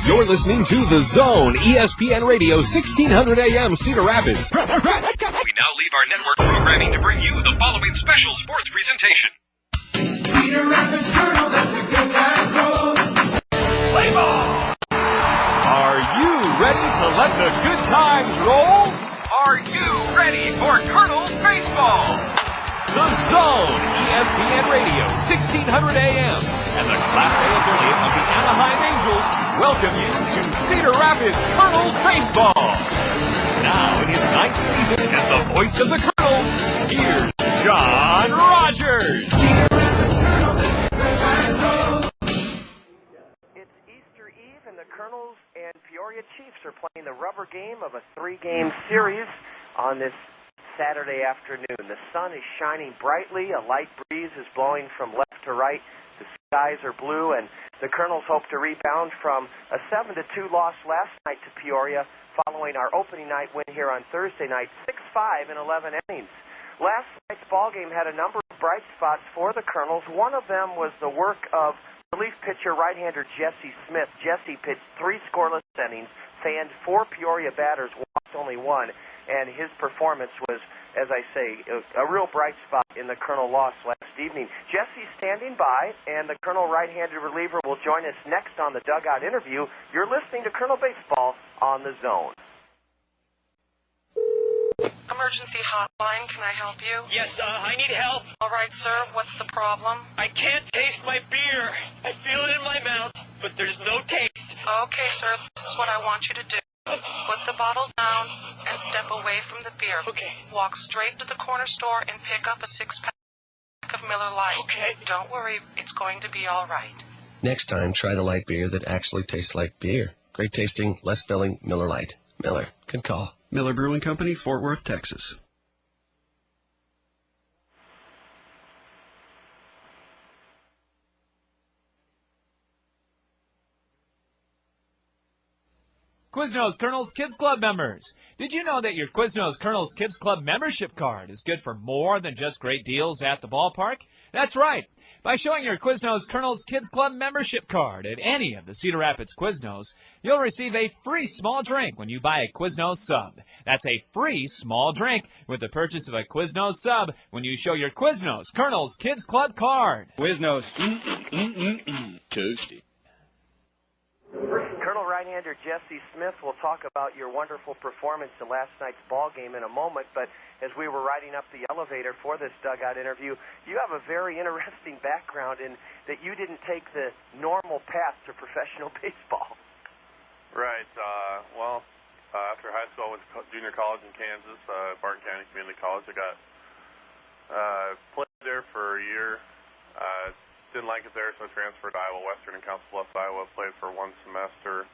You're listening to The Zone, ESPN Radio, 1600 AM, Cedar Rapids. We now leave our network programming to bring you the following special sports presentation. Cedar Rapids Kernels at the good times roll. Play ball! Are you ready to let the good times roll? Are you ready for Kernels baseball? The Zone, ESPN Radio, 1600 AM, and the Class A affiliate of the Anaheim Angels welcome you to Cedar Rapids Kernels Baseball. Now in his 9th season as the voice of the Kernels, here's John Rogers. Cedar Rapids Kernels at the good times roll. It's Easter Eve, and the Kernels and Peoria Chiefs are playing the rubber game of a 3-game series on this Saturday afternoon. The sun is shining brightly. A light breeze is blowing from left to right. The skies are blue, and the Kernels hope to rebound from a 7-2 loss last night to Peoria following our opening night win here on Thursday night, 6-5 in 11 innings. Last night's ballgame had a number of bright spots for the Kernels. One of them was the work of relief pitcher right-hander Jesse Smith. Jesse pitched 3 scoreless innings, fanned 4 Peoria batters, walked only 1, and his performance was, as I say, a real bright spot in the Kernel loss last evening. Jesse's standing by, and the Kernel right-handed reliever will join us next on the Dugout Interview. You're listening to Kernel Baseball on The Zone. Emergency hotline, can I help you? Yes, I need help. All right, sir, what's the problem? I can't taste my beer. I feel it in my mouth, but there's no taste. Okay, sir, this is what I want you to do. Put the bottle down and step away from the beer. Okay. Walk straight to the corner store and pick up a 6-pack of Miller Lite. Okay. Don't worry, it's going to be all right. Next time, try the light beer that actually tastes like beer. Great tasting, less filling, Miller Lite. Miller, good call. Miller Brewing Company, Fort Worth, Texas. Quiznos Kernels Kids Club members. Did you know that your Quiznos Kernels Kids Club membership card is good for more than just great deals at the ballpark? That's right. By showing your Quiznos Kernels Kids Club membership card at any of the Cedar Rapids Quiznos, you'll receive a free small drink when you buy a Quiznos sub. That's a free small drink with the purchase of a Quiznos sub when you show your Quiznos Kernels Kids Club card. Quiznos, toasty. Colonel right-hander Jesse Smith will talk about your wonderful performance in last night's ball game in a moment, but as we were riding up the elevator for this dugout interview, you have a very interesting background in that you didn't take the normal path to professional baseball. Right. After high school, I went to junior college in Kansas, Barton County Community College. I got played there for a year. Didn't like it there, so I transferred to Iowa Western in Council Bluffs, Iowa. Played for 1 semester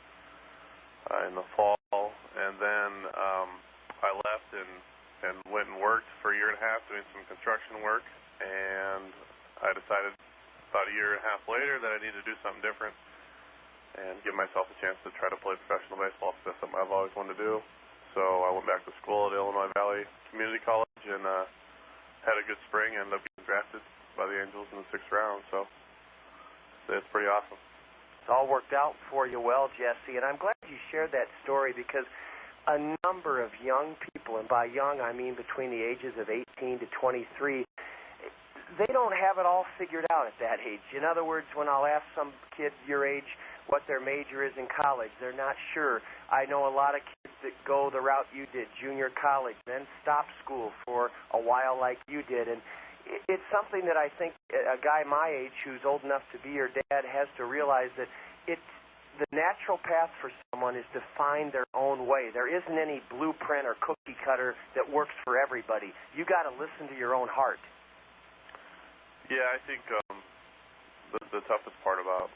in the fall, and then I left and went and worked for a year and a half doing some construction work, and I decided about a year and a half later that I needed to do something different and give myself a chance to try to play professional baseball, because that's something I've always wanted to do. So I went back to school at Illinois Valley Community College and had a good spring, and ended up getting drafted by the Angels in the 6th round, so it's pretty awesome. It's all worked out for you well, Jesse, and I'm glad you shared that story, because a number of young people, and by young I mean between the ages of 18 to 23, they don't have it all figured out at that age. In other words, when I'll ask some kid your age what their major is in college, they're not sure. I know a lot of kids that go the route you did, junior college, then stop school for a while like you did, and it's something that I think a guy my age who's old enough to be your dad has to realize, that it's the natural path for someone is to find their own way. There isn't any blueprint or cookie cutter that works for everybody. You got to listen to your own heart. Yeah, I think the toughest part about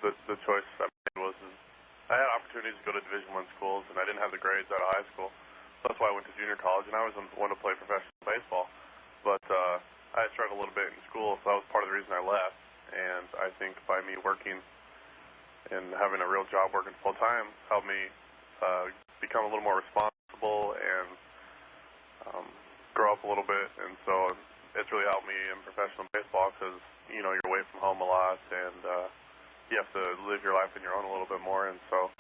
the choice I made was I had opportunities to go to Division I schools, and I didn't have the grades out of high school. So that's why I went to junior college, and I was wanted to play professional baseball. But I struggled a little bit in school, so that was part of the reason I left. And I think by me working and having a real job working full-time helped me become a little more responsible and grow up a little bit. And so it's really helped me in professional baseball because, you're away from home a lot, and you have to live your life on your own a little bit more, and so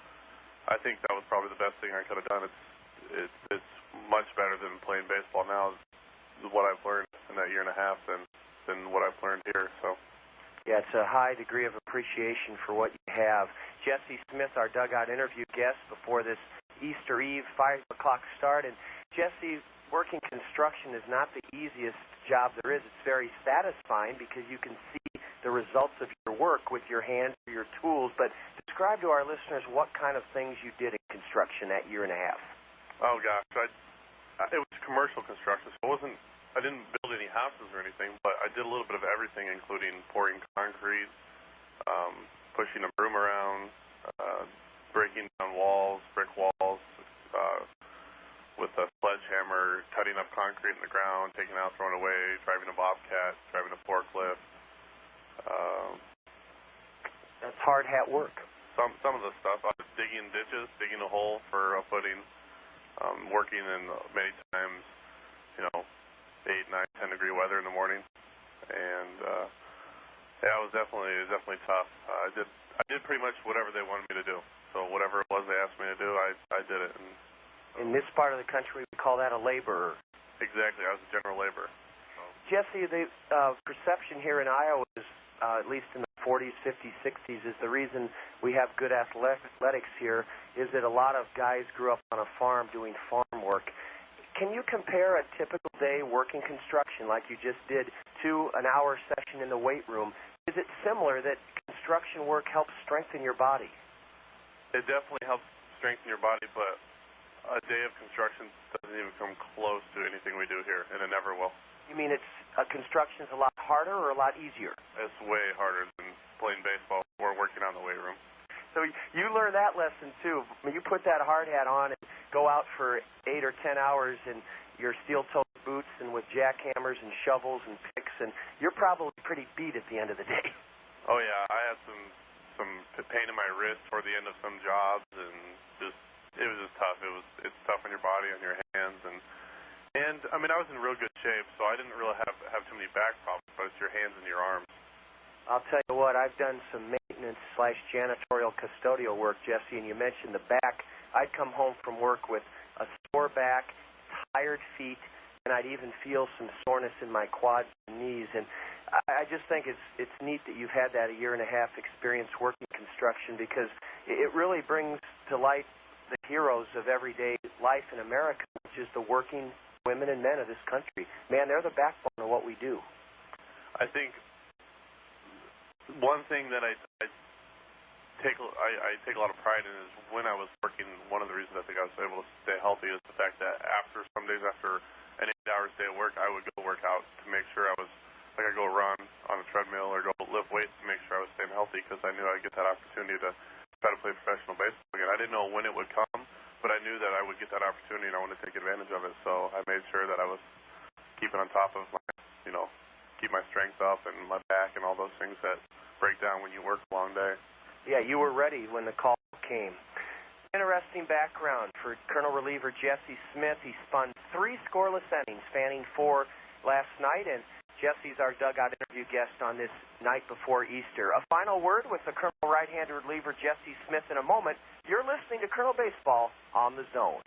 I think that was probably the best thing I could have done. It's much better than playing baseball now. What I've learned in that year and a half than what I've learned here. So. Yeah, it's a high degree of appreciation for what you have. Jesse Smith, our dugout interview guest before this Easter Eve 5 o'clock start. And Jesse, working construction is not the easiest job there is. It's very satisfying because you can see the results of your work with your hands or your tools. But describe to our listeners what kind of things you did in construction that year and a half. Oh gosh, it was commercial construction, so I didn't build any houses or anything, but I did a little bit of everything, including pouring concrete, pushing a broom around, breaking down walls, brick walls, with a sledgehammer, cutting up concrete in the ground, taking it out, throwing it away, driving a bobcat, driving a forklift. That's hard hat work. Some of the stuff, I was digging ditches, digging a hole for a footing, working in many times, 8, 9, 10 degree weather in the morning, and yeah, it was definitely tough. I did pretty much whatever they wanted me to do. So whatever it was they asked me to do, I did it. And in this part of the country, we call that a laborer. Exactly, I was a general laborer. So. Jesse, the perception here in Iowa is, at least in the 40s, 50s, 60s, is the reason we have good athletics here is that a lot of guys grew up on a farm doing farm work. Can you compare a typical day working construction like you just did to an hour session in the weight room? Is it similar that construction work helps strengthen your body? It definitely helps strengthen your body, but a day of construction doesn't even come close to anything we do here, and it never will. You mean construction's a lot harder or a lot easier? It's way harder than playing baseball or working on the weight room. So you learned that lesson, too. When you put that hard hat on and go out for 8 or 10 hours in your steel-toed boots and with jackhammers and shovels and picks, and you're probably pretty beat at the end of the day. Oh, yeah. I had some pain in my wrist toward the end of some jobs, and it was just tough. It's tough on your body, on your hands, and I mean, I was in real good shape, so I didn't really have too many back problems, but it's your hands and your arms. I'll tell you what, I've done some maintenance/janitorial custodial work, Jesse, and you mentioned the back. I'd come home from work with a sore back, tired feet, and I'd even feel some soreness in my quads and knees. And I just think it's neat that you've had that a year and a half experience working construction, because it really brings to light the heroes of everyday life in America, which is the working women and men of this country. Man, they're the backbone of what we do. I think one thing that I take a lot of pride in is when I was working, one of the reasons I think I was able to stay healthy is the fact that some days after an 8-hour day at work, I would go work out to make sure I'd go run on a treadmill or go lift weights to make sure I was staying healthy, because I knew I'd get that opportunity to try to play professional baseball again. I didn't know when it would come, but I knew that I would get that opportunity and I wanted to take advantage of it. So I made sure that I was keeping on top of my, keep my strength up and my back and all those things that break down when you work a long day. Yeah, you were ready when the call came. Interesting background for Colonel reliever Jesse Smith. He spun 3 scoreless innings, fanning 4 last night, and Jesse's our dugout interview guest on this night before Easter. A final word with the Colonel right-handed reliever Jesse Smith in a moment. You're listening to Colonel Baseball on the Zone.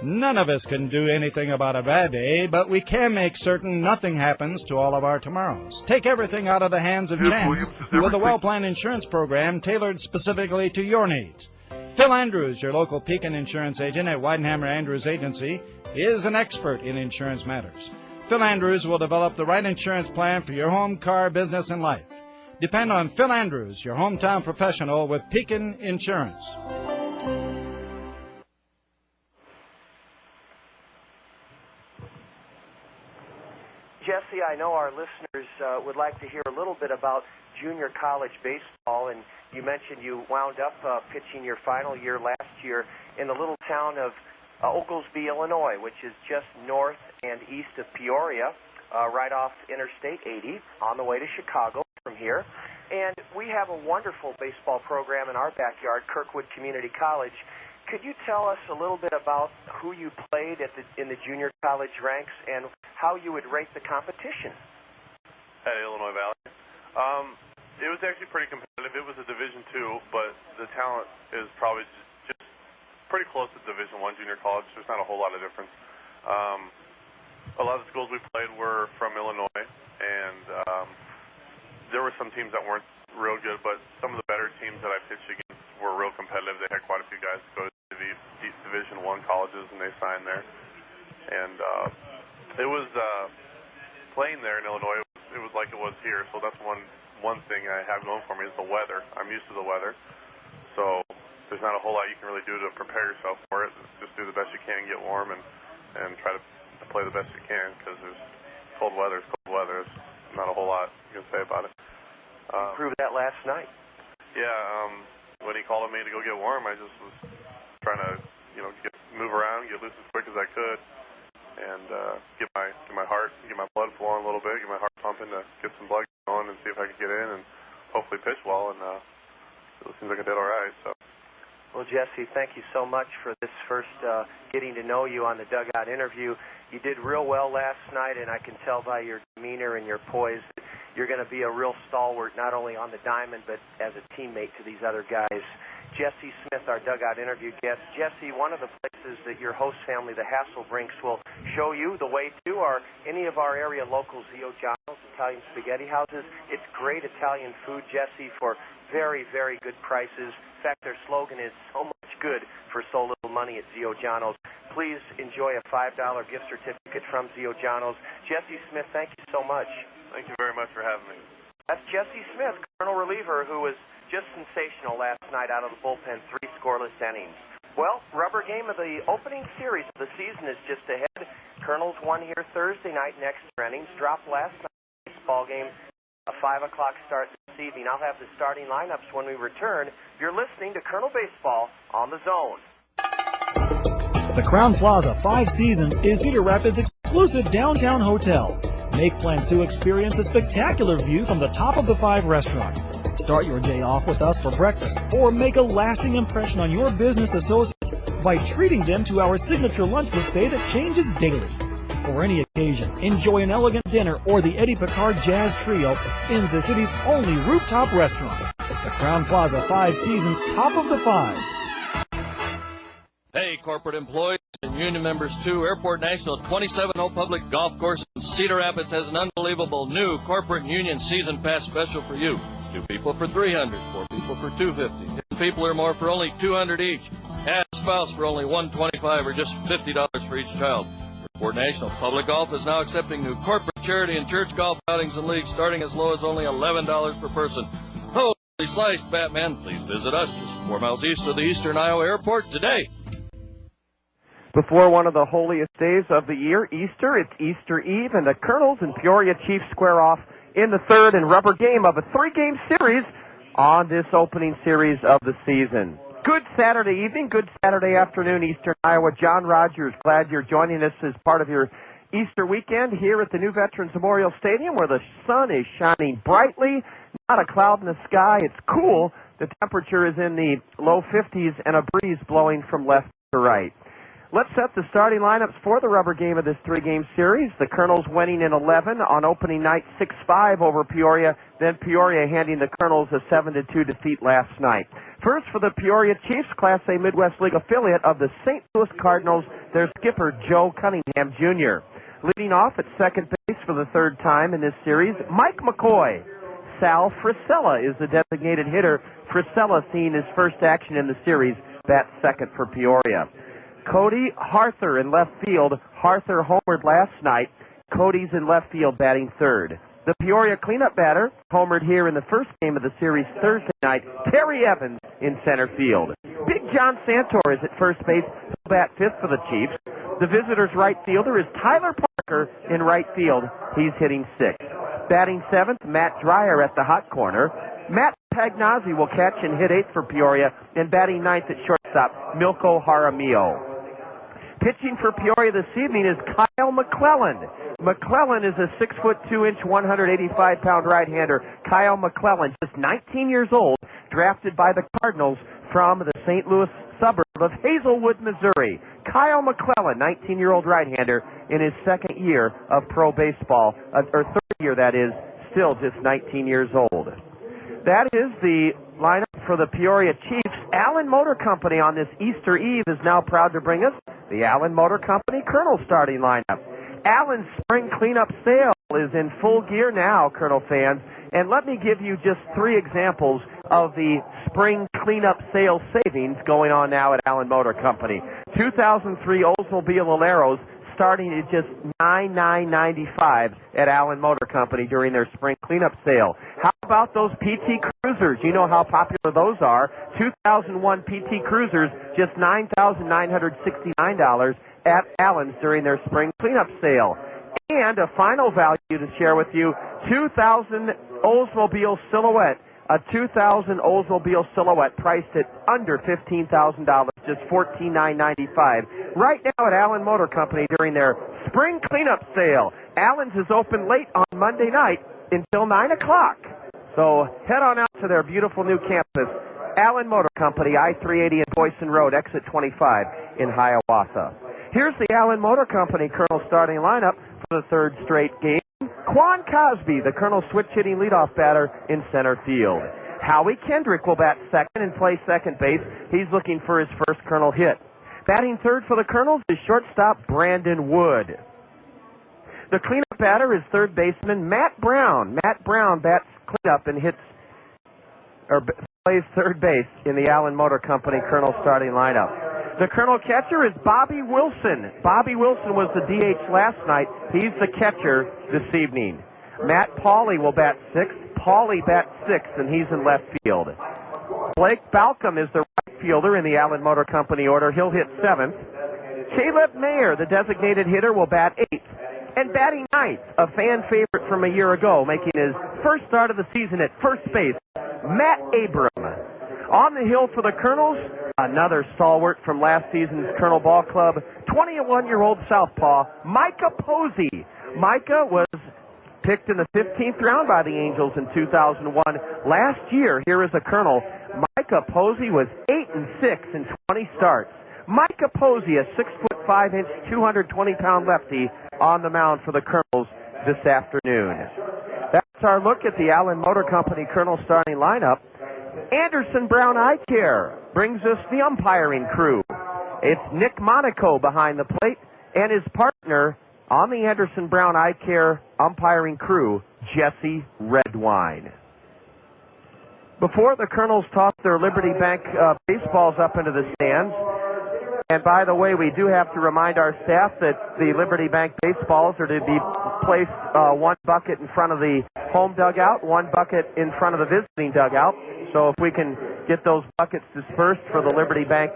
None of us can do anything about a bad day, but we can make certain nothing happens to all of our tomorrows. Take everything out of the hands of chance with a well-planned insurance program tailored specifically to your needs. Phil Andrews, your local Pekin insurance agent at Weidenhammer Andrews Agency, is an expert in insurance matters. Phil Andrews will develop the right insurance plan for your home, car, business, and life. Depend on Phil Andrews, your hometown professional with Pekin Insurance. Jesse, I know our listeners would like to hear a little bit about junior college baseball, and you mentioned you wound up pitching your final year last year in the little town of Oglesby, Illinois, which is just north and east of Peoria, right off Interstate 80, on the way to Chicago from here. And we have a wonderful baseball program in our backyard, Kirkwood Community College. Could you tell us a little bit about who you played in the junior college ranks and how you would rate the competition? At Illinois Valley. It was actually pretty competitive. It was a Division II, but the talent is probably just pretty close to Division I junior college. There's not a whole lot of difference. A lot of the schools we played were from Illinois, and there were some teams that weren't real good, but some of the better teams that I pitched against were real competitive. They had quite a few guys go to the Division I colleges, and they signed there. And it was playing there in Illinois. It was like it was here, so that's one thing I have going for me is the weather. I'm used to the weather, so there's not a whole lot you can really do to prepare yourself for it. Just do the best you can, get warm, and try to play the best you can, because there's cold weather. There's not a whole lot you can say about it. You proved that last night. Yeah, when he called on me to go get warm, I just was trying to, move around, get loose as quick as I could, and get my heart, get my blood flowing a little bit, get my heart pumping to get some blood going and see if I could get in and hopefully pitch well. And it seems like I did all right. So. Well, Jesse, thank you so much for this first getting to know you on the dugout interview. You did real well last night, and I can tell by your demeanor and your poise that you're going to be a real stalwart, not only on the diamond, but as a teammate to these other guys. Jesse Smith, our dugout interview guest. Jesse, one of the places that your host family, the Hasselbrinks, will show you the way to are any of our area local Zio Giono's Italian spaghetti houses. It's great Italian food, Jesse, for very, very good prices. In fact, their slogan is so much good for so little money at Zio Giono's. Please enjoy a $5 gift certificate from Zio Giono's. Jesse Smith, thank you so much. Thank you very much for having me. That's Jesse Smith, Colonel reliever, who was just sensational last night out of the bullpen, 3 scoreless innings. Well, rubber game of the opening series of the season is just ahead. Kernels won here Thursday night in extra innings, dropped last night baseball game, a 5 o'clock start this evening. I'll have the starting lineups when we return. You're listening to Kernel Baseball on the Zone. The Crown Plaza 5 Seasons is Cedar Rapids' exclusive downtown hotel. Make plans to experience a spectacular view from the top of the 5 restaurant. Start your day off with us for breakfast, or make a lasting impression on your business associates by treating them to our signature lunch buffet that changes daily. For any occasion, enjoy an elegant dinner or the Eddie Picard Jazz Trio in the city's only rooftop restaurant. The Crown Plaza 5 Seasons, top of the 5. Hey, corporate employees and union members too. Airport National 27-hole public golf course in Cedar Rapids has an unbelievable new corporate union season pass special for you. 2 people for $300, 4 people for $250, 10 people or more for only $200 each. Add a spouse for only $125 or just $50 for each child. Airport National Public Golf is now accepting new corporate, charity, and church golf outings and leagues starting as low as only $11 per person. Holy sliced, Batman. Please visit us just 4 miles east of the Eastern Iowa Airport today. Before one of the holiest days of the year, Easter, it's Easter Eve, and the Kernels and Peoria Chiefs square off in the third and rubber game of a 3-game series on this opening series of the season. Good Saturday evening, good Saturday afternoon, Eastern Iowa. John Rogers, glad you're joining us as part of your Easter weekend here at the New Veterans Memorial Stadium, where the sun is shining brightly, not a cloud in the sky. It's cool. The temperature is in the low 50s and a breeze blowing from left to right. Let's set the starting lineups for the rubber game of this 3-game series. The Kernels winning in 11 on opening night 6-5 over Peoria, then Peoria handing the Kernels a 7-2 defeat last night. First for the Peoria Chiefs, Class A Midwest League affiliate of the St. Louis Cardinals, their skipper Joe Cunningham Jr. Leading off at second base for the 3rd time in this series, Mike McCoy. Sal Frisella is the designated hitter. Frisella seeing his first action in the series bats second for Peoria. Cody Harther in left field. Harther homered last night. Cody's in left field batting third. The Peoria cleanup batter homered here in the first game of the series Thursday night. Terry Evans in center field. Big John Santor is at first base. He'll bat fifth for the Chiefs. The visitors' right fielder is Tyler Parker in right field. He's hitting sixth. Batting seventh, Matt Dreyer at the hot corner. Matt Pagnazzi will catch and hit eighth for Peoria. And batting ninth at shortstop, Milko Jaramillo. Pitching for Peoria this evening is Kyle McClellan. McClellan is a 6'2", 185-pound right-hander. Kyle McClellan, just 19 years old, drafted by the Cardinals from the St. Louis suburb of Hazelwood, Missouri. Kyle McClellan, 19-year-old right-hander, in his second year of pro baseball, or third year, that is, still just 19 years old. That is the lineup for the Peoria Chiefs. Allen Motor Company on this Easter Eve is now proud to bring us the Allen Motor Company Kernel starting lineup. Allen's spring cleanup sale is in full gear now, Kernel fans. And let me give you just three examples of the spring cleanup sale savings going on now at Allen Motor Company. 2003 Oldsmobile Aleros starting at just $9,995 at Allen Motor Company during their spring cleanup sale. How about those PT Cruisers? You know how popular those are. 2001 PT Cruisers, just $9,969 at Allen's during their spring cleanup sale. And a final value to share with you, 2000 Oldsmobile Silhouette. A 2000 Oldsmobile Silhouette priced at under $15,000, just $14,995. Right now at Allen Motor Company during their spring cleanup sale. Allen's is open late on Monday night until 9 o'clock. So head on out to their beautiful new campus, Allen Motor Company, I-380 and Boyson Road, exit 25 in Hiawatha. Here's the Allen Motor Company Kernel starting lineup for the third straight game. Quan Cosby, the Kernel switch-hitting leadoff batter in center field. Howie Kendrick will bat second and play second base. He's looking for his first Kernel hit. Batting third for the Kernels is shortstop Brandon Wood. The cleanup batter is third baseman Matt Brown. Matt Brown bats cleanup and plays third base in the Allen Motor Company Kernel starting lineup. The Kernel catcher is Bobby Wilson. Bobby Wilson was the DH last night. He's the catcher this evening. Matt Pauley will bat sixth. Pauley bats sixth, and he's in left field. Blake Balcom is the right fielder in the Allen Motor Company order. He'll hit seventh. Caleb Mayer, the designated hitter, will bat eighth. And batting ninth, a fan favorite from a year ago, making his first start of the season at first base, Matt Abram. On the hill for the Kernels, another stalwart from last season's Kernel Ball Club, 21-year-old southpaw, Micah Posey. Micah was picked in the 15th round by the Angels in 2001. Last year, here is a Kernel. Micah Posey was 8-6 in 20 starts. Micah Posey, a 6'5", 220-pound lefty, on the mound for the Kernels this afternoon. That's our look at the Allen Motor Company Kernel starting lineup. Anderson Brown Eye Care brings us the umpiring crew. It's Nick Monaco behind the plate and his partner on the Anderson Brown Eye Care umpiring crew, Jesse Redwine. Before the Kernels toss their Liberty Bank baseballs up into the stands, and by the way, we do have to remind our staff that the Liberty Bank baseballs are to be placed one bucket in front of the home dugout, one bucket in front of the visiting dugout. So if we can get those buckets dispersed for the Liberty Bank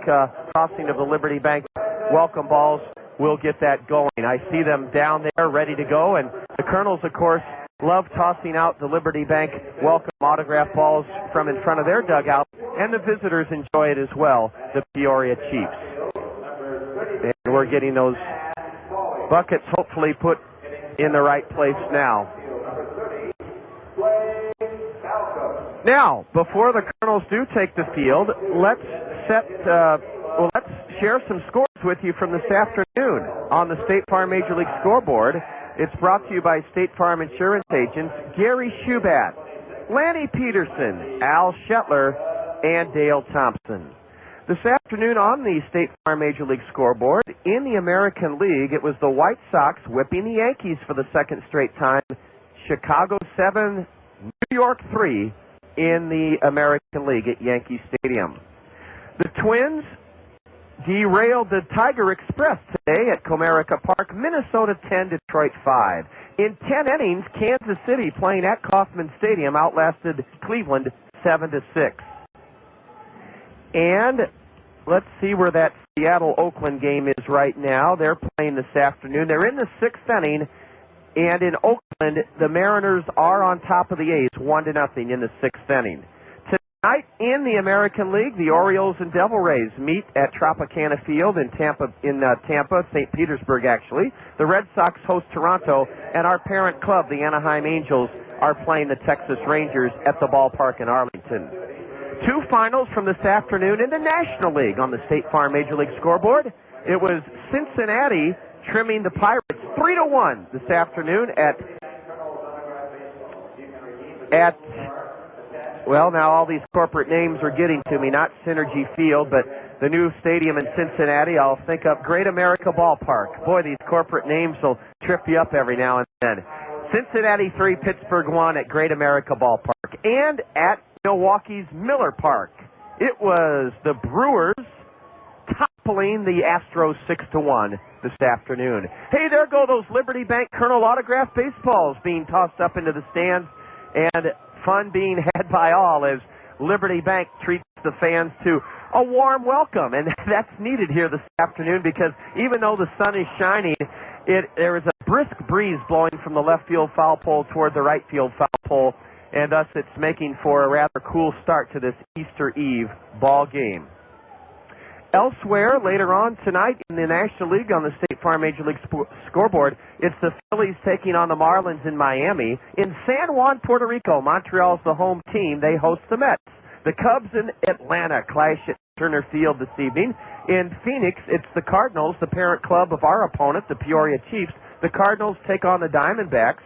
tossing of the Liberty Bank welcome balls, we'll get that going. I see them down there ready to go, and the Kernels, of course, love tossing out the Liberty Bank welcome autograph balls from in front of their dugout, and the visitors enjoy it as well, the Peoria Chiefs. And we're getting those buckets hopefully put in the right place now. Now, before the Kernels do take the field, let's share some scores with you from this afternoon on the State Farm Major League Scoreboard. It's brought to you by State Farm Insurance agents Gary Schubat, Lanny Peterson, Al Shetler, and Dale Thompson. This afternoon on the State Farm Major League Scoreboard, in the American League, it was the White Sox whipping the Yankees for the second straight time. Chicago 7, New York 3 in the American League at Yankee Stadium. The Twins derailed the Tiger Express today at Comerica Park. Minnesota 10, Detroit 5. In 10 innings, Kansas City, playing at Kauffman Stadium, outlasted Cleveland 7-6. And let's see where that Seattle-Oakland game is right now. They're playing this afternoon. They're in the 6th inning, and in Oakland, the Mariners are on top of the A's, 1-0 in the 6th inning. Tonight in the American League, the Orioles and Devil Rays meet at Tropicana Field in Tampa, St. Petersburg actually. The Red Sox host Toronto, and our parent club, the Anaheim Angels, are playing the Texas Rangers at the ballpark in Arlington. 2 finals from this afternoon in the National League on the State Farm Major League scoreboard. It was Cincinnati trimming the Pirates 3-1 this afternoon well, now all these corporate names are getting to me, not Synergy Field, but the new stadium in Cincinnati. I'll think up Great America Ballpark. Boy, these corporate names will trip you up every now and then. Cincinnati 3, Pittsburgh 1 at Great America Ballpark. And at Milwaukee's Miller Park, it was the Brewers toppling the Astros 6-1 this afternoon. Hey, there go those Liberty Bank Kernel autograph baseballs being tossed up into the stands, and fun being had by all as Liberty Bank treats the fans to a warm welcome. And that's needed here this afternoon because even though the sun is shining, there is a brisk breeze blowing from the left field foul pole toward the right field foul pole, and thus it's making for a rather cool start to this Easter Eve ball game. Elsewhere, later on tonight in the National League on the State Farm Major League scoreboard, it's the Phillies taking on the Marlins in Miami. In San Juan, Puerto Rico, Montreal's the home team. They host the Mets. The Cubs in Atlanta clash at Turner Field this evening. In Phoenix, it's the Cardinals, the parent club of our opponent, the Peoria Chiefs. The Cardinals take on the Diamondbacks.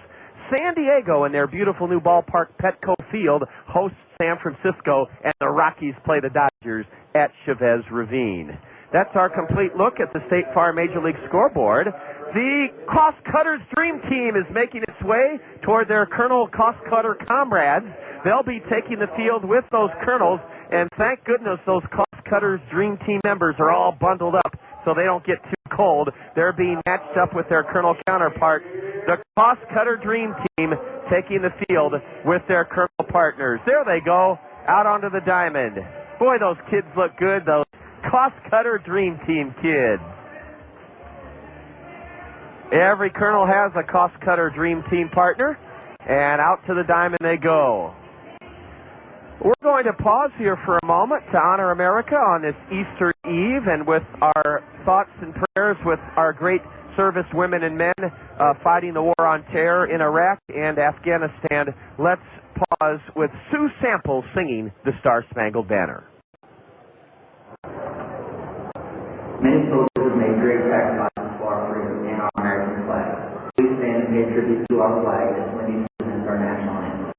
San Diego, in their beautiful new ballpark, Petco Field, hosts San Francisco, and the Rockies play the Dodgers at Chavez Ravine. That's our complete look at the State Farm Major League scoreboard. The Cost Cutters Dream Team is making its way toward their Kernel Cost Cutter comrades. They'll be taking the field with those Kernels, and thank goodness those Cost Cutters Dream Team members are all bundled up so they don't get too cold. They're being matched up with their Kernel counterparts. The Cost Cutter Dream Team taking the field with their Kernel partners. There they go, out onto the diamond. Boy, those kids look good, those Cost Cutter Dream Team kids. Every Kernel has a Cost Cutter Dream Team partner, and out to the diamond they go. We're going to pause here for a moment to honor America on this Easter Eve, and with our thoughts and prayers with our great service women and men fighting the war on terror in Iraq and Afghanistan, let's pause with Sue Sample singing the Star-Spangled Banner. Many soldiers have made great sacrifices for our freedom and our American flag. Please stand and pay tribute to our flag as Wendy presents our national anthem.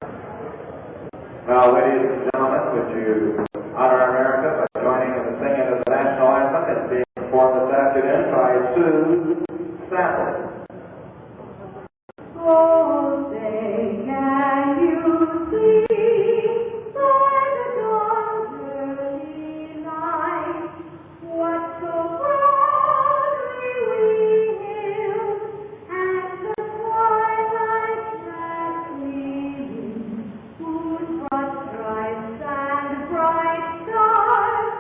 Now, ladies and gentlemen, would you honor America by joining in the singing of the national anthem that's being performed this afternoon by Sue Sample. Oh, say, can you see by the dawn's early light what so proudly we hailed at the twilight's last gleaming, whose broad stripes and bright stars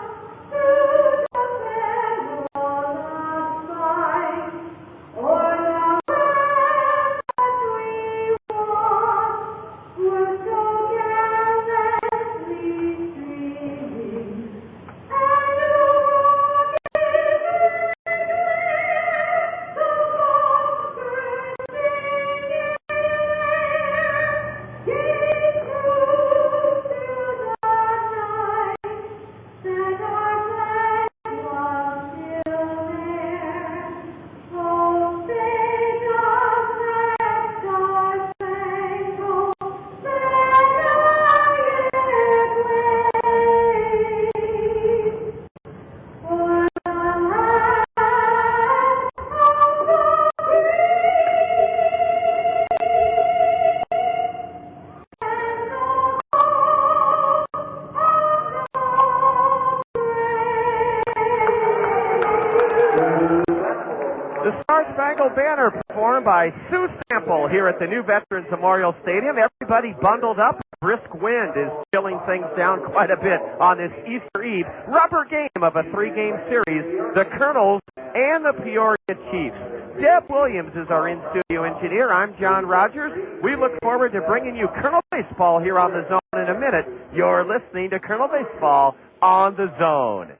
banner performed by Sue Sample here at the new Veterans Memorial Stadium. Everybody bundled up. Brisk wind is chilling things down quite a bit on this Easter Eve rubber game of a 3-game series, the Kernels and the Peoria Chiefs. Deb Williams is our in-studio engineer. I'm John Rogers. We look forward to bringing you Kernel Baseball here on the Zone in a minute. You're listening to Kernel Baseball on the Zone.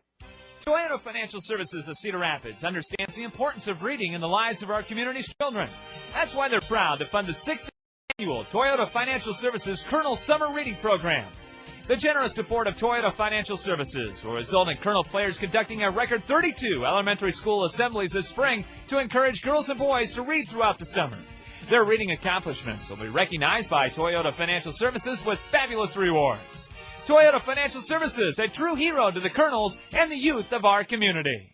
Toyota Financial Services of Cedar Rapids understands the importance of reading in the lives of our community's children. That's why they're proud to fund the 6th annual Toyota Financial Services Kernel Summer Reading Program. The generous support of Toyota Financial Services will result in Kernel players conducting a record 32 elementary school assemblies this spring to encourage girls and boys to read throughout the summer. Their reading accomplishments will be recognized by Toyota Financial Services with fabulous rewards. Toyota Financial Services, a true hero to the Kernels and the youth of our community.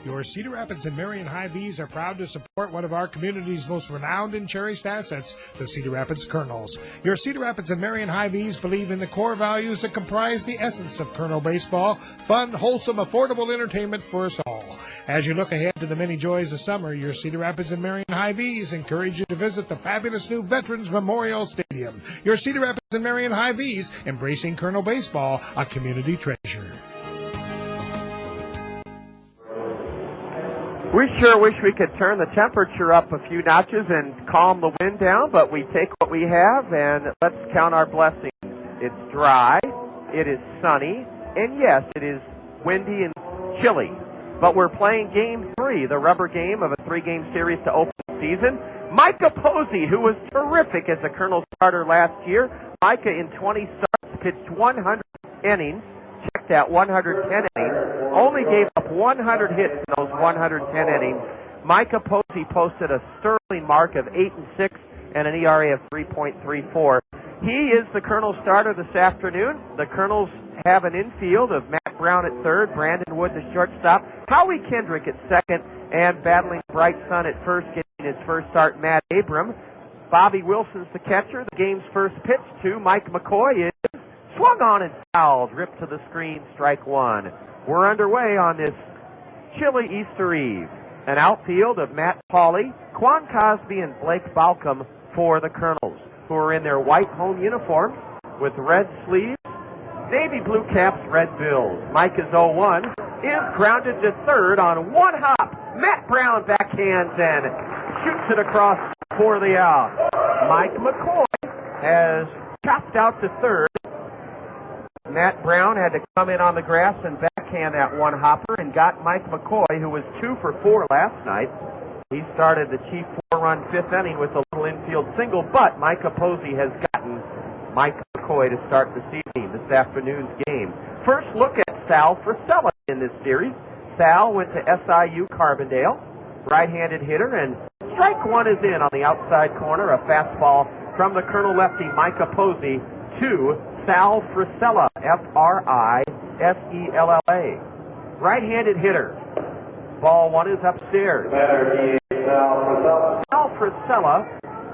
Your Cedar Rapids and Marion Hy-Vees are proud to support one of our community's most renowned and cherished assets, the Cedar Rapids Kernels. Your Cedar Rapids and Marion Hy-Vees believe in the core values that comprise the essence of Kernel baseball: fun, wholesome, affordable entertainment for us all. As you look ahead to the many joys of summer, your Cedar Rapids and Marion Hy-Vees encourage you to visit the fabulous new Veterans Memorial Stadium. Your Cedar Rapids and Marion Hy-Vees, embracing Kernel baseball, a community treasure. We sure wish we could turn the temperature up a few notches and calm the wind down, but we take what we have and let's count our blessings. It's dry, it is sunny, and yes, it is windy and chilly. But we're playing Game 3, the rubber game of a 3-game series to open the season. Micah Posey, who was terrific as a Kernel starter last year. Micah in 20 starts pitched 100 innings. Check that, 110 innings. Only gave up 100 hits in those 110 innings. Micah Posey posted a sterling mark of 8-6 and an ERA of 3.34. He is the Kernel starter this afternoon. The Kernels have an infield of Matt Brown at third, Brandon Wood the shortstop, Howie Kendrick at second, and battling Bright Sun at first, getting his first start, Matt Abram. Bobby Wilson's the catcher. The game's first pitch to Mike McCoy is swung on and fouled, ripped to the screen, strike one. We're underway on this chilly Easter Eve. An outfield of Matt Pauley, Quan Cosby, and Blake Balcom for the Kernels, who are in their white home uniforms with red sleeves, navy blue caps, red bills. Mike is 0-1, is grounded to third on one hop. Matt Brown backhands and shoots it across for the out. Mike McCoy has chopped out to third. Matt Brown had to come in on the grass and backhand that one hopper and got Mike McCoy, who was 2 for 4 last night. He started the chief 4-run 5th inning with a little infield single, but Micah Posey has gotten Mike McCoy to start this evening, this afternoon's game. First look at Sal Frisella in this series. Sal went to SIU Carbondale, right-handed hitter, and strike one is in on the outside corner, a fastball from the Kernel lefty Micah Posey to Sal Frisella, Frisella. Right-handed hitter. Ball one is upstairs. Sal Frisella,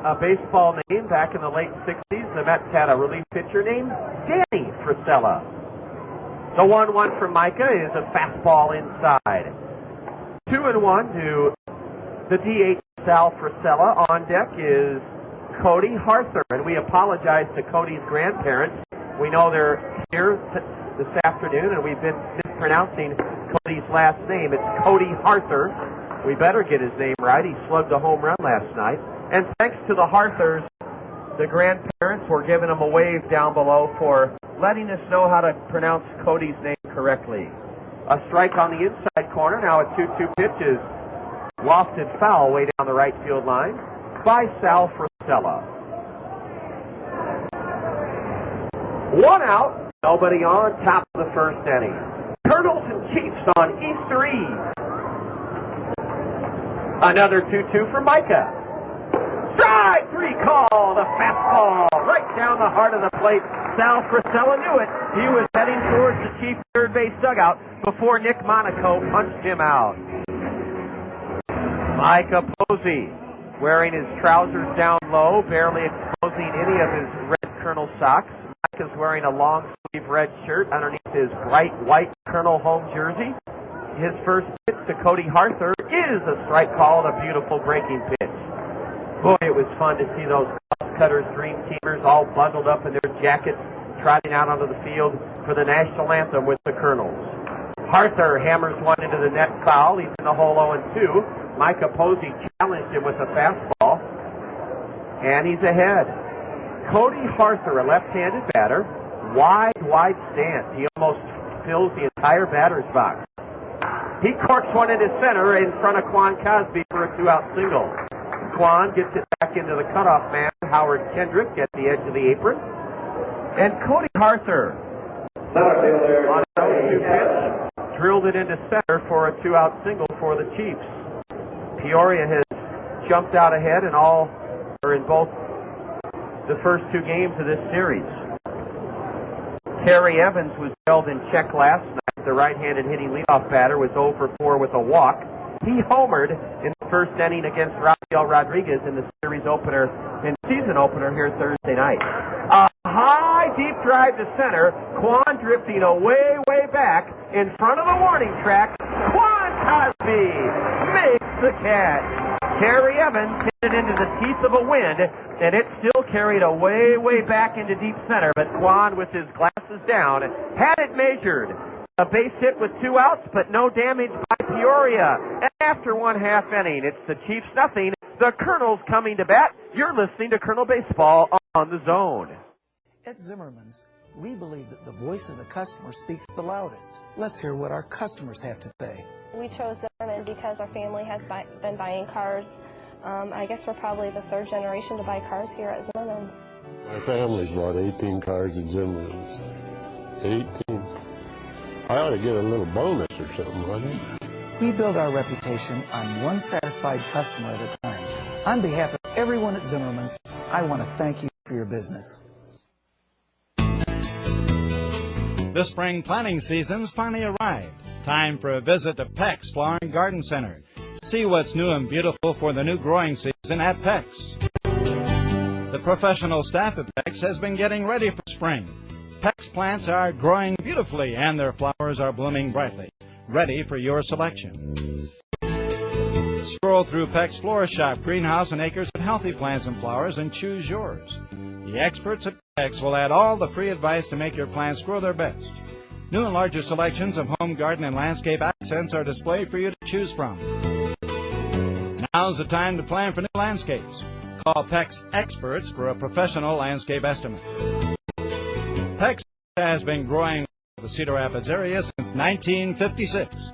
a baseball name back in the late 60s. The Mets had a relief pitcher named Danny Frisella. The 1-1 from Micah is a fastball inside. 2-1 to the DH Sal Frisella. On deck is Cody Harther, and we apologize to Cody's grandparents. We know they're here this afternoon, and we've been mispronouncing Cody's last name. It's Cody Harther. We better get his name right. He slugged a home run last night. And thanks to the Harthers, the grandparents were giving them a wave down below for letting us know how to pronounce Cody's name correctly. A strike on the inside corner. Now a 2-2 pitch is lofted foul way down the right field line by Sal Frisella. One out, nobody on, top of the first inning. Kernels and Chiefs on Easter Eve. Another 2-2 for Micah. Strike three call, the fastball, right down the heart of the plate. Sal Frisella knew it. He was heading towards the Chiefs' third base dugout before Nick Monaco punched him out. Micah Posey, wearing his trousers down low, barely exposing any of his red Kernel socks. Micah's wearing a long-sleeve red shirt underneath his bright white Kernel home jersey. his first pitch to Cody Harther is a strike call and a beautiful breaking pitch. Boy, it was fun to see those Cutters Dream Teamers all bundled up in their jackets, trotting out onto the field for the national anthem with the Kernels. Harther hammers one into the net foul. He's in the hole 0-2. Micah Posey challenged him with a fastball, and he's ahead. Cody Harther, a left-handed batter, wide stance. He almost fills the entire batter's box. He corks one into center in front of Quan Cosby for a 2-out single. Quan gets it back into the cutoff man, Howie Kendrick, at the edge of the apron. And Cody Harther, on a 0-2 pitch, drilled it into center for a 2-out single for the Chiefs. Peoria has jumped out ahead in both the first two games of this series. Terry Evans was held in check last night. The right-handed hitting leadoff batter was 0 for 4 with a walk. He homered in the first inning against Rafael Rodriguez in the series opener and season opener here Thursday night. A high, deep drive to center. Quan drifting way back in front of the warning track. Quan Cosby makes the catch. Terry Evans hit it into the teeth of a wind, and it still carried way back into deep center, but Quan, with his glasses down, had it measured. A base hit with 2 outs, but no damage by Peoria. And after 1/2 inning, it's the Chiefs nothing, the Kernels coming to bat. You're listening to Kernel Baseball on the Zone. At Zimmerman's, we believe that the voice of the customer speaks the loudest. Let's hear what our customers have to say. We chose Zimmerman because our family has been buying cars. I guess we're probably the 3rd generation to buy cars here at Zimmerman's. My family's bought 18 cars at Zimmerman's. 18. I ought to get a little bonus or something, wouldn't it? We build our reputation on one satisfied customer at a time. On behalf of everyone at Zimmerman's, I want to thank you for your business. The spring planting season's finally arrived. Time for a visit to Peck's Flower and Garden Center. See what's new and beautiful for the new growing season at Peck's. The professional staff at Peck's has been getting ready for spring. Peck's plants are growing beautifully and their flowers are blooming brightly, ready for your selection. Stroll through Peck's Florist Shop, greenhouse, and acres of healthy plants and flowers and choose yours. The experts at Peck's will add all the free advice to make your plants grow their best. New and larger selections of home, garden, and landscape accents are displayed for you to choose from. Now's the time to plan for new landscapes. Call Peck's experts for a professional landscape estimate. Peck's has been growing in the Cedar Rapids area since 1956.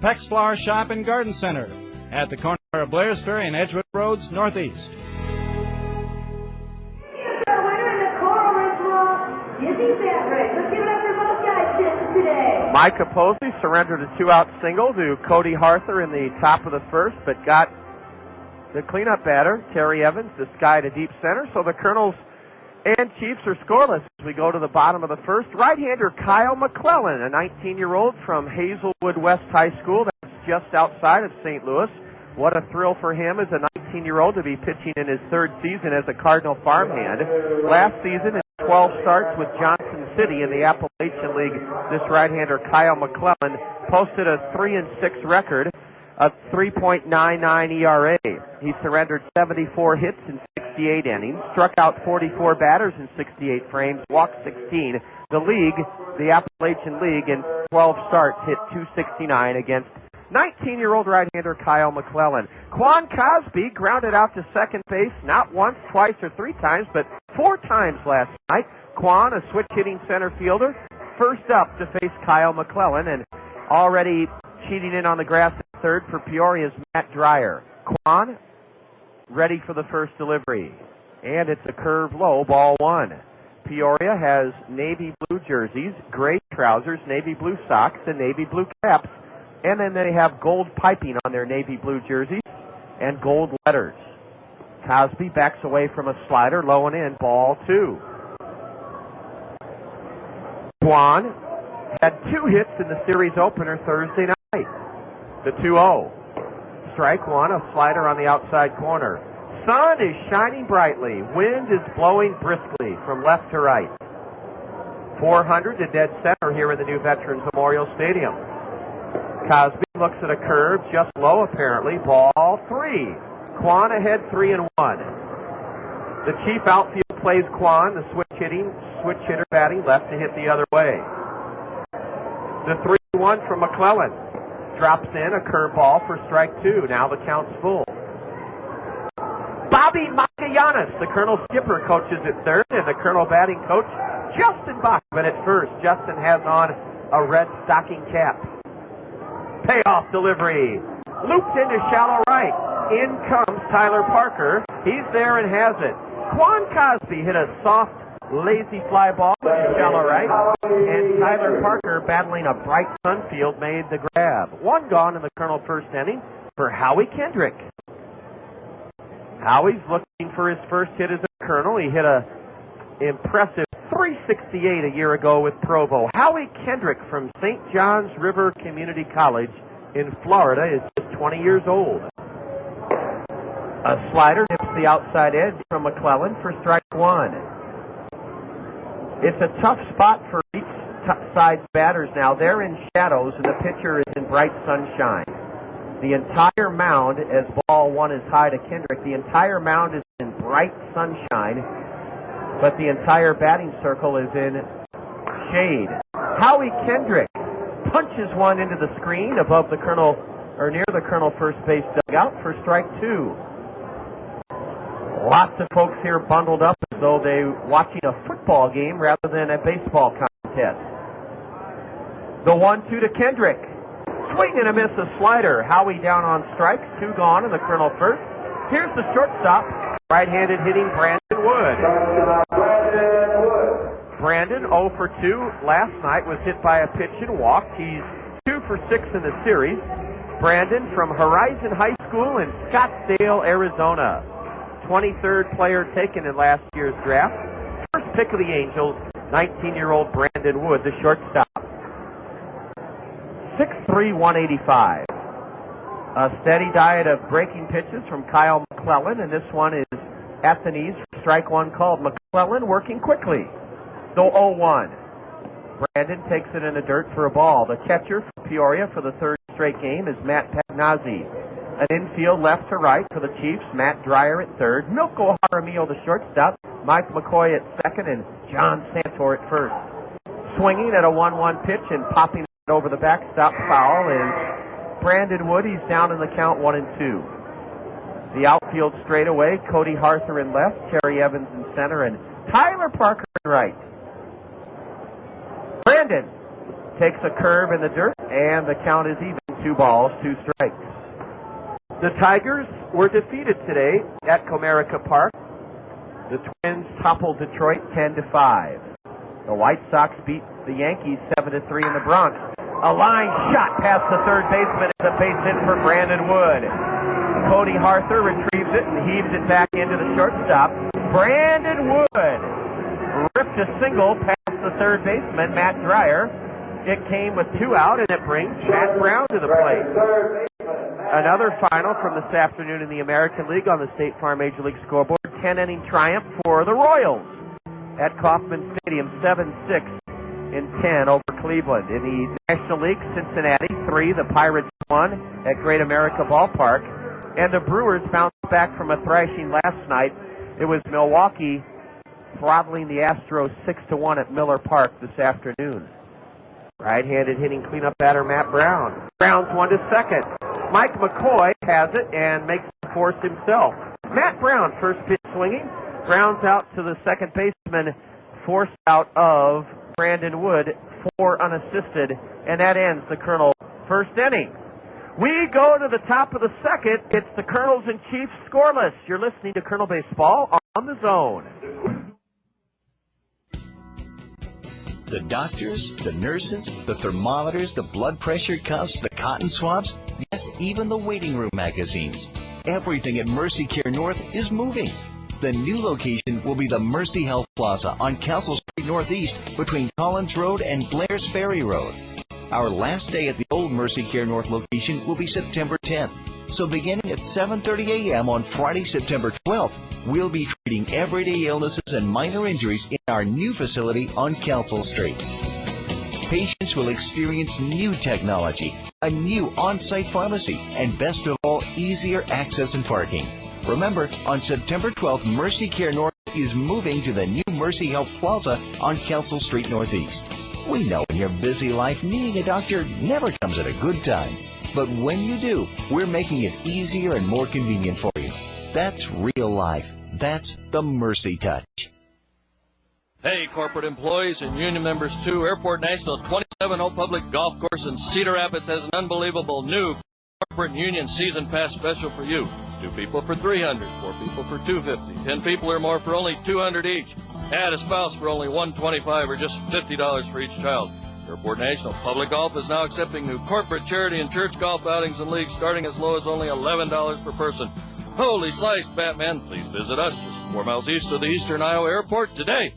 Peck's Flower Shop and Garden Center at the corner of Blair's Ferry and Edgewood Roads, Northeast. Micah Posey surrendered a 2-out single to Cody Harther in the top of the first, but got the cleanup batter, Terry Evans, the sky to deep center. So the Kernels and Chiefs are scoreless as we go to the bottom of the first. Right-hander Kyle McClellan, a 19-year-old from Hazelwood West High School. That's just outside of St. Louis. What a thrill for him as a 19-year-old to be pitching in his 3rd season as a Cardinal farmhand. Last season, in 12 starts with Johnson City in the Appalachian League, this right-hander Kyle McClellan posted a 3-6 record, a 3.99 ERA. He surrendered 74 hits in 68 innings, struck out 44 batters in 68 frames, walked 16. The league, the Appalachian League, in 12 starts hit .269 against 19-year-old right-hander Kyle McClellan. Quan Cosby grounded out to second base not once, twice, or 3 times, but 4 times last night. Quan, a switch-hitting center fielder, first up to face Kyle McClellan, and already cheating in on the grass at third for Peoria's Matt Dreyer. Quan ready for the first delivery, and it's a curve low, ball 1. Peoria has navy blue jerseys, gray trousers, navy blue socks, and navy blue caps. And then they have gold piping on their navy blue jerseys and gold letters. Cosby backs away from a slider, low and in, ball 2. Quan had 2 hits in the series opener Thursday night. The 2-0. Strike 1, a slider on the outside corner. Sun is shining brightly. Wind is blowing briskly from left to right. 400 to dead center here in the new Veterans Memorial Stadium. Cosby looks at a curve just low apparently. Ball 3. Quan ahead 3-1. The Chief outfield plays Quan, the switch hitter batting left to hit the other way. The 3-1 from McClellan. Drops in a curveball for strike 2. Now the count's full. Bobby Magallanes, the Colonel skipper, coaches at third, and the Colonel batting coach, Justin Bachman at first. Justin has on a red stocking cap. Payoff delivery. Looped into shallow right. In comes Tyler Parker. He's there and has it. Quan Cosby hit a soft, lazy fly ball into shallow right. And Tyler Parker, battling a bright sun field, made the grab. 1 gone in the Colonel first inning for Howie Kendrick. Howie's looking for his first hit as a Colonel. He hit a impressive .368 a year ago with Provo. Howie Kendrick from St. John's River Community College in Florida is just 20 years old. A slider nips the outside edge from McClellan for strike 1. It's a tough spot for each side's batters now. They're in shadows and the pitcher is in bright sunshine. The entire mound, as ball 1 is high to Kendrick, the entire mound is in bright sunshine, but the entire batting circle is in shade. Howie Kendrick punches one into the screen above the Colonel, or near the Colonel first base dugout for strike 2. Lots of folks here bundled up as though they're watching a football game rather than a baseball contest. The 1-2 to Kendrick. Swing and a miss, a slider. Howie down on strikes. 2 gone in the Colonel first. Here's the shortstop. Right-handed hitting Brandon Wood. Brandon 0 for 2 last night, was hit by a pitch and walked. He's 2 for 6 in the series. Brandon from Horizon High School in Scottsdale, Arizona. 23rd player taken in last year's draft. First pick of the Angels, 19-year-old Brandon Wood, the shortstop. 6'3", 185. A steady diet of breaking pitches from Kyle McClellan, and this one is at the knees for strike 1 called. McClellan working quickly. So 0-1. Brandon takes it in the dirt for a ball. The catcher for Peoria for the 3rd straight game is Matt Pagnazzi. An infield left to right for the Chiefs, Matt Dreyer at 3rd, Milko Jaramillo the shortstop, Mike McCoy at 2nd, and John Santor at 1st. Swinging at a 1-1 pitch and popping it over the backstop foul is Brandon Wood. He's down in the count 1-2. The outfield straightaway, Cody Harther in left, Terry Evans in center, and Tyler Parker in right. Brandon takes a curve in the dirt, and the count is even. 2 balls, 2 strikes. The Tigers were defeated today at Comerica Park. The Twins toppled Detroit 10-5. The White Sox beat the Yankees 7-3 in the Bronx. A line shot past the third baseman is a base hit for Brandon Wood. Cody Harther retrieves it and heaves it back into the shortstop. Brandon Wood ripped a single past the third baseman, Matt Dreyer. It came with 2 out, and it brings Chad Brown to the plate. Another final from this afternoon in the American League on the State Farm Major League scoreboard. 10-inning triumph for the Royals at Kauffman Stadium, 7-6 in 10 over Cleveland. In the National League, Cincinnati 3, the Pirates 1 at Great America Ballpark. And the Brewers bounced back from a thrashing last night. It was Milwaukee throttling the Astros 6-1 at Miller Park this afternoon. Right-handed hitting cleanup batter Matt Brown. Brown's 1 to second. Mike McCoy has it and makes the force himself. Matt Brown, first pitch swinging. Brown's out to the second baseman, forced out of Brandon Wood, 4 unassisted, and that ends the Colonel first inning. We go to the top of the second. It's the Colonels and Chiefs scoreless. You're listening to Colonel Baseball on the Zone. The doctors, the nurses, the thermometers, the blood pressure cuffs, the cotton swabs, yes, even the waiting room magazines. Everything at Mercy Care North is moving. The new location will be the Mercy Health Plaza on Council Street Northeast between Collins Road and Blair's Ferry Road. Our last day at the old Mercy Care North location will be September 10th. So beginning at 7:30 a.m. on Friday, September 12th, we'll be treating everyday illnesses and minor injuries in our new facility on Council Street. Patients will experience new technology, a new on-site pharmacy, and best of all, easier access and parking. Remember, on September 12th, Mercy Care North is moving to the new Mercy Health Plaza on Council Street Northeast. We know in your busy life, needing a doctor never comes at a good time. But when you do, we're making it easier and more convenient for you. That's real life. That's the Mercy Touch. Hey, corporate employees and union members too, Airport National 27 Public Golf Course in Cedar Rapids has an unbelievable new corporate union season pass special for you. 2 people for $300, 4 people for $250, 10 people or more for only $200 each. Add a spouse for only $125 or just $50 for each child. Airport National Public Golf is now accepting new corporate, charity, and church golf outings and leagues starting as low as only $11 per person. Holy sliced, Batman. Please visit us just 4 miles east of the Eastern Iowa Airport today.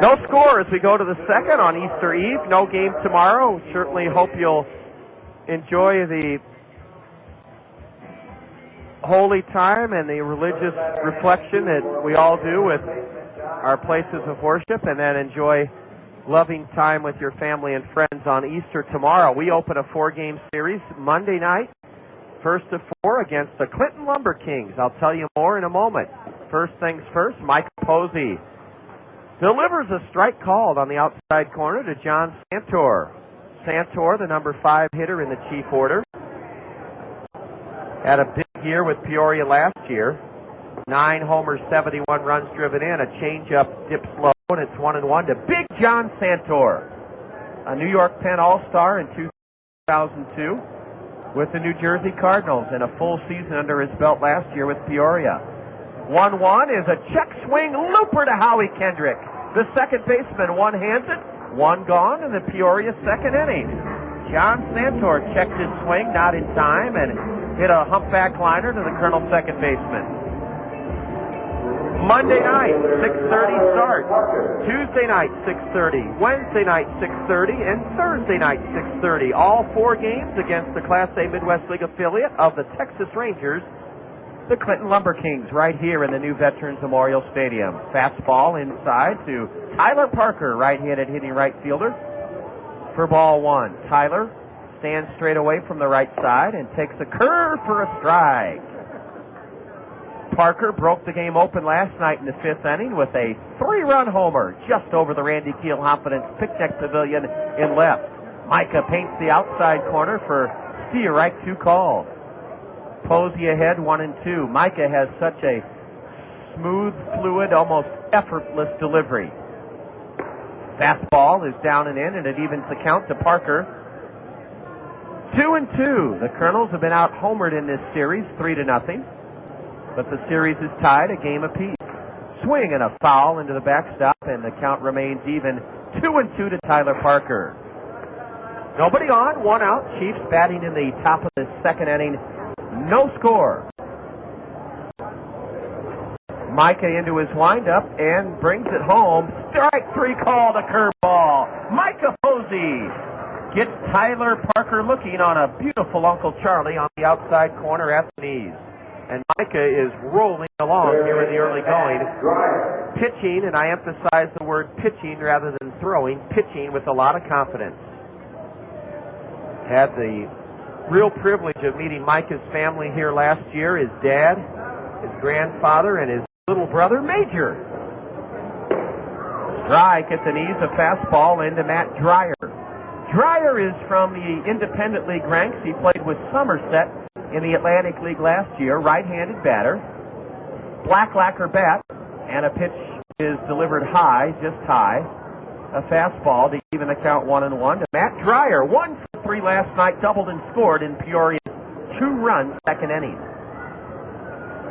No score as we go to the second on Easter Eve. No game tomorrow. Certainly hope you'll enjoy the holy time and the religious reflection that we all do with our places of worship, and then enjoy loving time with your family and friends on Easter tomorrow. We open a 4-game series Monday night, 1st of 4 against the Clinton Lumber Kings. I'll tell you more in a moment. First things first, Mike Posey delivers a strike called on the outside corner to John Santor. Santor, the number 5 hitter in the chief order, had a big year with Peoria last year. 9 homers, 71 runs driven in. A changeup dips low, and it's 1-1 to Big John Santor, a New York Penn All-Star in 2002 with the New Jersey Cardinals, and a full season under his belt last year with Peoria. 1-1 is a check swing looper to Howie Kendrick. The second baseman one-hands it, 1 gone in the Peoria second inning. John Santor checked his swing, not in time, and hit a humpback liner to the Colonel second baseman. Monday night, 6:30 start. Tuesday night, 6:30. Wednesday night, 6:30. And Thursday night, 6:30. All 4 games against the Class A Midwest League affiliate of the Texas Rangers, the Clinton Lumber Kings, right here in the new Veterans Memorial Stadium. Fastball inside to Tyler Parker, right-handed hitting right fielder, for ball 1. Tyler stands straight away from the right side and takes a curve for a strike. Parker broke the game open last night in the 5th inning with a 3-run homer just over the Randy Keel Confidence Picnic Pavilion in left. Micah paints the outside corner for steer right 2 called. Posey ahead 1-2. Micah has such a smooth, fluid, almost effortless delivery. Fastball is down and in, and it evens the count to Parker. 2-2. The Kernels have been out homered in this series, 3-0. But the series is tied, a game apiece. Swing and a foul into the backstop, and the count remains even. 2-2 to Tyler Parker. Nobody on, 1 out. Chiefs batting in the top of the second inning. No score. Micah into his windup and brings it home. Strike 3 called, a curveball. Micah Posey gets Tyler Parker looking on a beautiful Uncle Charlie on the outside corner at the knees. And Micah is rolling along here in the early going. Pitching, and I emphasize the word pitching rather than throwing, pitching with a lot of confidence. Had the real privilege of meeting Micah's family here last year, his dad, his grandfather, and his little brother, Major. Strike at the knees, a fastball into Matt Dreyer. Dreyer is from the Independent League ranks. He played with Somerset in the Atlantic League last year, right-handed batter. Black lacquer bat, and a pitch is delivered high, just high. A fastball to even the count 1-1 to Matt Dreyer. 1 for 3 last night, doubled and scored in Peoria's 2-run second inning.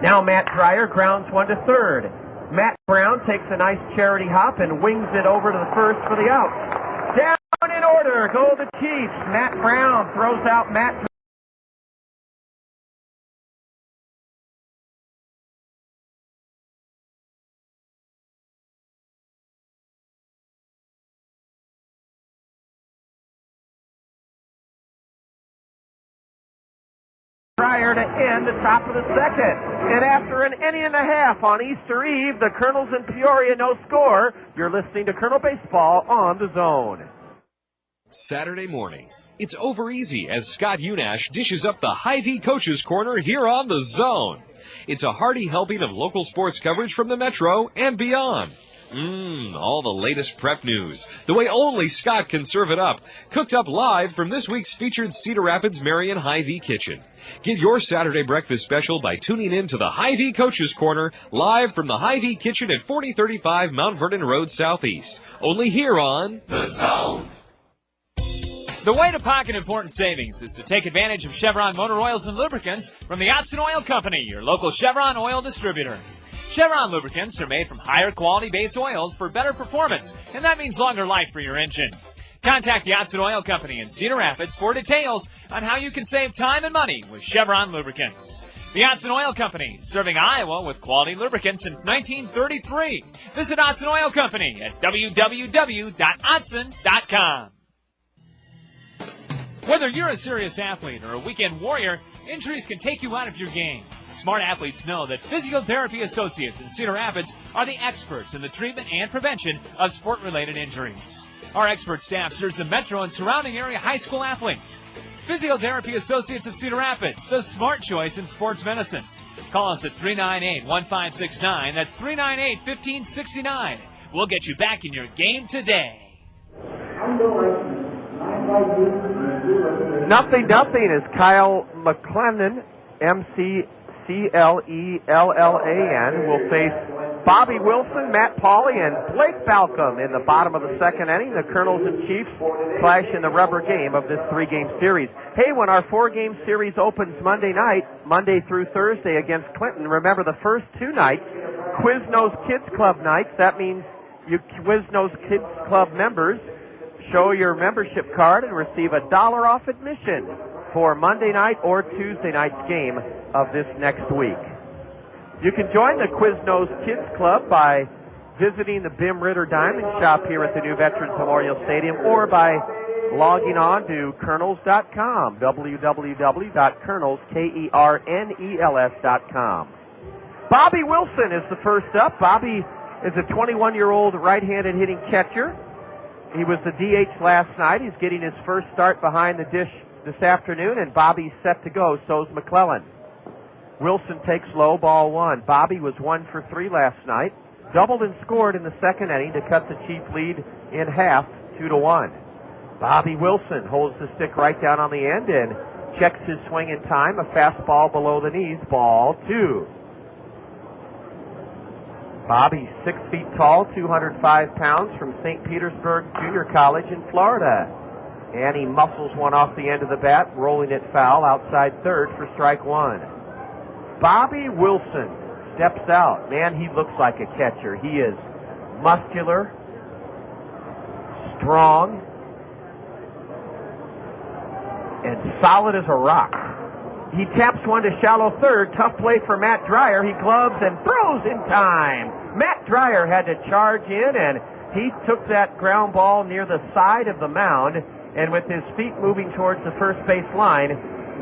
Now Matt Dreyer grounds 1 to third. Matt Brown takes a nice charity hop and wings it over to the first for the out. Down in order go the Chiefs. Matt Brown throws out Matt Dreyer to end the top of the second. And after an inning and a half on Easter Eve, the Kernels in Peoria no score. You're listening to Kernel Baseball on The Zone. Saturday morning. It's over easy as Scott Unash dishes up the Hy-Vee Coaches Corner here on The Zone. It's a hearty helping of local sports coverage from the Metro and beyond. All the latest prep news, the way only Scott can serve it up, cooked up live from this week's featured Cedar Rapids Marion Hy-Vee Kitchen. Get your Saturday breakfast special by tuning in to the Hy-Vee Coaches Corner, live from the Hy-Vee Kitchen at 4035 Mount Vernon Road Southeast. Only here on The Zone. The way to pocket important savings is to take advantage of Chevron motor oils and lubricants from the Otson Oil Company, your local Chevron oil distributor. Chevron lubricants are made from higher quality base oils for better performance, and that means longer life for your engine. Contact the Otson Oil Company in Cedar Rapids for details on how you can save time and money with Chevron lubricants. The Otson Oil Company, serving Iowa with quality lubricants since 1933. Visit Otson Oil Company at www.otson.com. Whether you're a serious athlete or a weekend warrior, injuries can take you out of your game. Smart athletes know that Physiotherapy Associates in Cedar Rapids are the experts in the treatment and prevention of sport-related injuries. Our expert staff serves the metro and surrounding area high school athletes. Physiotherapy Associates of Cedar Rapids, the smart choice in sports medicine. Call us at 398-1569. That's 398-1569. We'll get you back in your game today. Nothing is Kyle McClellan, M-C-C-L-E-L-L-A-N, will face Bobby Wilson, Matt Pauley, and Blake Falcom in the bottom of the second inning. The Kernels and Chiefs clash in the rubber game of this three-game series. Hey, when our four-game series opens Monday night, Monday through Thursday against Clinton, remember the first two nights, Quiznos Kids Club nights. That means you Quiznos Kids Club members show your membership card and receive $1 off admission for Monday night or Tuesday night's game of this next week. You can join the Quiznos Kids Club by visiting the Bim Ritter Diamond Shop here at the new Veterans Memorial Stadium or by logging on to Kernels.com, www.Kernels, Kernels.com. Bobby Wilson is the first up. Bobby is a 21-year-old right-handed hitting catcher. He was the DH last night. He's getting his first start behind the dish this afternoon, and Bobby's set to go. So's McClellan. Wilson takes low, ball one. Bobby was 1 for 3 last night. Doubled and scored in the second inning to cut the Chief lead in half, 2-1. Bobby Wilson holds the stick right down on the end and checks his swing in time. A fastball below the knees, ball 2. Bobby's 6 feet tall, 205 pounds, from St. Petersburg Junior College in Florida. And he muscles one off the end of the bat, rolling it foul outside third for strike one. Bobby Wilson steps out. Man, he looks like a catcher. He is muscular, strong, and solid as a rock. He taps one to shallow third. Tough play for Matt Dreyer. He gloves and throws in time. Matt Dreyer had to charge in, and he took that ground ball near the side of the mound, and with his feet moving towards the first base line,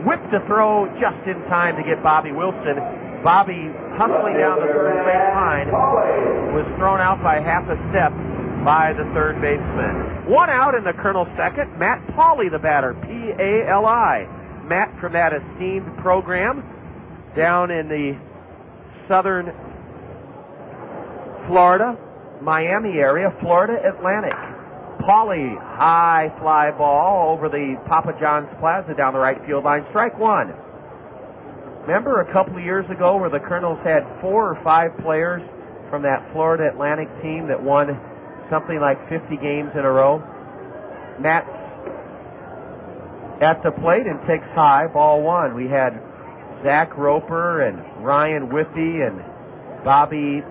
whipped the throw just in time to get Bobby Wilson. Bobby, hustling down the third base line, was thrown out by half a step by the third baseman. One out in the Kernel second. Matt Pauley, the batter, P-A-L-I. Matt from that esteemed program down in the southern Florida, Miami area, Florida Atlantic. Pauley, high fly ball over the Papa John's Plaza down the right field line. Strike one. Remember a couple of years ago where the Kernels had 4 or 5 players from that Florida Atlantic team that won something like 50 games in a row? Matt at the plate and takes high, ball one. We had Zach Roper and Ryan Whippy and Bobby,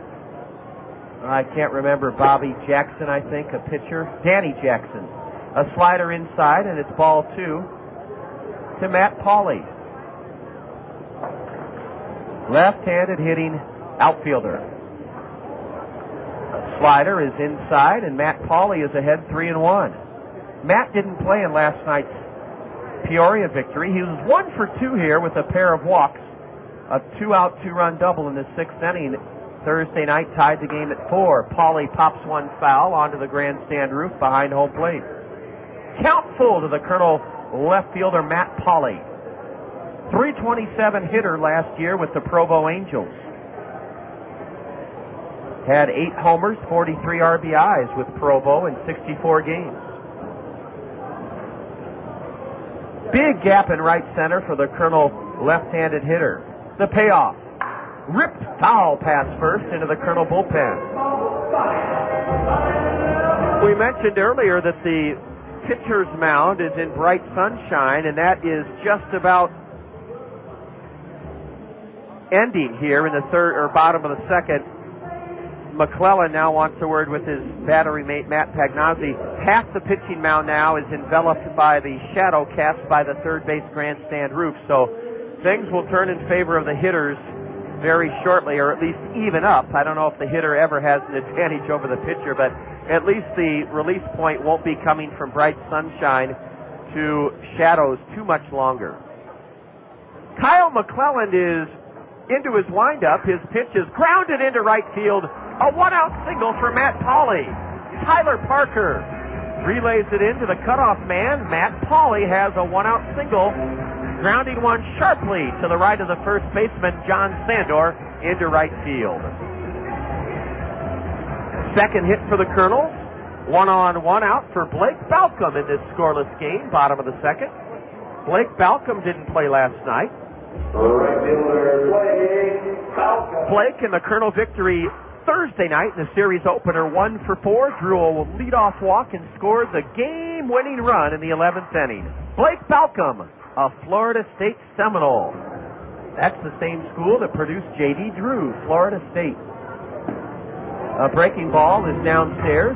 I can't remember, Bobby Jackson, I think, a pitcher. Danny Jackson. A slider inside, and it's ball 2 to Matt Pauley. Left-handed hitting outfielder. A slider is inside, and Matt Pauley is ahead 3-1. Matt didn't play in last night's Peoria victory. He was 1 for 2 here with a pair of walks. A 2-out, 2-run double in the 6th inning. Thursday night tied the game at 4. Pauly pops one foul onto the grandstand roof behind home plate. Count full to the Colonel left fielder Matt Pauly. .327 hitter last year with the Provo Angels. Had 8 homers, 43 RBIs with Provo in 64 games. Big gap in right center for the Colonel left-handed hitter. The payoff. Ripped foul pass first into the Colonel bullpen. We mentioned earlier that the pitcher's mound is in bright sunshine, and that is just about ending here in the third or bottom of the second. McClellan now wants a word with his battery mate Matt Pagnozzi. Half the pitching mound now is enveloped by the shadow cast by the third base grandstand roof, so things will turn in favor of the hitters very shortly, or at least even up. I don't know if the hitter ever has an advantage over the pitcher, but at least the release point won't be coming from bright sunshine to shadows too much longer. Kyle McClellan is into his windup. His pitch is grounded into right field. A one-out single for Matt Pauly. Tyler Parker relays it into the cutoff man. Matt Pauly has a one-out single, grounding one sharply to the right of the first baseman, John Sandor, into right field. Second hit for the Colonels. 1-on, 1-out for Blake Balcom in this scoreless game, bottom of the second. Blake Balcom didn't play last night. Blake in the Colonel victory Thursday night in the series opener, 1 for 4, drew a leadoff walk and scored the game-winning run in the 11th inning. Blake Balcom, a Florida State Seminole. That's the same school that produced J.D. Drew, Florida State. A breaking ball is downstairs.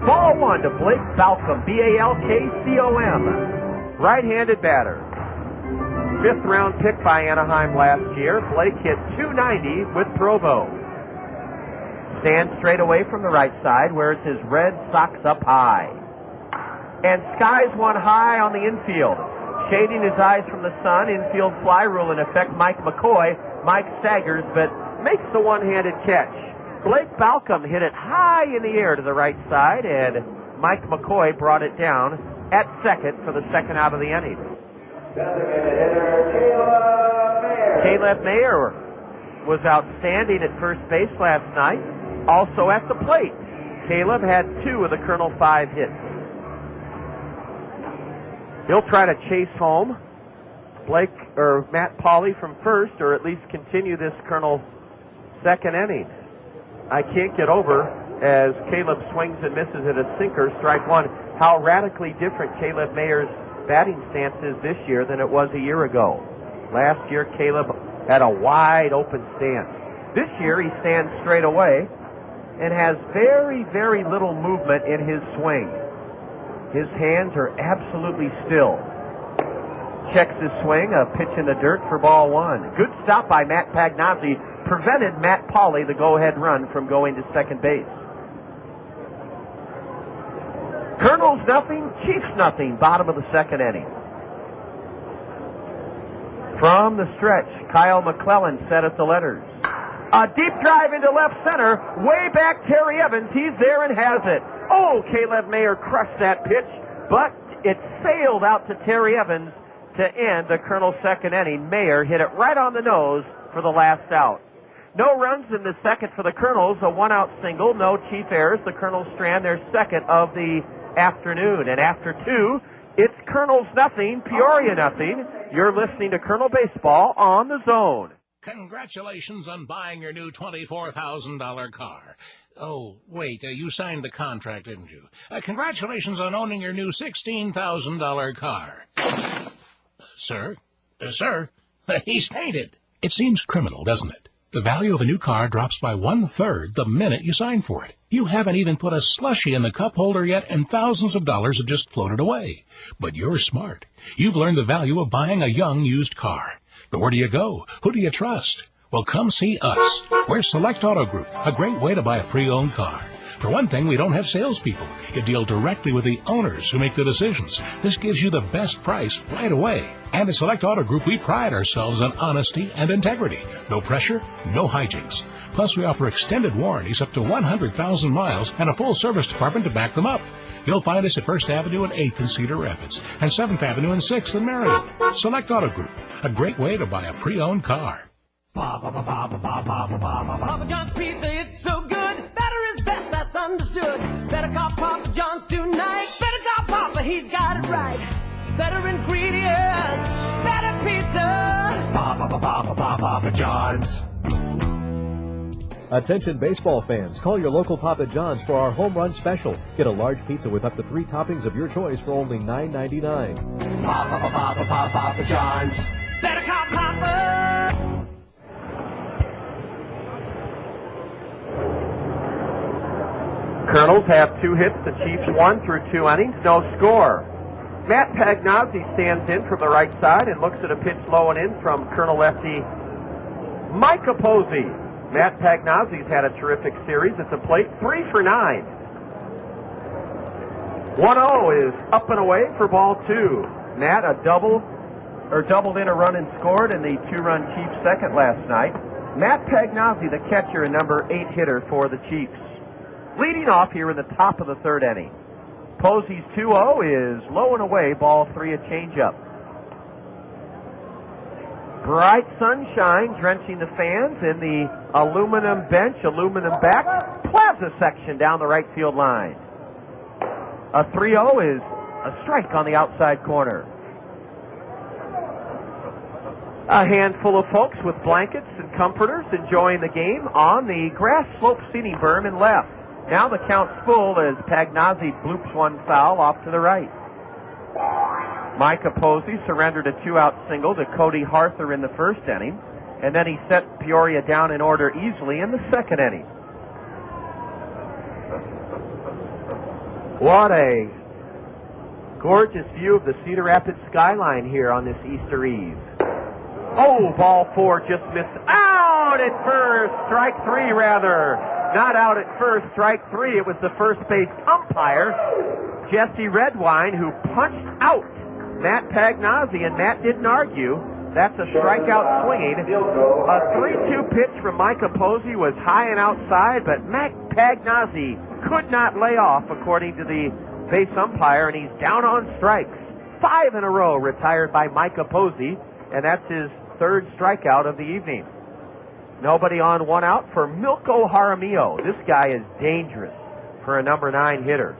Ball 1 to Blake Balcom, B-A-L-K-C-O-M. Right-handed batter. 5th round pick by Anaheim last year. Blake hit .290 with Provo. Stands straight away from the right side, wears his red socks up high. And skies one high on the infield. Shading his eyes from the sun, infield fly rule in effect. Mike McCoy. Mike staggers, but makes the one-handed catch. Blake Balcom hit it high in the air to the right side, and Mike McCoy brought it down at second for the second out of the inning. Caleb Mayer was outstanding at first base last night. Also at the plate, Caleb had 2 of the Colonel 5 hits. He'll try to chase home Matt Pauly from first, or at least continue this Colonel second inning. I can't get over, as Caleb swings and misses at a sinker, strike one, how radically different Caleb Mayer's batting stance is this year than it was a year ago. Last year, Caleb had a wide open stance. This year, he stands straight away and has very, very little movement in his swing. His hands are absolutely still. Checks his swing, a pitch in the dirt for ball 1. Good stop by Matt Pagnozzi. Prevented Matt Pauly, the go-ahead run, from going to second base. Colonels nothing, Chiefs nothing, bottom of the second inning. From the stretch, Kyle McClellan set at the letters. A deep drive into left center, way back Terry Evans, he's there and has it. Oh, Caleb Mayer crushed that pitch, but it sailed out to Terry Evans to end the Colonel's second inning. Mayer hit it right on the nose for the last out. No runs in the second for the Colonels, a one-out single, no chief errors. The Colonels strand their second of the afternoon, and after 2, it's Colonels nothing, Peoria nothing. You're listening to Colonel Baseball on the Zone. Congratulations on buying your new $24,000 car. Oh, wait, you signed the contract, didn't you? Congratulations on owning your new $16,000 car. Sir? Sir? He's fainted. It seems criminal, doesn't it? The value of a new car drops by 1/3 the minute you sign for it. You haven't even put a slushie in the cup holder yet, and thousands of dollars have just floated away. But you're smart. You've learned the value of buying a young used car. But where do you go? Who do you trust? Well, come see us. We're Select Auto Group, a great way to buy a pre-owned car. For one thing, we don't have salespeople. You deal directly with the owners who make the decisions. This gives you the best price right away. And at Select Auto Group, we pride ourselves on honesty and integrity. No pressure, no hijinks. Plus, we offer extended warranties up to 100,000 miles and a full service department to back them up. You'll find us at 1st Avenue and 8th in Cedar Rapids and 7th Avenue and 6th in Marion. Select Auto Group, a great way to buy a pre-owned car. Papa John's pizza, it's so good. Better is best, that's understood. Better call Papa John's tonight. Better call Papa, he's got it right. Better ingredients, better pizza. Papa John's. Attention baseball fans, call your local Papa John's for our home run special. Get a large pizza with up to 3 toppings of your choice for only $9.99. Papa John's. Better call Papa. Kernels have 2 hits. The Chiefs 1 through 2 innings. No score. Matt Pagnozzi stands in from the right side and looks at a pitch low and in from Colonel lefty Micah Posey. Matt Pagnozzi's had a terrific series at the plate, 3 for 9. 1-0 is up and away for ball 2. Matt doubled in a run and scored in the 2-run Chiefs second last night. Matt Pagnozzi, the catcher and number 8 hitter for the Chiefs. Leading off here in the top of the 3rd inning. Posey's 2-0 is low and away, ball 3, a changeup. Bright sunshine drenching the fans in the aluminum bench, aluminum back, plaza section down the right field line. A 3-0 is a strike on the outside corner. A handful of folks with blankets and comforters enjoying the game on the grass slope seating berm in left. Now the count's full as Pagnozzi bloops one foul off to the right. Micah Posey surrendered a 2-out single to Cody Harther in the 1st inning, and then he set Peoria down in order easily in the 2nd inning. What a gorgeous view of the Cedar Rapids skyline here on this Easter Eve. Oh, ball 4 just missed. Out at first, strike 3 rather. Not out at first, strike 3. It was the first base umpire, Jesse Redwine, who punched out Matt Pagnozzi, and Matt didn't argue. That's a strikeout swinging. A 3-2 pitch from Micah Posey was high and outside, but Matt Pagnozzi could not lay off, according to the base umpire, and he's down on strikes. 5 in a row retired by Micah Posey, and that's his 3rd strikeout of the evening. Nobody on, 1 out for Milko Jaramillo. This guy is dangerous for a number 9 hitter.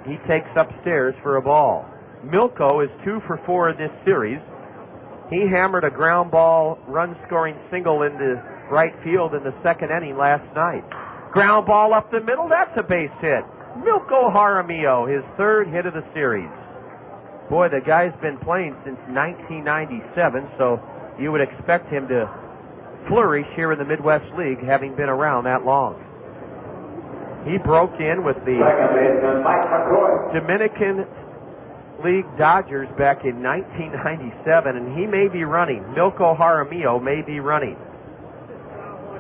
He takes upstairs for a ball. Milko is 2 for 4 in this series. He hammered a ground ball run-scoring single into right field in the 2nd inning last night. Ground ball up the middle, that's a base hit. Milko Jaramillo, his 3rd hit of the series. Boy, the guy's been playing since 1997, so you would expect him to flourish here in the Midwest League, having been around that long. He broke in with the Dominican League Dodgers back in 1997, and he may be running. Milko Jaramillo may be running.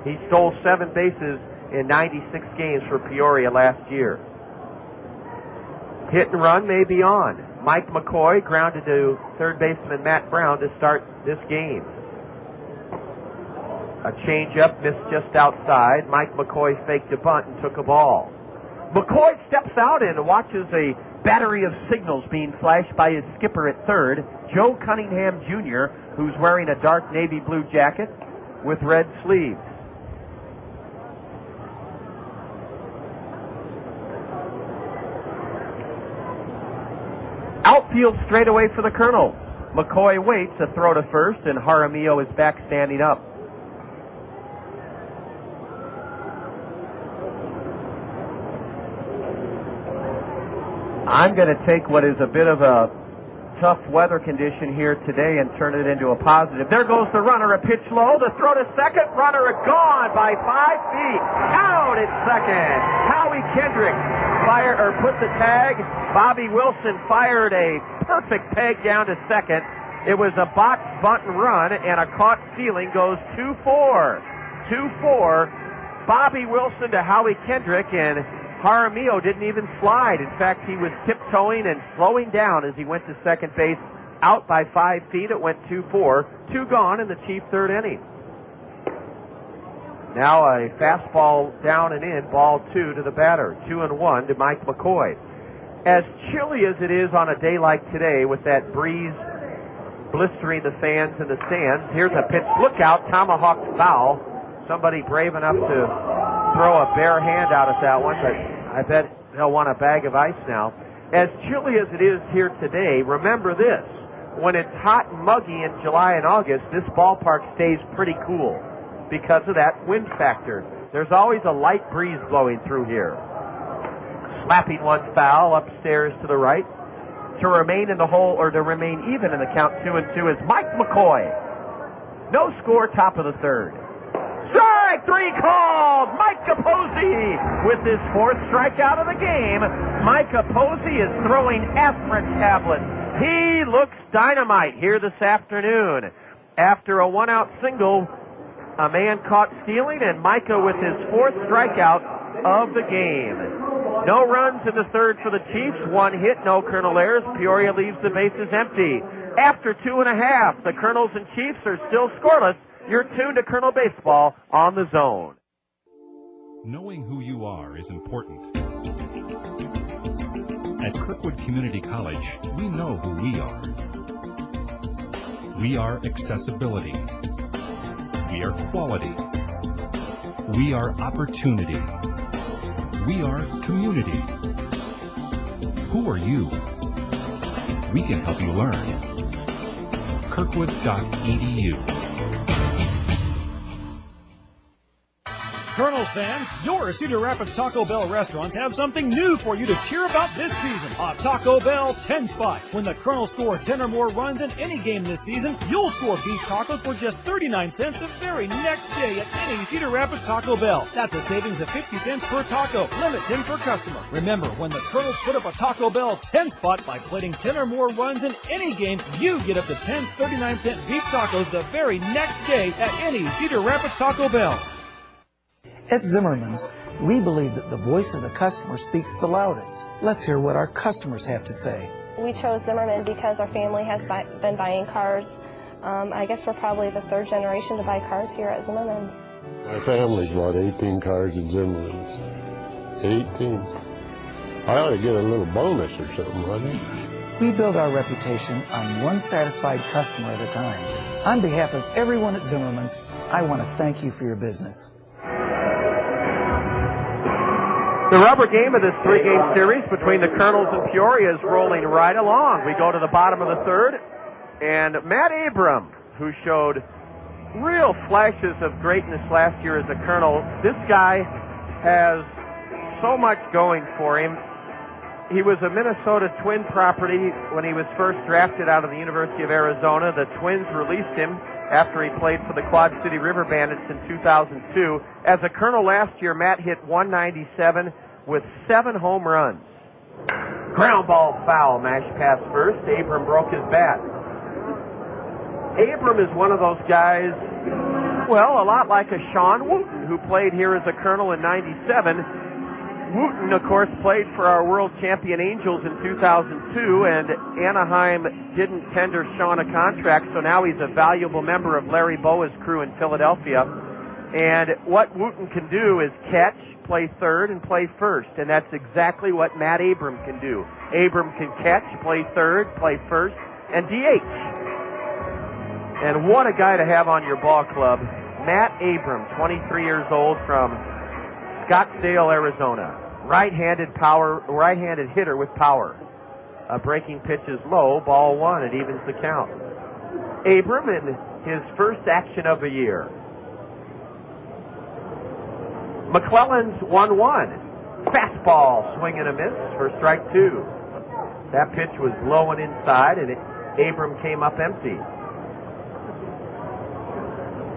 He stole 7 bases in 96 games for Peoria last year. Hit and run may be on. Mike McCoy grounded to 3rd baseman Matt Brown to start this game. A changeup missed just outside. Mike McCoy faked a bunt and took a ball. McCoy steps out and watches a battery of signals being flashed by his skipper at 3rd, Joe Cunningham Jr., who's wearing a dark navy blue jacket with red sleeves. Outfield straightaway for the Kernels. McCoy waits, a throw to first, and Jaramillo is back standing up. I'm going to take what is a bit of a tough weather condition here today and turn it into a positive. There goes the runner, a pitch low, the throw to second, runner gone by 5 feet. Out at second. Howie Kendrick put the tag. Bobby Wilson fired a perfect peg down to second. It was a box bunt and run, and a caught stealing goes 2-4. 2-4. Bobby Wilson to Howie Kendrick, and Jaramillo didn't even slide. In fact, he was tiptoeing and slowing down as he went to second base. Out by 5 feet. It went 2-4. 2 gone in the Chief third inning. Now a fastball down and in. Ball 2 to the batter. 2-1 to Mike McCoy. As chilly as it is on a day like today with that breeze blistering the fans in the stands, here's a pitch. Look out. Tomahawk foul. Somebody brave enough to throw a bare hand out at that one, but I bet they'll want a bag of ice now. As chilly as it is here today, remember this. When it's hot and muggy in July and August, this ballpark stays pretty cool because of that wind factor. There's always a light breeze blowing through here. Slapping one foul upstairs to the right. To remain in the hole, or to remain even in the count 2-2 is Mike McCoy. No score, top of the third. Strike 3 called! Mike Capozzi with his 4th strikeout of the game. Mike Capozzi is throwing aspirin tablets. He looks dynamite here this afternoon. After a 1-out single, a man caught stealing, and Micah with his 4th strikeout of the game. No runs in the third for the Chiefs. 1 hit, no Kernel errors. Peoria leaves the bases empty. After 2.5, the Kernels and Chiefs are still scoreless. You're tuned to Kernel Baseball on the Zone. Knowing who you are is important. At Kirkwood Community College, we know who we are. We are accessibility. We are quality. We are opportunity. We are community. Who are you? We can help you learn. Kirkwood.edu. Kernels fans, your Cedar Rapids Taco Bell restaurants have something new for you to cheer about this season. A Taco Bell 10 spot. When the Kernels score 10 or more runs in any game this season, you'll score beef tacos for just 39 cents the very next day at any Cedar Rapids Taco Bell. That's a savings of 50 cents per taco. Limit 10 per customer. Remember, when the Kernels put up a Taco Bell 10 spot by plating 10 or more runs in any game, you get up to 10 39-cent beef tacos the very next day at any Cedar Rapids Taco Bell. At Zimmerman's, we believe that the voice of the customer speaks the loudest. Let's hear what our customers have to say. We chose Zimmerman because our family has been buying cars. I guess we're probably the 3rd generation to buy cars here at Zimmerman's. My family's bought 18 cars at Zimmerman's. 18. I ought to get a little bonus or something, wouldn't I? We build our reputation on one satisfied customer at a time. On behalf of everyone at Zimmerman's, I want to thank you for your business. The rubber game of this 3-game series between the Kernels and Peoria is rolling right along. We go to the bottom of the third, and Matt Abram, who showed real flashes of greatness last year as a Kernel, this guy has so much going for him. He was a Minnesota Twin property when he was first drafted out of the University of Arizona. The Twins released him after he played for the Quad City River Bandits in 2002. As a Kernel last year, Matt hit 197 with 7 home runs. Ground ball foul, mash pass first. Abram broke his bat. Abram is one of those guys, well, a lot like a Sean Wooten, who played here as a Kernel in 97. Wooten, of course, played for our world champion Angels in 2002, and Anaheim didn't tender Sean a contract, so now he's a valuable member of Larry Boa's crew in Philadelphia. And what Wooten can do is catch, play third, and play first, and that's exactly what Matt Abram can do. Abram can catch, play third, play first, and DH. And what a guy to have on your ball club. Matt Abram, 23 years old, from Scottsdale, Arizona. Right-handed hitter with power. A breaking pitch is low, ball 1, it evens the count. Abram in his first action of the year. McClellan's 1-1. Fastball, swing and a miss for strike 2. That pitch was low and inside, and Abram came up empty.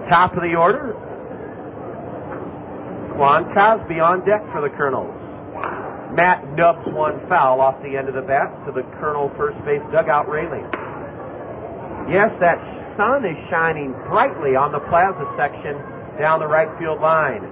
Top of the order, Juan Cosby on deck for the Kernels. Matt nubs one foul off the end of the bat to the Kernel first base dugout railing. Yes, that sun is shining brightly on the plaza section down the right field line.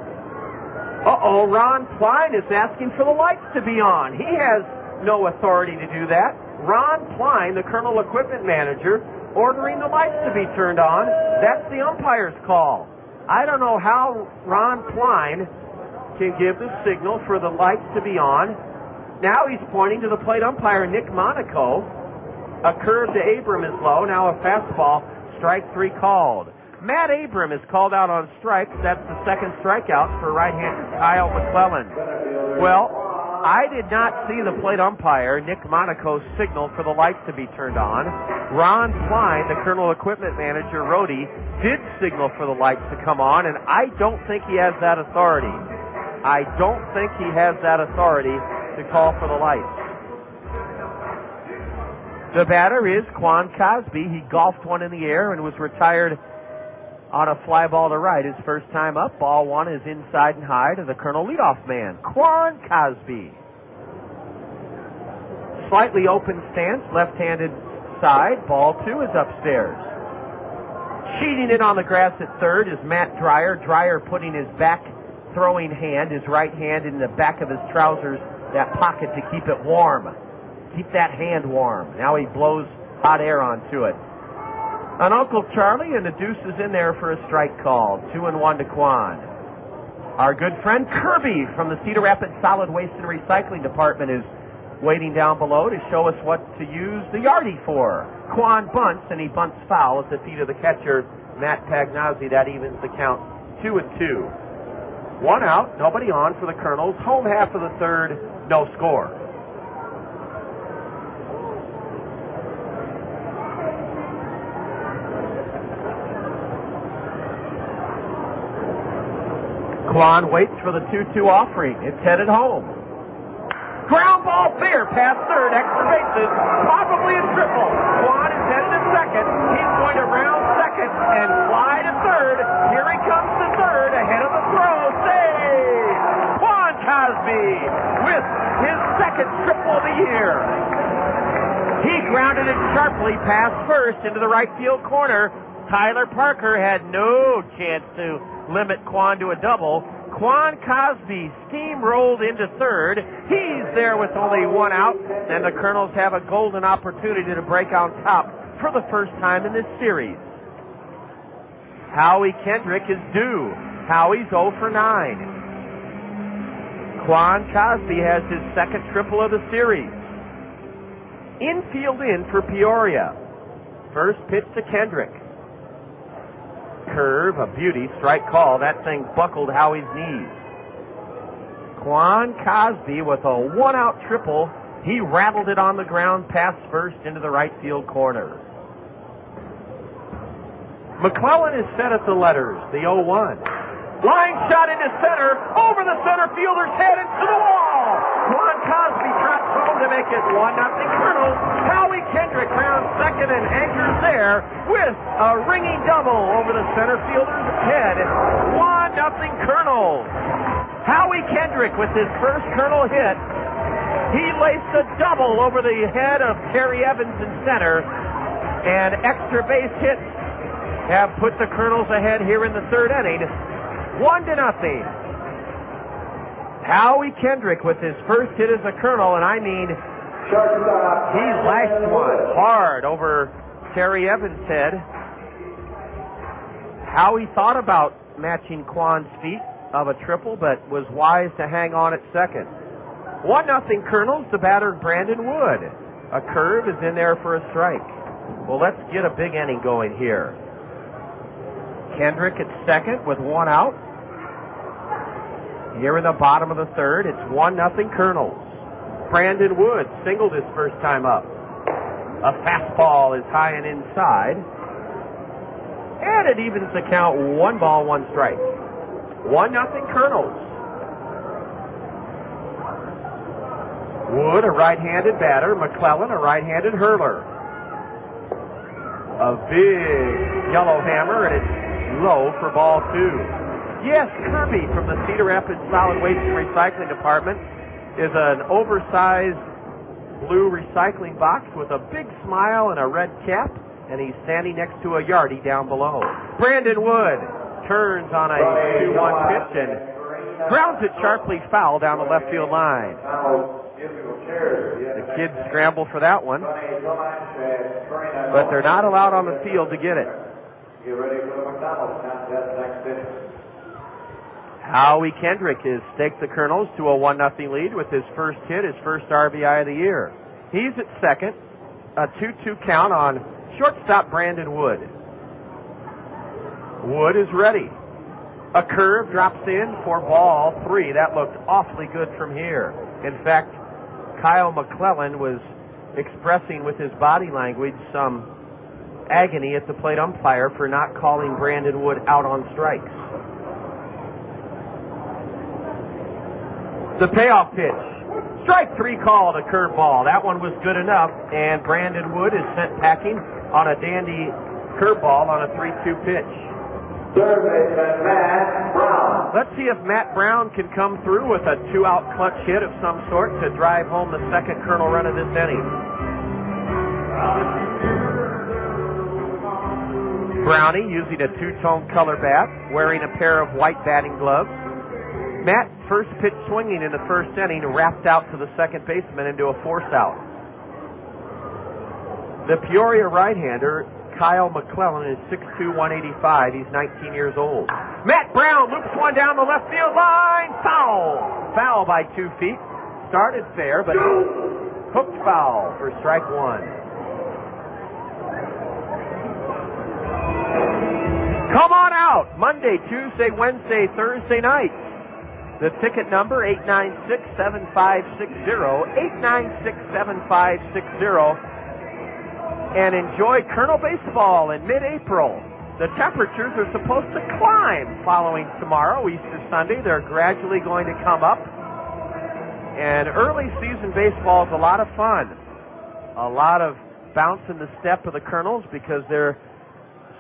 Uh-oh, Ron Klein is asking for the lights to be on. He has no authority to do that. Ron Klein, the Kernel equipment manager, ordering the lights to be turned on. That's the umpire's call. I don't know how Ron Klein can give the signal for the lights to be on. Now he's pointing to the plate umpire, Nick Monaco. A curve to Abram is low. Now a fastball. Strike 3 called. Matt Abram is called out on strikes. That's the second strikeout for right-hander Kyle McClellan. Well, I did not see the plate umpire, Nick Monaco's signal for the lights to be turned on. Ron Klein, the Kernel equipment manager, Rhodey, did signal for the lights to come on, and I don't think he has that authority. I don't think he has that authority to call for the lights. The batter is Quan Cosby. He golfed one in the air and was retired on a fly ball to right. His first time up. Ball 1 is inside and high to the Kernel leadoff man, Quan Cosby. Slightly open stance, left-handed side. Ball 2 is upstairs. Cheating it on the grass at third is Matt Dreyer. Dreyer putting his back throwing hand, his right hand in the back of his trousers, that pocket to keep it warm. Keep that hand warm. Now he blows hot air onto it. An Uncle Charlie, and the deuce is in there for a strike call. 2-1 to Quan. Our good friend Kirby from the Cedar Rapids Solid Waste and Recycling Department is waiting down below to show us what to use the Yardie for. Quan bunts, and he bunts foul at the feet of the catcher, Matt Pagnozzi. That evens the count 2-2. 1 out, nobody on for the Kernels. Home half of the third, no score. Quan waits for the 2-2 offering. It's headed home. Ground ball fair past third, extra bases, probably a triple. Quan is headed to second. He's going to round second and fly to third. Here he comes to third, ahead of the throw. Save! Quan Cosby with his second triple of the year. He grounded it sharply past first into the right field corner. Tyler Parker had no chance to limit Quan to a double. Quan Cosby steamrolled into third. He's there with only 1 out, and the Kernels have a golden opportunity to break on top for the first time in this series. Howie Kendrick is due. Howie's 0 for 9. Quan Cosby has his second triple of the series. Infield in for Peoria. First pitch to Kendrick. Curve, a beauty, strike call. That thing buckled Howie's knees. Quan Cosby with a 1-out triple. He rattled it on the ground past first into the right field corner. McClellan is set at the letters, the 0-1. Line shot into center, over the center fielder's head into the wall. Quan Cosby trots home to make it 1-0 Kernels. Howie Kendrick rounds second and anchors there with a ringing double over the center fielder's head. 1-0 Kernels. Howie Kendrick with his first Kernel hit. He laced a double over the head of Terry Evans in center, and extra base hits have put the Kernels ahead here in the third inning. 1-0. Howie Kendrick with his first hit as a Kernel, and I mean, he lashed one hard over Terry Evans' head. Howie thought about matching Quan's feat of a triple, but was wise to hang on at second. 1-0 Kernels, the batter Brandon Wood. A curve is in there for a strike. Well, let's get a big inning going here. Kendrick at second with 1 out. Here in the bottom of the third, it's 1-0 Kernels. Brandon Wood singled his first time up. A fastball is high and inside. And it evens the count, 1 ball, 1 strike. 1-0 Kernels. Wood, a right-handed batter. McClellan, a right-handed hurler. A big yellow hammer, and it's low for ball 2. Yes, Kirby from the Cedar Rapids Solid Waste and Recycling Department is an oversized blue recycling box with a big smile and a red cap, and he's standing next to a Yardie down below. Brandon Wood turns on a 2-1 pitch and Grounds it sharply foul down the left field line. The kids scramble for that one, but they're not allowed on the field to get it. Howie Kendrick has staked the Kernels to a 1-0 lead with his first hit, his first RBI of the year. He's at second, a 2-2 count on shortstop Brandon Wood. Wood is ready. A curve drops in for ball 3. That looked awfully good from here. In fact, Kyle McClellan was expressing with his body language some agony at the plate umpire for not calling Brandon Wood out on strikes. The payoff pitch. Strike 3 called, a curveball. That one was good enough, and Brandon Wood is sent packing on a dandy curveball on a 3-2 pitch. Let's see if Matt Brown can come through with a 2-out clutch hit of some sort to drive home the second Kernel run of this inning. Brownie using a two-tone color bat, wearing a pair of white batting gloves. Matt, first pitch swinging in the first inning, wrapped out to the second baseman into a force out. The Peoria right-hander, Kyle McClellan, is 6'2", 185. He's 19 years old. Matt Brown loops one down the left field line. Foul. Foul by 2 feet. Started fair, but hooked foul for strike 1. Come on out. Monday, Tuesday, Wednesday, Thursday night. The ticket number, 896-7560, 896-7560. And enjoy Kernel baseball in mid-April. The temperatures are supposed to climb following tomorrow, Easter Sunday. They're gradually going to come up. And early season baseball is a lot of fun. A lot of bounce in the step of the Kernels because they're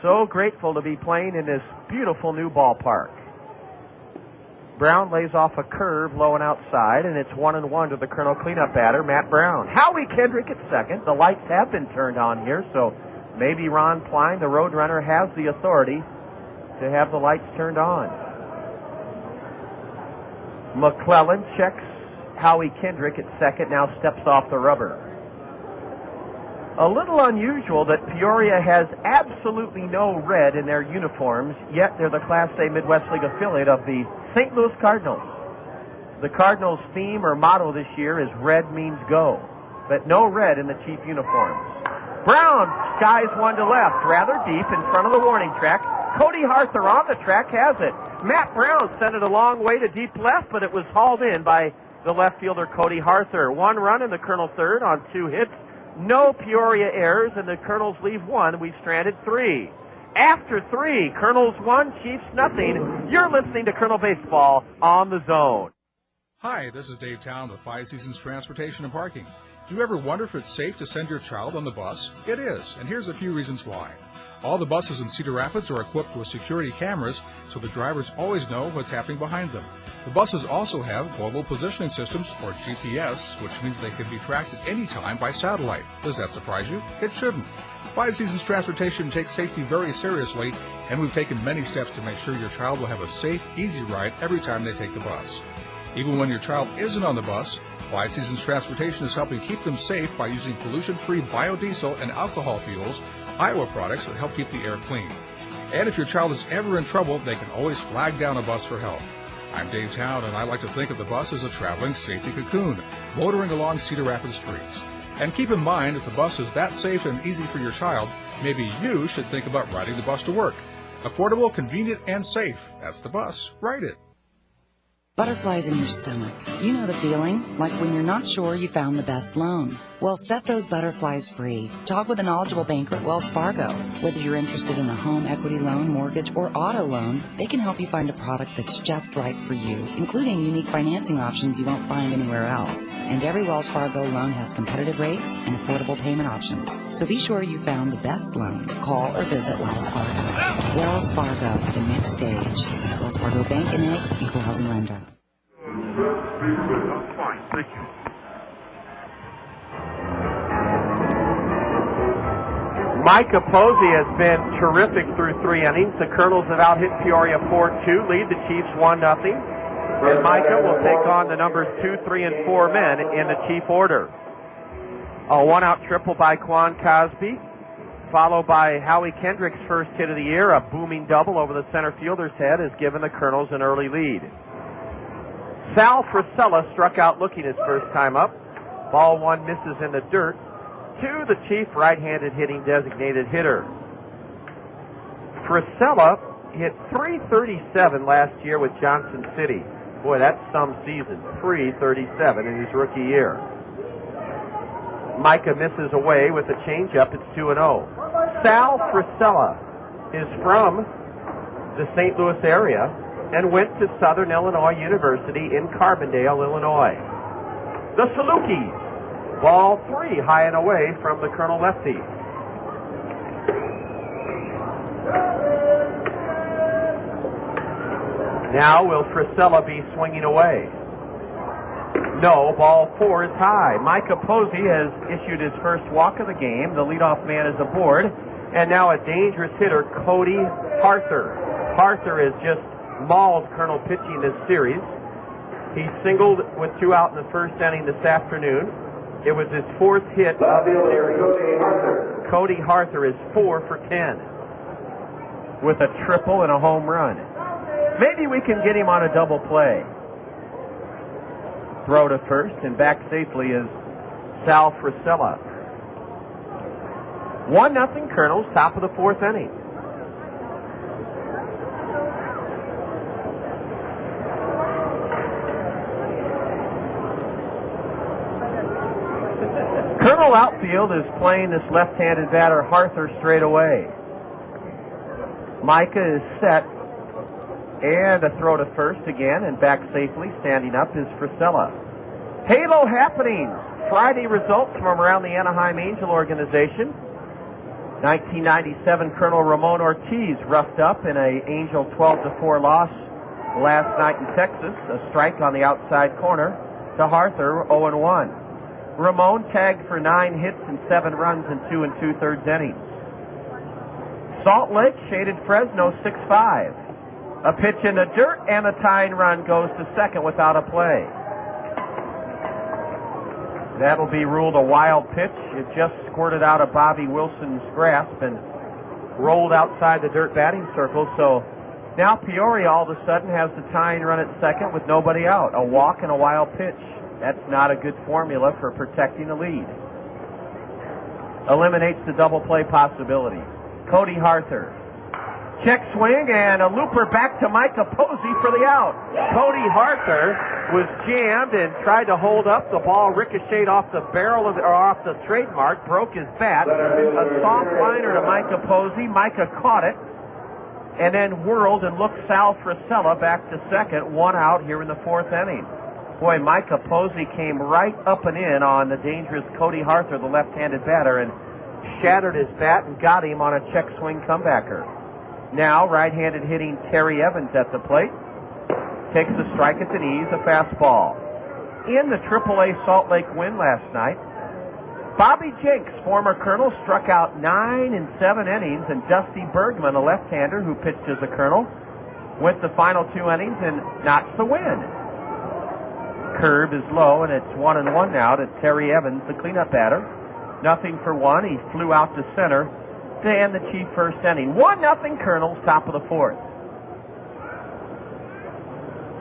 so grateful to be playing in this beautiful new ballpark. Brown lays off a curve low and outside, and it's 1-1 to the Kernel cleanup batter, Matt Brown. Howie Kendrick at second. The lights have been turned on here, so maybe Ron Pline, the Roadrunner, has the authority to have the lights turned on. McClellan checks Howie Kendrick at second, now steps off the rubber. A little unusual that Peoria has absolutely no red in their uniforms, yet they're the Class A Midwest League affiliate of the St. Louis Cardinals. The Cardinals' theme or motto this year is red means go, but no red in the chief uniforms. Brown skies one to left, rather deep in front of the warning track. Cody Harther on the track has it. Matt Brown sent it a long way to deep left, but it was hauled in by the left fielder Cody Harther. 1 run in the Kernel third on 2 hits. No Peoria errors, and the Kernels leave 1. We've stranded 3. After 3, Kernels 1, Chiefs nothing. You're listening to Kernel Baseball on the Zone. Hi, this is Dave Town with Five Seasons Transportation and Parking. Do you ever wonder if it's safe to send your child on the bus? It is, and here's a few reasons why. All the buses in Cedar Rapids are equipped with security cameras, so the drivers always know what's happening behind them. The buses also have global positioning systems, or GPS, which means they can be tracked at any time by satellite. Does that surprise you? It shouldn't. Five Seasons Transportation takes safety very seriously, and we've taken many steps to make sure your child will have a safe, easy ride every time they take the bus. Even when your child isn't on the bus, Five Seasons Transportation is helping keep them safe by using pollution-free biodiesel and alcohol fuels, Iowa products that help keep the air clean. And if your child is ever in trouble, they can always flag down a bus for help. I'm Dave Town, and I like to think of the bus as a traveling safety cocoon, motoring along Cedar Rapids streets. And keep in mind, if the bus is that safe and easy for your child, maybe you should think about riding the bus to work. Affordable, convenient, and safe. That's the bus. Ride it. Butterflies in your stomach. You know the feeling, like when you're not sure you found the best loan. Well, set those butterflies free. Talk with a knowledgeable banker at Wells Fargo. Whether you're interested in a home equity loan, mortgage, or auto loan, they can help you find a product that's just right for you, including unique financing options you won't find anywhere else. And every Wells Fargo loan has competitive rates and affordable payment options. So be sure you found the best loan. Call or visit Wells Fargo. Wells Fargo, the next stage. Wells Fargo Bank and Equal Housing Lender. Fine, thank you. Micah Posey has been terrific through 3 innings. The Kernels have out-hit Peoria 4-2, lead the Chiefs 1-0. And Micah will take on the numbers 2, 3, and 4 men in the chief order. A one-out triple by Quan Cosby, followed by Howie Kendrick's first hit of the year. A booming double over the center fielder's head has given the Kernels an early lead. Sal Frisella struck out looking his first time up. Ball one misses in the dirt to the chief right-handed hitting designated hitter. Frisella hit .337 last year with Johnson City. Boy, that's some season. .337 in his rookie year. Micah misses away with a changeup. It's 2-0. Sal Frisella is from the St. Louis area and went to Southern Illinois University in Carbondale, Illinois. The Salukis. Ball 3 high and away from the Colonel lefty. Now will Frisella be swinging away? No, ball 4 is high. Micah Posey has issued his first walk of the game. The leadoff man is aboard. And now a dangerous hitter, Cody Harther. Harther has just mauled Colonel pitching this series. He singled with 2 out in the first inning this afternoon. It was his 4th hit of the series. Cody Harther is 4 for 10 with a triple and a home run. Maybe we can get him on a double play. Throw to first and back safely is Sal Frisella. 1-0 Colonels, top of the 4th inning. Colonel outfield is playing this left-handed batter Harther straight away. Micah is set. And a throw to first again, and back safely, standing up is Frisella. Halo happenings. Friday results from around the Anaheim Angel organization. 1997 Colonel Ramon Ortiz roughed up in a Angel 12-4 loss last night in Texas. A strike on the outside corner to Harther, 0-1. Ramon tagged for 9 hits and 7 runs in 2 2/3 innings. Salt Lake shaded Fresno 6-5. A pitch in the dirt, and the tying run goes to second without a play. That'll be ruled a wild pitch. It just squirted out of Bobby Wilson's grasp and rolled outside the dirt batting circle. So now Peoria all of a sudden has the tying run at second with nobody out. A walk and a wild pitch. That's not a good formula for protecting the lead. Eliminates the double play possibility. Cody Harther. Check swing and a looper back to Micah Posey for the out. Cody Harther was jammed and tried to hold up. The ball ricocheted off the barrel of or off the trademark, broke his bat. A soft liner to Micah Posey. Micah caught it and then whirled and looked Sal Frisella back to second. 1 out here in the 4th inning. Boy, Micah Posey came right up and in on the dangerous Cody Harther, the left-handed batter, and shattered his bat and got him on a check swing comebacker. Now, right-handed hitting Terry Evans at the plate. Takes a strike at the knees, a fastball. In the AAA Salt Lake win last night, Bobby Jenks, former Colonel, struck out 9 in 7 innings, and Dusty Bergman, a left-hander who pitched as a Colonel, went the final 2 innings and notched the win. Curve is low, and it's 1-1 now to Terry Evans, the cleanup batter. 0 for 1. He flew out to center to end the chief first inning. 1-0 Colonels, top of the 4th.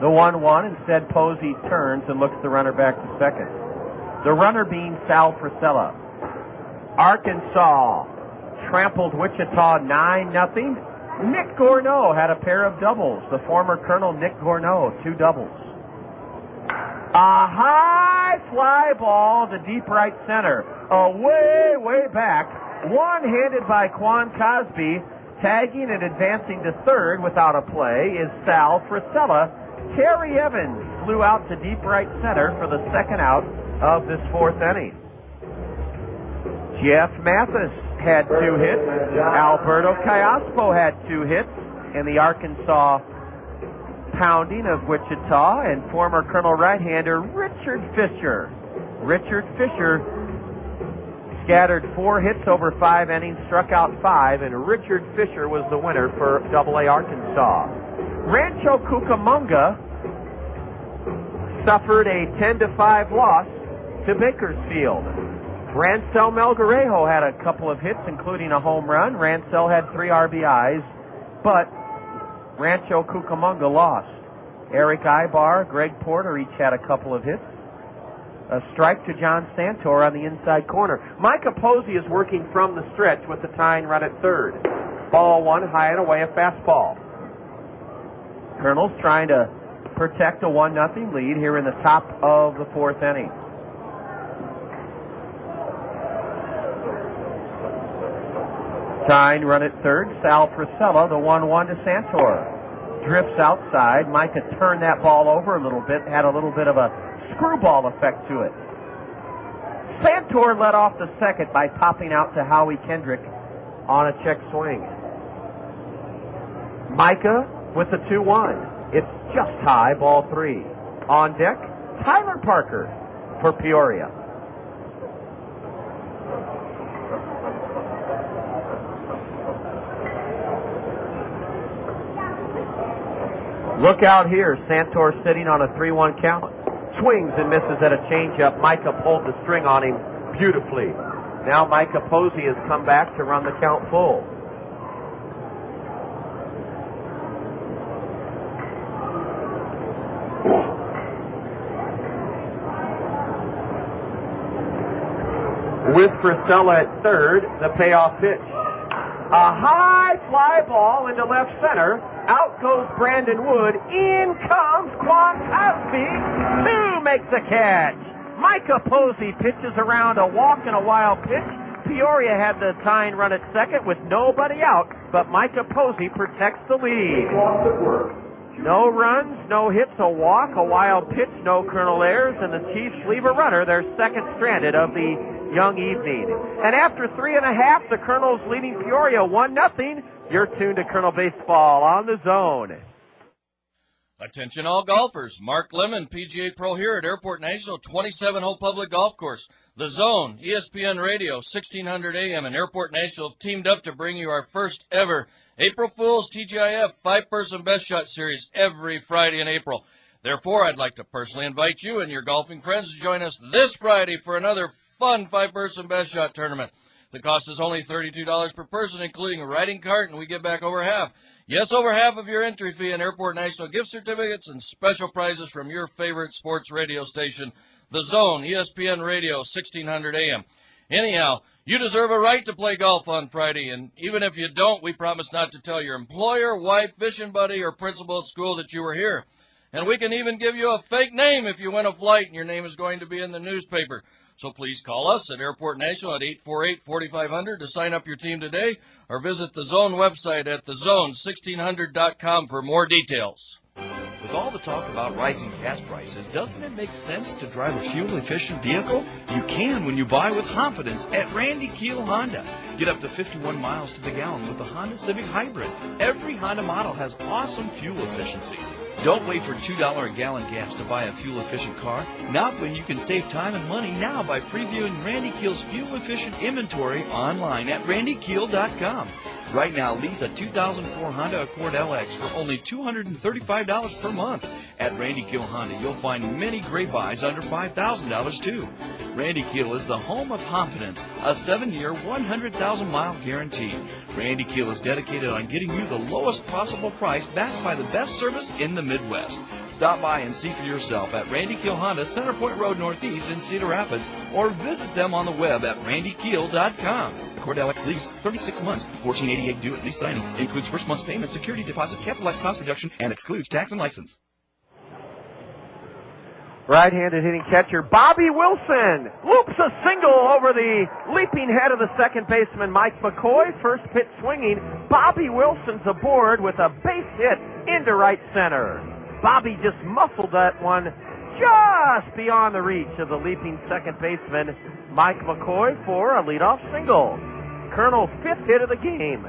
The 1-1, instead Posey turns and looks the runner back to second. The runner being Sal Frisella. Arkansas trampled Wichita 9-0. Nick Gourneau had a pair of doubles. The former Colonel Nick Gourneau, 2 doubles. A high fly ball to deep right center. Way back. One-handed by Quan Cosby. Tagging and advancing to third without a play is Sal Frisella. Terry Evans flew out to deep right center for the second out of this 4th inning. Jeff Mathis had 2 hits. Alberto Callaspo had 2 hits in the Arkansas pounding of Wichita, and former Colonel right-hander Richard Fisher. Richard Fisher scattered 4 hits over 5 innings, struck out 5, and Richard Fisher was the winner for AA Arkansas. Rancho Cucamonga suffered a 10-5 loss to Bakersfield. Rancel Melgarejo had a couple of hits, including a home run. Rancel had 3 RBIs, but Rancho Cucamonga lost. Eric Ibar, Greg Porter each had a couple of hits. A strike to John Santor on the inside corner. Micah Posey is working from the stretch with the tying run at third. Ball 1, high and away, a fastball. Kernels trying to protect a 1-0 lead here in the top of the 4th inning. Tying run at third, Sal Priscilla, the 1-1 to Santor. Drifts outside. Micah turned that ball over a little bit, had a little bit of a screwball effect to it. Santor led off the second by popping out to Howie Kendrick on a check swing. Micah with the 2-1. It's just high, ball 3. On deck, Tyler Parker for Peoria. Look out here. Santor sitting on a 3-1 count. Swings and misses at a changeup. Micah pulled the string on him beautifully. Now Micah Posey has come back to run the count full. With Priscilla at third, the payoff pitch. A high fly ball into left center. Out goes Brandon Wood. In comes Kwiatkowski to make the catch. Micah Posey pitches around a walk and a wild pitch. Peoria had the tying run at second with nobody out, but Micah Posey protects the lead. No runs, no hits, a walk, a wild pitch, no Colonel errors, and the Chiefs leave a runner, their second stranded of the young evening. And after 3.5, the Colonels leading Peoria 1-0. You're tuned to Colonel Baseball on the Zone. Attention all golfers. Mark Lemon, PGA Pro here at Airport National 27-hole public golf course. The Zone, ESPN Radio, 1600 AM, and Airport National have teamed up to bring you our first ever April Fool's TGIF 5-person best shot series every Friday in April. Therefore, I'd like to personally invite you and your golfing friends to join us this Friday for another fun 5-person best shot tournament. The cost is only $32 per person, including a riding cart, and we give back over half. Yes, over half of your entry fee in Airport National gift certificates and special prizes from your favorite sports radio station, The Zone, ESPN Radio, 1600 AM. Anyhow, you deserve a right to play golf on Friday, and even if you don't, we promise not to tell your employer, wife, fishing buddy, or principal at school that you were here. And we can even give you a fake name if you win a flight and your name is going to be in the newspaper. So please call us at Airport National at 848-4500 to sign up your team today, or visit the Zone website at thezone1600.com for more details. With all the talk about rising gas prices, doesn't it make sense to drive a fuel-efficient vehicle? You can when you buy with confidence at Randy Keel Honda. Get up to 51 miles to the gallon with the Honda Civic Hybrid. Every Honda model has awesome fuel efficiency. Don't wait for $2 a gallon gas to buy a fuel-efficient car. Not when you can save time and money now by previewing Randy Keel's fuel-efficient inventory online at randykeel.com. Right now, lease a 2004 Honda Accord LX for only $235 per month. At Randy Keel Honda, you'll find many great buys under $5,000 too. Randy Keel is the home of confidence, a 7-year, 100,000-mile guarantee. Randy Keel is dedicated on getting you the lowest possible price backed by the best service in the Midwest. Stop by and see for yourself at Randy Keel Honda, Center Point Road Northeast in Cedar Rapids, or visit them on the web at randykeel.com. Accord LX lease, 36 months, $14.88 due at lease signing. Includes first month's payment, security deposit, capitalized cost reduction, and excludes tax and license. Right-handed hitting catcher Bobby Wilson loops a single over the leaping head of the second baseman Mike McCoy. First pitch swinging. Bobby Wilson's aboard with a base hit into right center. Bobby just muscled that one just beyond the reach of the leaping second baseman Mike McCoy for a leadoff single. Colonel's 5th hit of the game.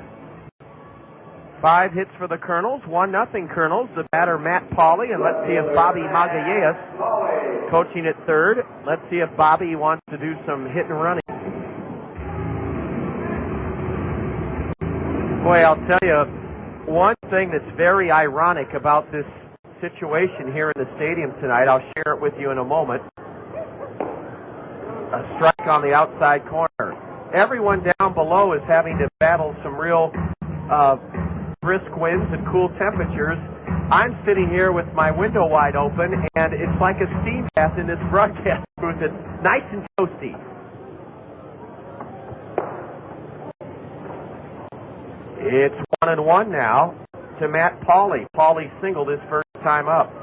5 hits for the Colonels, 1-0 Colonels. The batter Matt Pauley, and let's see if Bobby Magalhaes, coaching at third. Let's see if Bobby wants to do some hit and running. Boy, I'll tell you, one thing that's very ironic about this situation here in the stadium tonight. I'll share it with you in a moment. A strike on the outside corner. Everyone down below is having to battle some real brisk winds and cool temperatures. I'm sitting here with my window wide open, and it's like a steam bath in this broadcast booth. It's nice and toasty. It's 1-1 now to Matt Pauley. Pauley singled his first time up.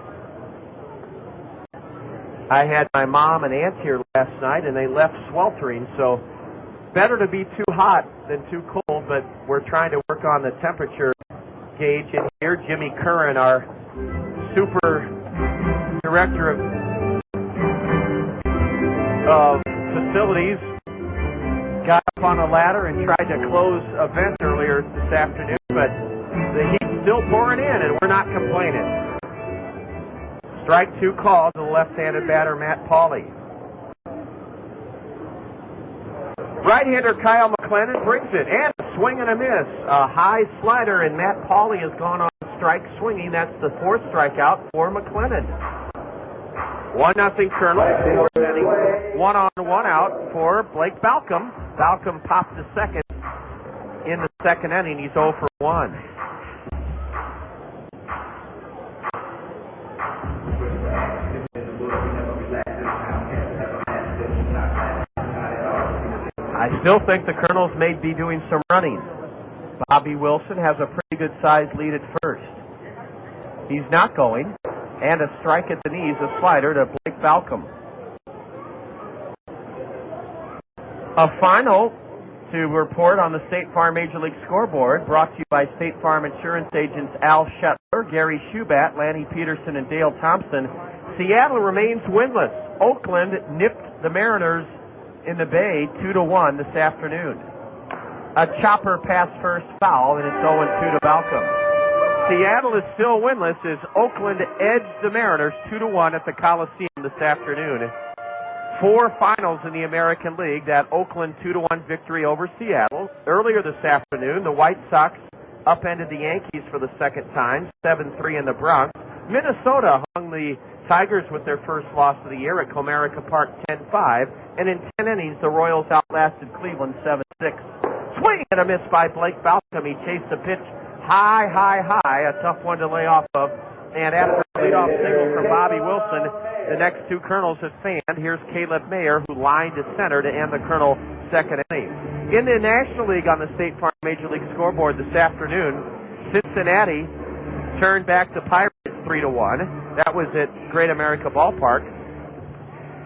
I had my mom and aunt here last night, and they left sweltering, so better to be too hot than too cold, but we're trying to work on the temperature gauge in here. Jimmy Curran, our super director of facilities, got up on a ladder and tried to close a vent earlier this afternoon, but the heat's still pouring in, and we're not complaining. Strike 2 called to the left-handed batter, Matt Pauley. Right-hander Kyle McClellan brings it, and a swing and a miss. A high slider, and Matt Pauley has gone on strike swinging. That's the 4th strikeout for McClellan. 1-0 Kernels. 1 on, 1 out for Blake Balcom. Balcom popped to second in the second inning. He's 0 for 1. I still think the Kernels may be doing some running. Bobby Wilson has a pretty good sized lead at first. He's not going, and a strike at the knees, a slider to Blake Balcom. A final to report on the State Farm Major League scoreboard, brought to you by State Farm insurance agents Al Shetler, Gary Schubat, Lanny Peterson, and Dale Thompson. Seattle remains winless. Oakland nipped the Mariners in the Bay 2-1 this afternoon. A chopper pass first foul, and it's 0-2 to Balcom. Seattle is still winless as Oakland edged the Mariners 2-1 at the Coliseum this afternoon. 4 finals in the American League, that Oakland 2-1 victory over Seattle. Earlier this afternoon, the White Sox upended the Yankees for the second time, 7-3 in the Bronx. Minnesota hung the Tigers with their first loss of the year at Comerica Park 10-5, and in 10 innings, the Royals outlasted Cleveland 7-6. Swing and a miss by Blake Balcom. He chased the pitch high, a tough one to lay off of, and after a leadoff single from Bobby Wilson, the next 2 Kernels have fanned. Here's Caleb Mayer, who lined to center to end the Kernel second inning. In the National League on the State Farm Major League scoreboard this afternoon, Cincinnati turned back the Pirates 3-1. That was at Great America Ballpark.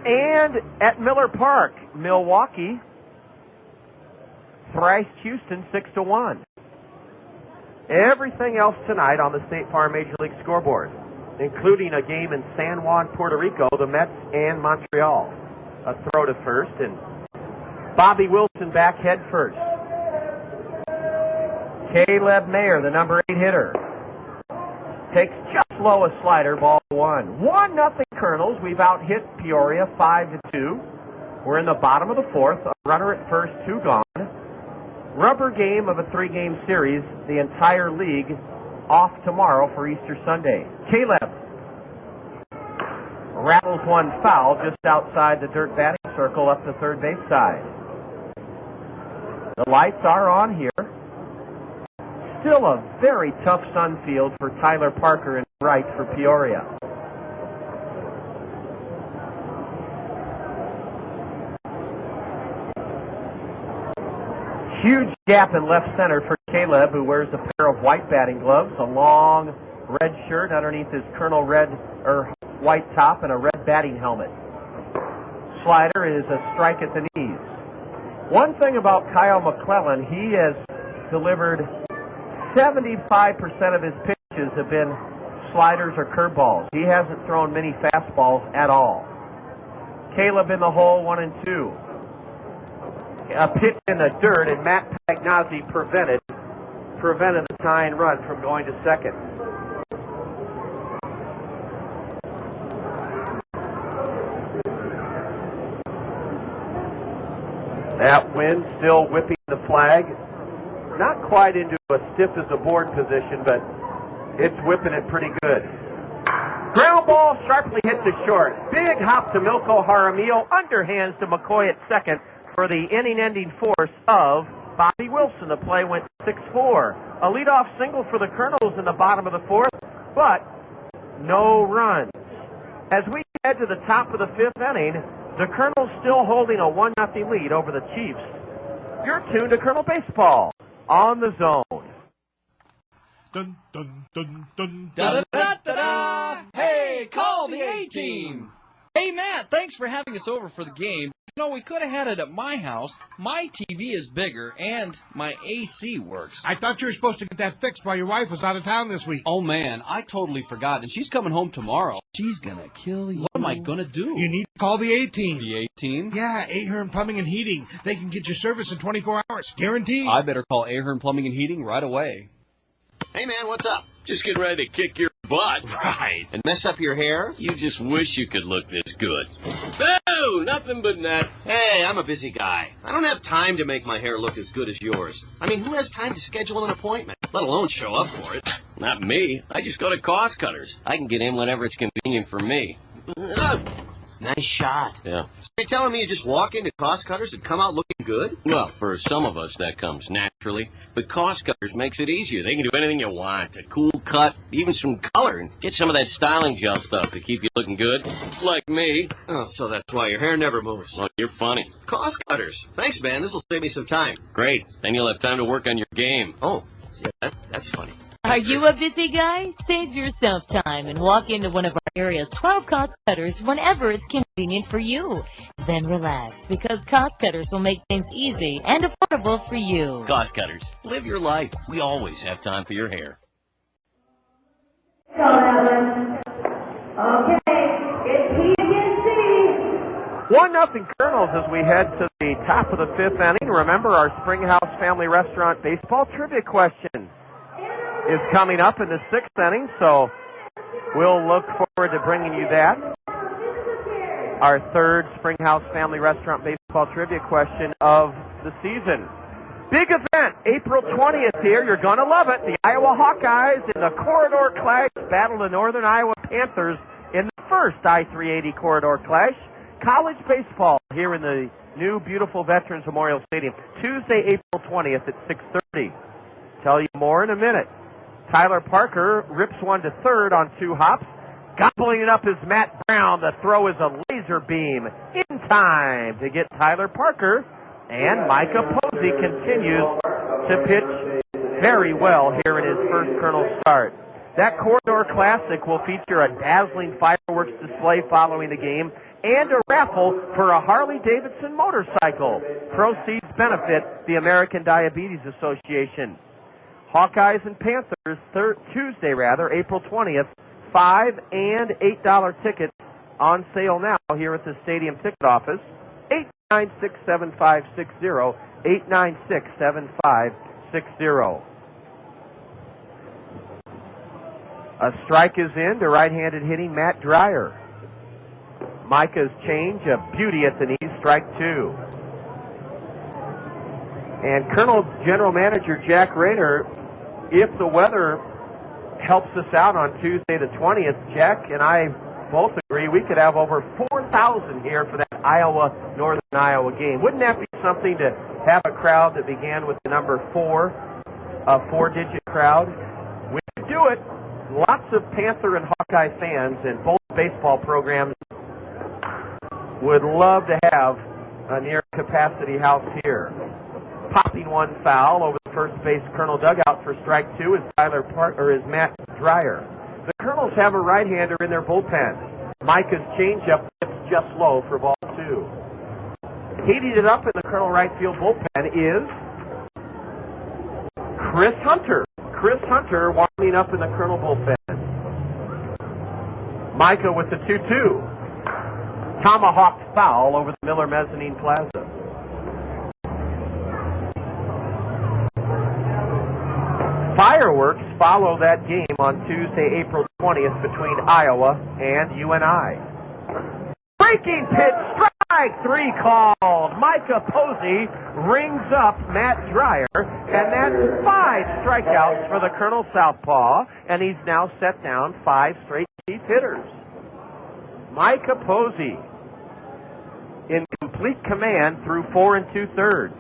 And at Miller Park, Milwaukee thrashed Houston 6-1. Everything else tonight on the State Farm Major League scoreboard, including a game in San Juan, Puerto Rico, the Mets and Montreal. A throw to first, and Bobby Wilson back head first. Caleb Mayer, the number 8 hitter, takes just low a slider, ball 1. 1-0 Kernels. We've out-hit Peoria 5-2. We're in the bottom of the 4th. A runner at first, 2 gone. Rubber game of a 3-game series. The entire league off tomorrow for Easter Sunday. Caleb rattles one foul just outside the dirt batting circle up the third base side. The lights are on here. Still a very tough sun field for Tyler Parker in right for Peoria. Huge gap in left center for Caleb, who wears a pair of white batting gloves, a long red shirt underneath his Kernel red or white top, and a red batting helmet. Slider is a strike at the knees. One thing about Kyle McClellan, he has delivered 75% of his pitches have been sliders or curveballs. He hasn't thrown many fastballs at all. Caleb in the hole, 1-2. A pitch in the dirt, and Matt Pagnazzi prevented the tying run from going to second. That wind still whipping the flag. Not quite into a stiff as a board position, but it's whipping it pretty good. Ground ball sharply hit to short. Big hop to Milko Jaramillo. Underhands to McCoy at second for the inning-ending force of Bobby Wilson. The play went 6-4. A leadoff single for the Kernels in the bottom of the fourth, but no runs. As we head to the top of the fifth inning, the Kernels still holding a 1-0 lead over the Chiefs. You're tuned to Kernel Baseball on the Zone. Dun, dun, dun, dun, Da da da da da! Hey, call the A-Team! Hey, Matt, thanks for having us over for the game. You know, we could have had it at my house. My TV is bigger, and my AC works. I thought you were supposed to get that fixed while your wife was out of town this week. Oh, man, I totally forgot, and she's coming home tomorrow. She's gonna kill you. What am I gonna do? You need to call the A-Team. The A-Team? Yeah, Ahern Plumbing and Heating. They can get your service in 24 hours, guaranteed. I better call Ahern Plumbing and Heating right away. Hey, man, what's up? Just getting ready to kick your butt. Right. And mess up your hair? You just wish you could look this good. Boo! Nothing but that. Hey, I'm a busy guy. I don't have time to make my hair look as good as yours. I mean, who has time to schedule an appointment, let alone show up for it? Not me. I just go to Cost Cutters. I can get in whenever it's convenient for me. Nice shot. Yeah. So you're telling me you just walk into Cost Cutters and come out looking good? Well, for some of us, that comes naturally. But Cost Cutters makes it easier. They can do anything you want. A cool cut, even some color, and get some of that styling gel stuff to keep you looking good. Like me. Oh, so that's why your hair never moves. Well, you're funny. Cost Cutters. Thanks, man. This will save me some time. Great. Then you'll have time to work on your game. Oh, yeah, that's funny. Are you a busy guy? Save yourself time and walk into one of our area's 12 Cost Cutters whenever it's convenient for you. Then relax, because Cost Cutters will make things easy and affordable for you. Cost Cutters. Live your life. We always have time for your hair. Okay, it's P against C. 1-0 Kernels as we head to the top of the fifth inning. Remember, our Springhouse Family Restaurant baseball trivia question is coming up in the sixth inning, so we'll look forward to bringing you that. Our third Springhouse Family Restaurant baseball trivia question of the season. Big event, April 20th here. You're going to love it. The Iowa Hawkeyes in the Corridor Clash battle the Northern Iowa Panthers in the first I-380 Corridor Clash. College baseball here in the new, beautiful Veterans Memorial Stadium. Tuesday, April 20th at 6:30. Tell you more in a minute. Tyler Parker rips one to third on 2 hops. Gobbling it up is Matt Brown. The throw is a laser beam in time to get Tyler Parker. And Micah Posey continues to pitch very well here in his first Kernel start. That Corridor Classic will feature a dazzling fireworks display following the game and a raffle for a Harley-Davidson motorcycle. Proceeds benefit the American Diabetes Association. Hawkeyes and Panthers, Tuesday, April 20th, $5 and $8 tickets on sale now here at the stadium ticket office. 896-7560, 896-7560. A strike is in to right-handed hitting Matt Dreyer. Micah's change, a beauty at the knee, strike 2. And Kernel General Manager Jack Rayner, if the weather helps us out on Tuesday the 20th, Jack and I both agree we could have over 4,000 here for that Iowa-Northern Iowa game. Wouldn't that be something to have a crowd that began with the number 4, a 4-digit crowd? We could do it. Lots of Panther and Hawkeye fans and both baseball programs would love to have a near-capacity house here. Popping one foul over the first base Kernel dugout for strike 2 is Matt Dreyer. The Kernels have a right-hander in their bullpen. Micah's changeup is just low for ball 2. Heating it up in the Kernel right field bullpen is Chris Hunter. Chris Hunter warming up in the Kernel bullpen. Micah with the 2-2. Tomahawk foul over the Miller Mezzanine Plaza. Fireworks follow that game on Tuesday, April 20th between Iowa and UNI. Breaking pitch, strike Strike three called. Micah Posey rings up Matt Dreyer, and that's 5 strikeouts for the Colonel Southpaw, and he's now set down 5 straight chief hitters. Micah Posey in complete command through 4 2/3.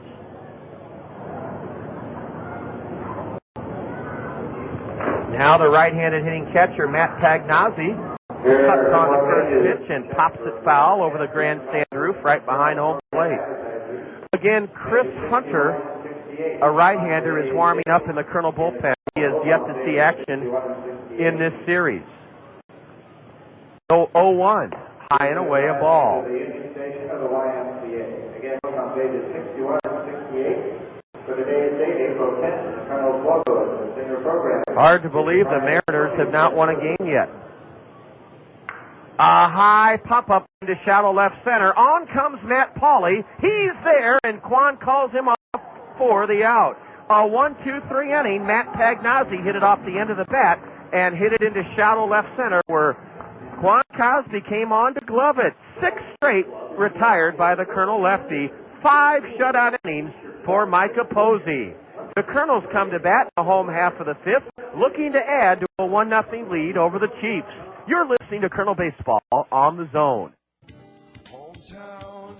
Now the right-handed hitting catcher, Matt Pagnazzi, cuts on the first pitch and pops it foul over the grandstand roof right behind home plate. Again, Chris Hunter, a right-hander, is warming up in the Colonel bullpen. He has yet to see action in this series. So 0-1, high and away a ball. Hard to believe the Mariners have not won a game yet. A high pop-up into shallow left center. On comes Matt Pauley. He's there, and Quan calls him off for the out. A 1-2-3 inning. Matt Pagnazzi hit it off the end of the bat and hit it into shallow left center, where Quan Cosby came on to glove it. 6 straight retired by the Colonel lefty. 5 shutout innings for Micah Posey. The Colonels come to bat in the home half of the 5th, looking to add to a 1-0 lead over the Chiefs. You're listening to Colonel Baseball on the Zone. Hometown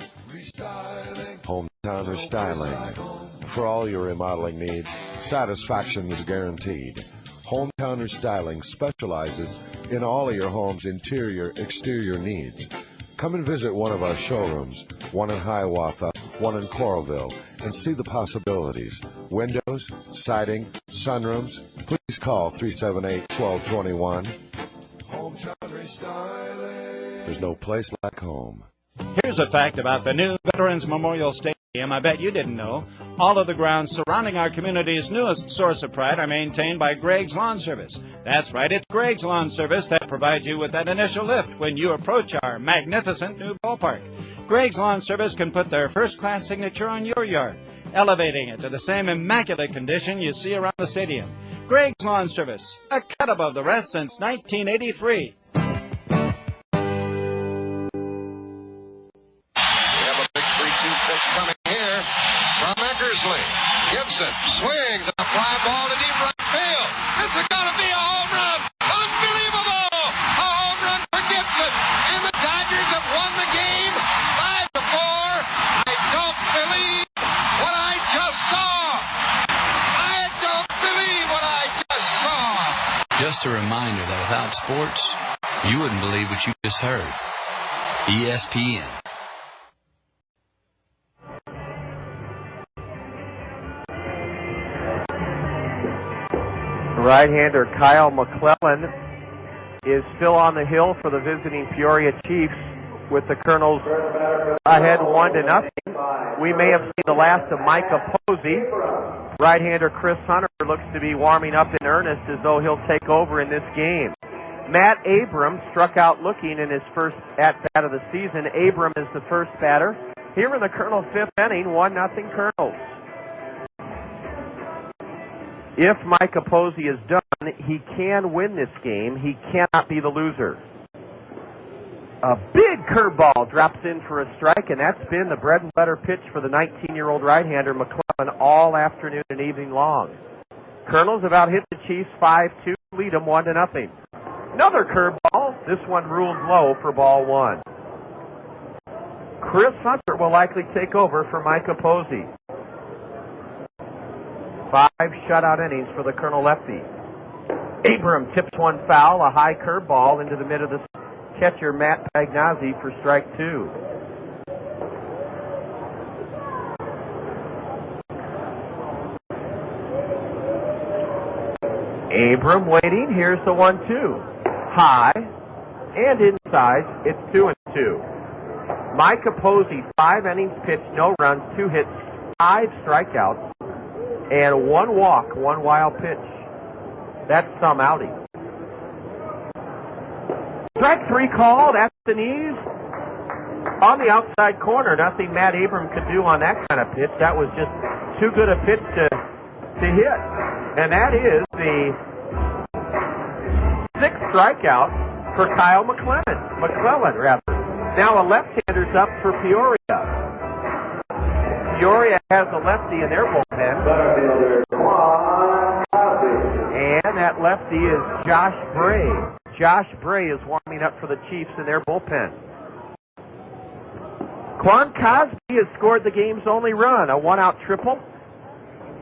Restyling. For all your remodeling needs, satisfaction is guaranteed. Hometown Restyling specializes in all of your home's interior, exterior needs. Come and visit one of our showrooms, one in Hiawatha, one in Coralville, and see the possibilities. Windows, siding, sunrooms. Please call 378-1221. Hometown Restyling. There's no place like home. Here's a fact about the new Veterans Memorial Stadium I bet you didn't know. All of the grounds surrounding our community's newest source of pride are maintained by Greg's Lawn Service. That's right, it's Greg's Lawn Service that provides you with that initial lift when you approach our magnificent new ballpark. Greg's Lawn Service can put their first-class signature on your yard, elevating it to the same immaculate condition you see around the stadium. Greg's Lawn Service, a cut above the rest since 1983. Gibson swings a fly ball to deep right field. This is going to be a home run. Unbelievable! A home run for Gibson. And the Dodgers have won the game 5-4. I don't believe what I just saw. I don't believe what I just saw. Just a reminder that without sports, you wouldn't believe what you just heard. ESPN. Right-hander Kyle McClellan is still on the hill for the visiting Peoria Chiefs, with the Colonels ahead 1-0. We may have seen the last of Micah Posey. Right-hander Chris Hunter looks to be warming up in earnest, as though he'll take over in this game. Matt Abram struck out looking in his first at-bat of the season. Abram is the first batter. Here in the Colonel 5th inning, 1-0 Colonels. If Micah Posey is done, he can win this game. He cannot be the loser. A big curveball drops in for a strike, and that's been the bread and butter pitch for the 19-year-old right-hander McClellan all afternoon and evening long. Colonels have out-hit the Chiefs 5-2, lead them 1-0. Another curveball. This one ruled low for ball 1. Chris Hunter will likely take over for Micah Posey. 5 shutout innings for the Colonel lefty. Abram tips one foul, a high curveball into the mid of the catcher Matt Pagnazzi for strike 2. Abram waiting. Here's the 1-2. High and inside. It's 2-2. Micah Posey, 5 innings pitched, no runs, 2 hits, 5 strikeouts, and 1 walk, 1 wild pitch. That's some outing. Strike 3 called at the knees. On the outside corner, nothing Matt Abram could do on that kind of pitch. That was just too good a pitch to hit. And that is the 6th strikeout for Kyle McClellan. Now a left-hander's up for Peoria. Peoria has a lefty in their bullpen. And that lefty is Josh Bray. Josh Bray is warming up for the Chiefs in their bullpen. Quan Cosby has scored the game's only run, a one-out triple,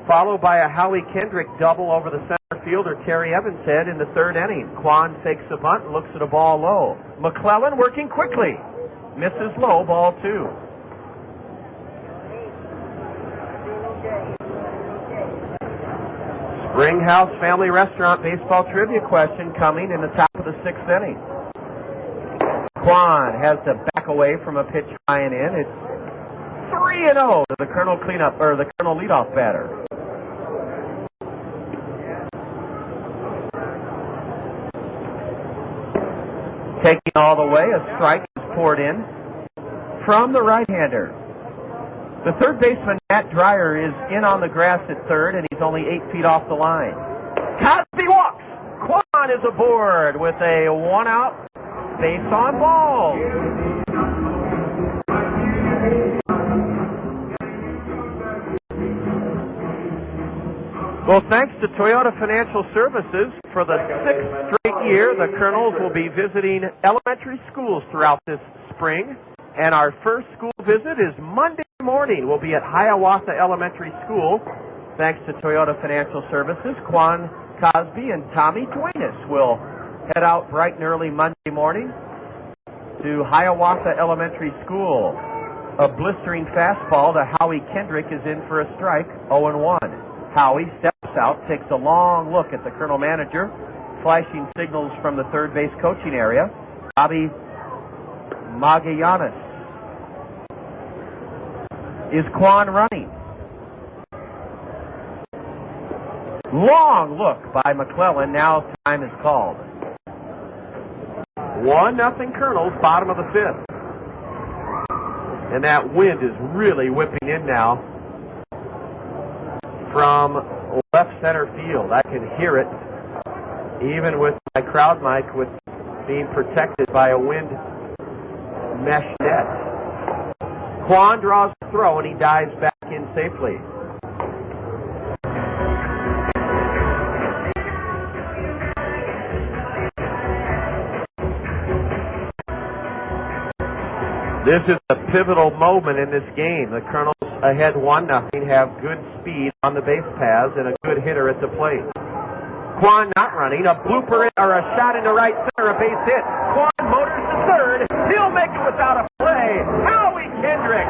followed by a Howie Kendrick double over the center fielder Terry Evans' head in the third inning. Quan takes a bunt and looks at a ball low. McClellan working quickly. Misses low, ball 2. Springhouse Family Restaurant baseball trivia question coming in the top of the 6th inning. Quan has to back away from a pitch flying in. It's 3-0 to the Kernel cleanup, or the Kernel leadoff batter. Taking all the way, a strike is poured in from the right-hander. The third baseman, Matt Dreyer, is in on the grass at third, and he's only 8 feet off the line. Cosby walks. Quan is aboard with a one-out base on ball. Well, thanks to Toyota Financial Services, for the 6th straight year, the Kernels will be visiting elementary schools throughout this spring. And our first school visit is Monday morning. We'll be at Hiawatha Elementary School. Thanks to Toyota Financial Services, Quan Cosby and Tommy Duenas will head out bright and early Monday morning to Hiawatha Elementary School. A blistering fastball to Howie Kendrick is in for a strike, 0-1. Howie steps out, takes a long look at the Kernel manager, flashing signals from the third base coaching area. Bobby Magallanes. Is Quan running? Long look by McClellan. Now time is called. 1-0 Kernels, bottom of the 5th. And that wind is really whipping in now from left center field. I can hear it even with my crowd mic with being protected by a wind mesh net. Quan draws the throw and he dives back in safely. This is a pivotal moment in this game. The Kernels ahead 1-0 have good speed on the base paths and a good hitter at the plate. Quan not running, a blooper or a shot into right center, a base hit. Quan motors to third. He'll make it without a play. Howie Kendrick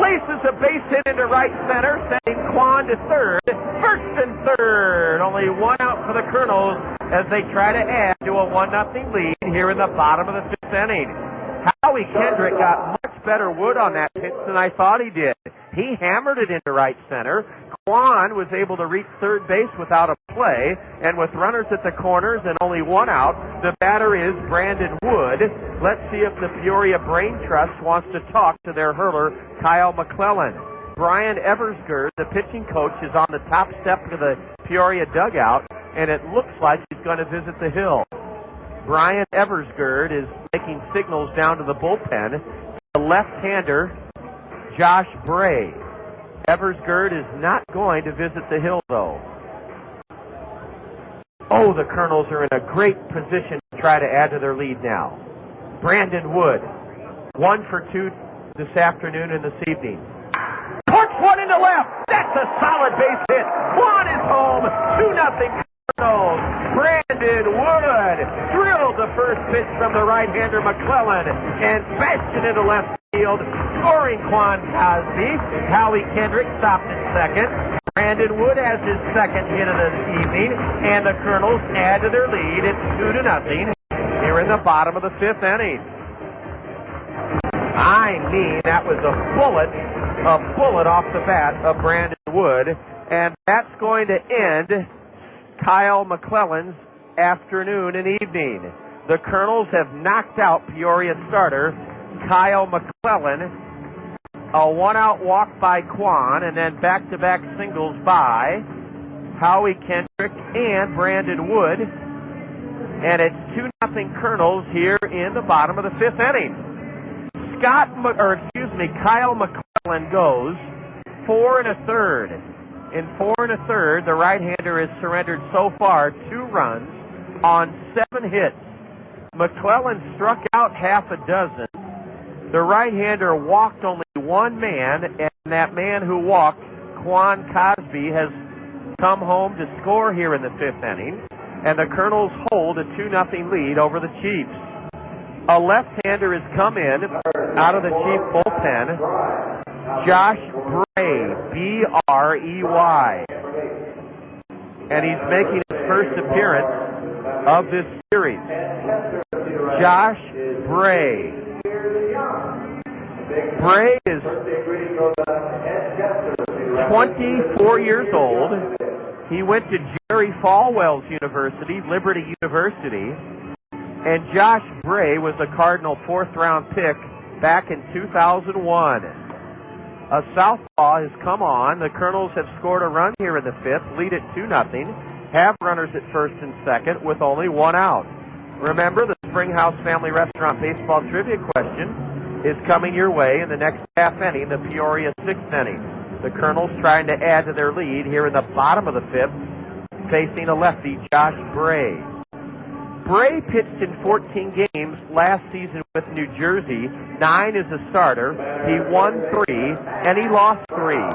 laces a base hit into right center, sending Quan to third. First and third. Only one out for the Kernels as they try to add to a 1-0 lead here in the bottom of the 5th inning. Howie Kendrick got much better wood on that pitch than I thought he did. He hammered it into right center. Quan was able to reach third base without a play, and with runners at the corners and only one out, the batter is Brandon Wood. Let's see if the Peoria Brain Trust wants to talk to their hurler, Kyle McClellan. Brian Eversgerd, the pitching coach, is on the top step of the Peoria dugout, and it looks like he's going to visit the hill. Brian Eversgerd is making signals down to the bullpen. The left-hander, Josh Bray. Eversgerd is not going to visit the hill, though. Oh, the Kernels are in a great position to try to add to their lead now. Brandon Wood, 1 for 2 this afternoon and this evening. Corks one into left. That's a solid base hit. Quan is home. 2-0 Kernels. Brandon Wood drilled the first pitch from the right-hander McClellan and bashed it into left field, scoring Quan Cosby. Howie Kendrick stopped at second. Brandon Wood has his second hit of the evening, and the Kernels add to their lead. It's 2-0 here in the bottom of the 5th inning. I mean, that was a bullet off the bat of Brandon Wood, and that's going to end Kyle McClellan's afternoon and evening. The Kernels have knocked out Peoria starter Kyle McClellan. A one-out walk by Quan, and then back-to-back singles by Howie Kendrick and Brandon Wood. And it's 2-0 Kernels here in the bottom of the 5th inning. Kyle McClellan goes 4 1/3. In 4 1/3, the right-hander has surrendered so far 2 runs on 7 hits. McClellan struck out half a dozen. The right-hander walked only 1 man, and that man who walked, Quan Cosby, has come home to score here in the 5th inning, and the Kernels hold a 2-0 lead over the Chiefs. A left-hander has come in out of the Chief bullpen, Josh Bray, B-R-E-Y, and he's making his first appearance of this series. Josh Bray. Bray is 24 years old. He went to Jerry Falwell's University, Liberty University, and Josh Bray was a Cardinal 4th-round pick back in 2001. A southpaw has come on. The Kernels have scored a run here in the 5th, lead it 2-0, have runners at 1st and 2nd with only 1 out. Remember, the Springhouse Family Restaurant baseball trivia question is coming your way in the next half inning, the Peoria 6th inning. The Kernels trying to add to their lead here in the bottom of the 5th, facing a lefty, Josh Bray. Bray pitched in 14 games last season with New Jersey, 9 as a starter. He won 3, and he lost 3.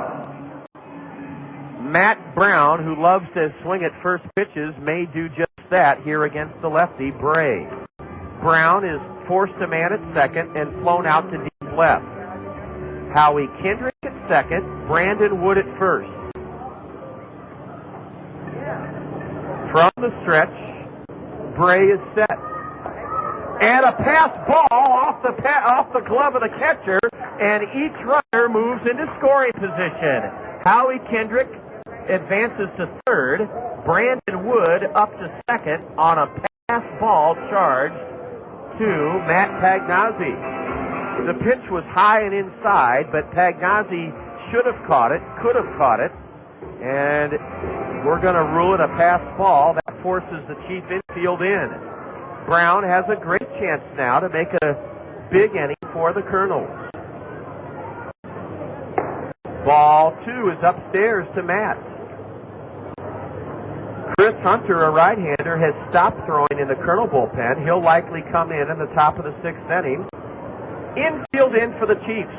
Matt Brown, who loves to swing at first pitches, may do just that here against the lefty, Bray. Brown is forced a man at second and flown out to deep left. Howie Kendrick at second, Brandon Wood at first. From the stretch, Bray is set. And a pass ball off the glove of the catcher, and each runner moves into scoring position. Howie Kendrick advances to third. Brandon Wood up to second on a pass ball charge to Matt Pagnazzi. The pitch was high and inside, but Pagnazzi should have caught it, could have caught it, and we're going to rule it a pass ball. That forces the Chief infield in. Brown has a great chance now to make a big inning for the Kernels. Ball 2 is upstairs to Matt. Chris Hunter, a right-hander, has stopped throwing in the Kernel bullpen. He'll likely come in the top of the 6th inning. Infield in for the Chiefs.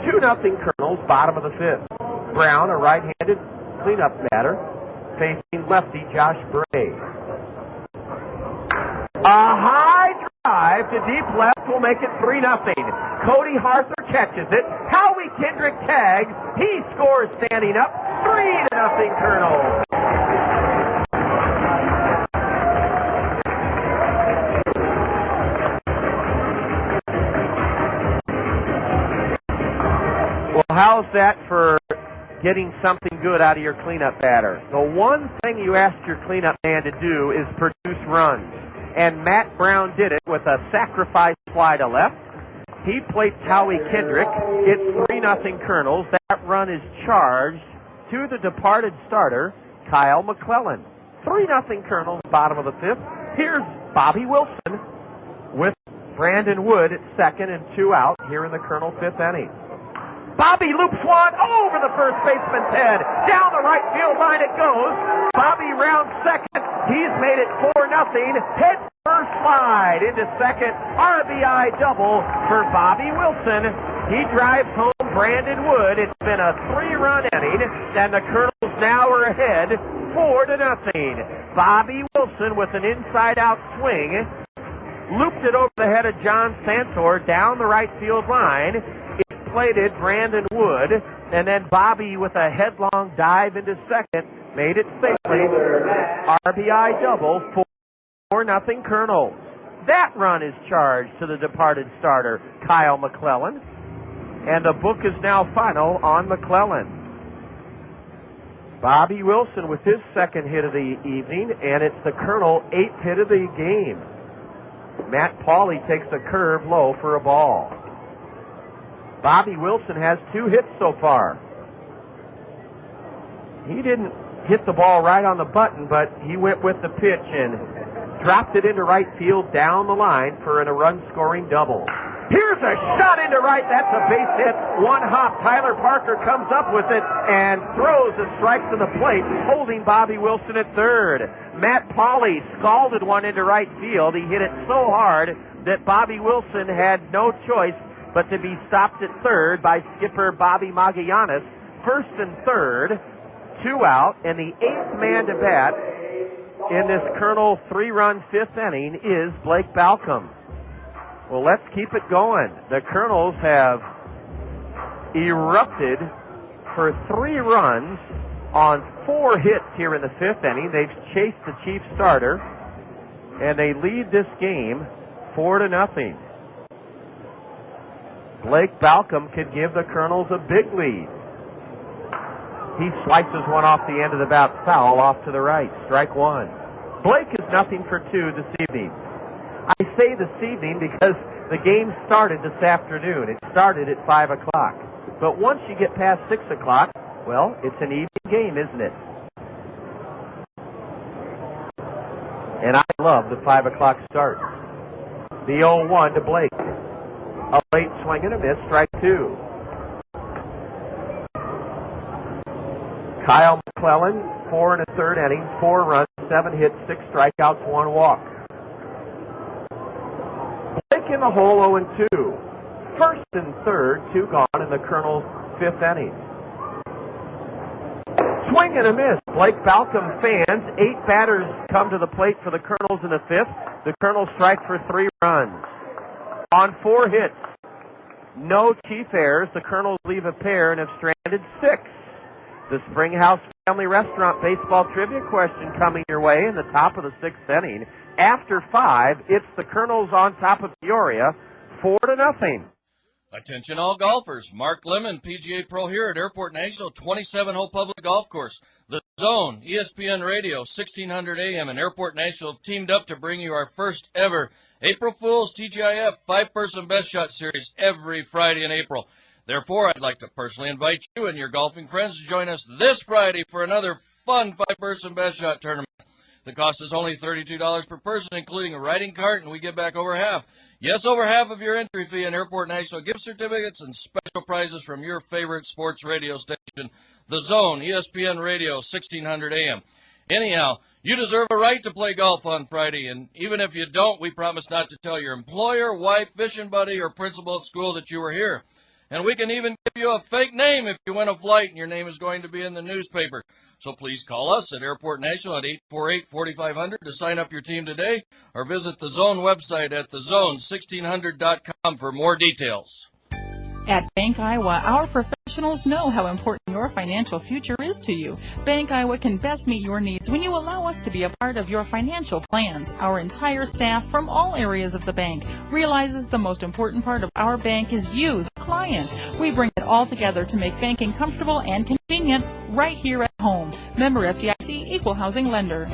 2-0 Kernels, bottom of the 5th. Brown, a right-handed cleanup batter, facing lefty Josh Bray. A high drive to deep left will make it 3-0. Cody Harther catches it. Howie Kendrick tags. He scores standing up. 3-0 Kernels. Well, how's that for getting something good out of your cleanup batter? The one thing you ask your cleanup man to do is produce runs. And Matt Brown did it with a sacrifice fly to left. He plates Howie Kendrick. It's 3-0 Kernels. That run is charged to the departed starter, Kyle McClellan. 3-0 Kernels, bottom of the 5th. Here's Bobby Wilson with Brandon Wood at second and 2 out here in the Kernel 5th inning. Bobby loops one over the first baseman's head. Down the right field line it goes. Bobby rounds second. He's made it 4-0. Head first slide into second. RBI double for Bobby Wilson. He drives home Brandon Wood. It's been a 3-run inning, and the Kernels now are ahead 4-0. Bobby Wilson with an inside-out swing. Looped it over the head of John Santor down the right field line. Plated Brandon Wood, and then Bobby with a headlong dive into second made it safely. RBI double, 4-0 Kernels. That run is charged to the departed starter, Kyle McClellan, and the book is now final on McClellan. Bobby Wilson with his second hit of the evening, and it's the Kernel 8th hit of the game. Matt Pauley takes a curve low for a ball. Bobby Wilson has 2 hits so far. He didn't hit the ball right on the button, but he went with the pitch and dropped it into right field down the line for a run-scoring double. Here's a shot into right. That's a base hit. One hop. Tyler Parker comes up with it and throws a strike to the plate, holding Bobby Wilson at third. Matt Pauley scalded one into right field. He hit it so hard that Bobby Wilson had no choice but to be stopped at third by skipper Bobby Magallanes. First and third, 2 out, and the 8th man to bat in this Kernel 3-run 5th inning is Blake Balcom. Well, let's keep it going. The Kernels have erupted for 3 runs on 4 hits here in the 5th inning. They've chased the Chief starter, and they lead this game 4-0. Blake Balcom could give the Kernels a big lead. He slices one off the end of the bat foul off to the right. Strike 1. Blake is 0 for 2 this evening. I say this evening because the game started this afternoon. It started at 5 o'clock. But once you get past 6 o'clock, well, it's an evening game, isn't it? And I love the 5 o'clock start. The 0-1 to Blake. A late swing and a miss, strike 2. Kyle McClellan, 4 1/3 innings, 4 runs, 7 hits, 6 strikeouts, 1 walk. Blake in the hole, 0-2. First and third, 2 gone in the Kernels' 5th inning. Swing and a miss. Blake Balcom fans. 8 batters come to the plate for the Kernels in the 5th. The Kernels strike for 3 runs. On 4 hits, no Chief errors. The Kernels leave a pair and have stranded 6. The Springhouse Family Restaurant baseball trivia question coming your way in the top of the 6th inning. After 5, it's the Kernels on top of Peoria, 4-0. Attention all golfers. Mark Lemon, PGA Pro here at Airport National 27-hole public golf course. The Zone, ESPN Radio, 1600 AM, and Airport National have teamed up to bring you our first ever April Fool's TGIF 5-person best shot series every Friday in April. Therefore, I'd like to personally invite you and your golfing friends to join us this Friday for another fun 5-person best shot tournament. The cost is only $32 per person, including a riding cart, and we give back over half. Yes, over half of your entry fee in Airport National, gift certificates, and special prizes from your favorite sports radio station, The Zone, ESPN Radio, 1600 AM. Anyhow, you deserve a right to play golf on Friday, and even if you don't, we promise not to tell your employer, wife, fishing buddy, or principal at school that you were here. And we can even give you a fake name if you win a flight and your name is going to be in the newspaper. So please call us at Airport National at 848-4500 to sign up your team today, or visit the Zone website at thezone1600.com for more details. At Bank Iowa, our professionals know how important your financial future is to you. Bank Iowa can best meet your needs when you allow us to be a part of your financial plans. Our entire staff from all areas of the bank realizes the most important part of our bank is you, the client. We bring it all together to make banking comfortable and convenient right here at home. Member FDIC, Equal Housing Lender.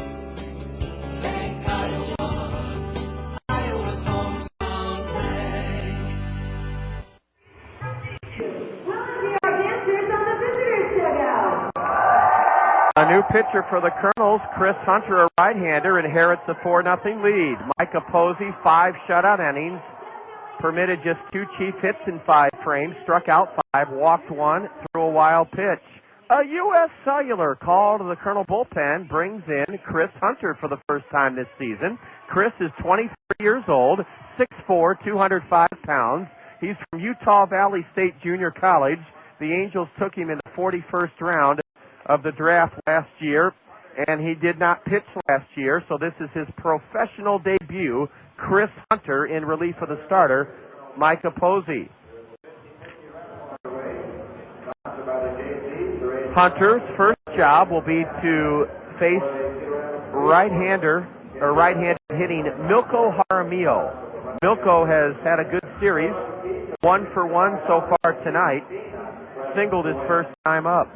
Bank Iowa, Iowa's hometown bank. A new pitcher for the Kernels, Chris Hunter, a right-hander, inherits a 4-0 lead. Micah Posey, 5 shutout innings, permitted just 2 Chief hits in 5 frames, struck out 5, walked 1, threw a wild pitch. A U.S. Cellular call to the Kernel bullpen brings in Chris Hunter for the first time this season. Chris is 23 years old, 6'4", 205 pounds. He's from Utah Valley State Junior College. The Angels took him in the 41st round of the draft last year, and he did not pitch last year, so this is his professional debut. Chris Hunter in relief of the starter, Micah Posey. Hunter's first job will be to face right-hander or right-handed hitting Milko Jaramillo. Milko has had a good series, 1 for 1 so far tonight, singled his first time up.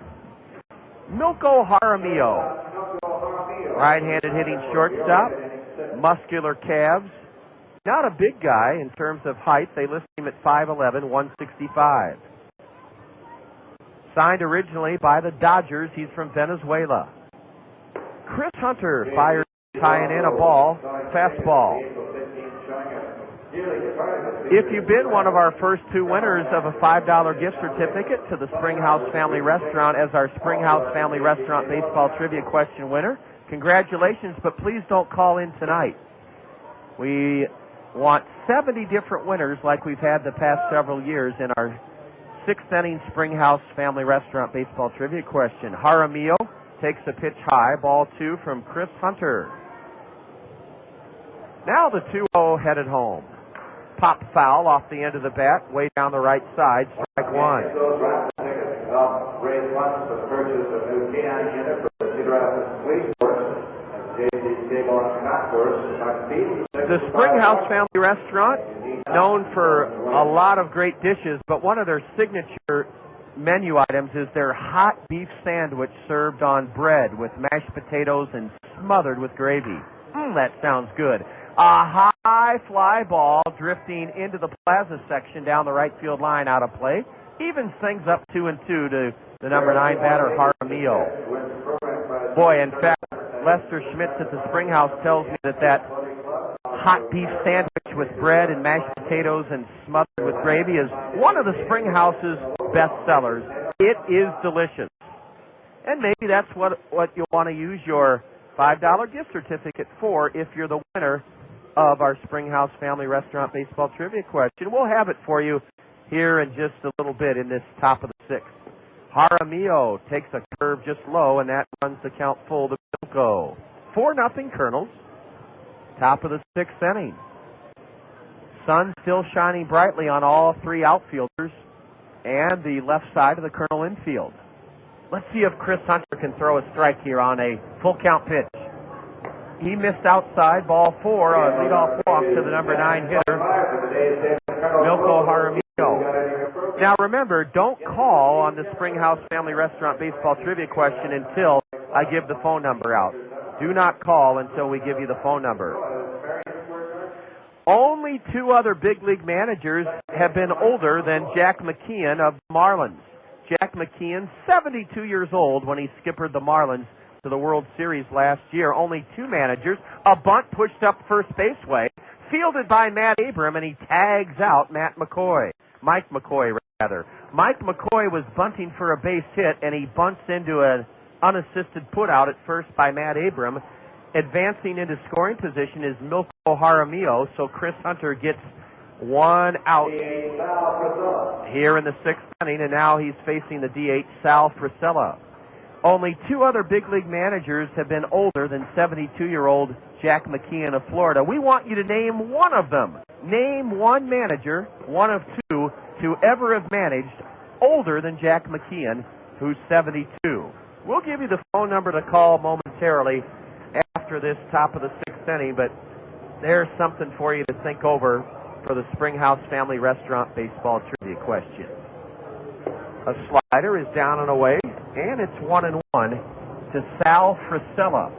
Milko Jaramillo, right-handed hitting shortstop, muscular calves. Not a big guy in terms of height. They list him at 5'11", 165. Signed originally by the Dodgers. He's from Venezuela. Chris Hunter fires, tying in a ball, fastball. If you've been one of our first two winners of a $5 gift certificate to the Springhouse Family Restaurant as our Springhouse Family Restaurant baseball trivia question winner, congratulations, but please don't call in tonight. We want 70 different winners like we've had the past several years in our 6th inning Springhouse Family Restaurant baseball trivia question. Jaramillo takes a pitch high, ball 2 from Chris Hunter. Now the 2-0 headed home. Pop foul off the end of the bat, way down the right side, strike 1. The Springhouse Family Restaurant, known for a lot of great dishes, but one of their signature menu items is their hot beef sandwich served on bread with mashed potatoes and smothered with gravy. That sounds good. A high fly ball drifting into the plaza section down the right field line out of play. Evens things up 2-2 to the number 9 batter, Jaramillo. Boy, in fact, Lester Schmitz at the Springhouse tells me that hot beef sandwich with bread and mashed potatoes and smothered with gravy is one of the Springhouse's best sellers. It is delicious. And maybe that's what you want to use your $5 gift certificate for if you're the winner of our Springhouse Family Restaurant baseball trivia question. We'll have it for you here in just a little bit in this top of the 6th. Jaramillo takes a curve just low, and that runs the count full to Bilko. 4-0 Kernels. Top of the 6th inning. Sun still shining brightly on all 3 outfielders and the left side of the Kernel infield. Let's see if Chris Hunter can throw a strike here on a full count pitch. He missed outside, ball 4, a leadoff walk to the number 9 hitter, Milko Jaramillo. Now remember, don't call on the Springhouse Family Restaurant baseball trivia question until I give the phone number out. Do not call until we give you the phone number. Only 2 other big league managers have been older than Jack McKeon of the Marlins. Jack McKeon, 72 years old when he skippered the Marlins to the World Series last year. Only 2 managers. A bunt pushed up first base way, fielded by Matt Abram, and he tags out Mike McCoy. Mike McCoy. Mike McCoy was bunting for a base hit, and he bunts into an unassisted putout at first by Matt Abram. Advancing into scoring position is Milko Jaramillo, so Chris Hunter gets 1 out here in the 6th inning, and now he's facing the DH Sal Frisella. Only 2 other big league managers have been older than 72-year-old Jack McKeon of Florida. We want you to name one of them. Name one manager, one of 2, to ever have managed older than Jack McKeon, who's 72. We'll give you the phone number to call momentarily after this top of the 6th inning, but there's something for you to think over for the Springhouse Family Restaurant baseball trivia question. A slider is down and away, and it's 1-1 to Sal Frisella.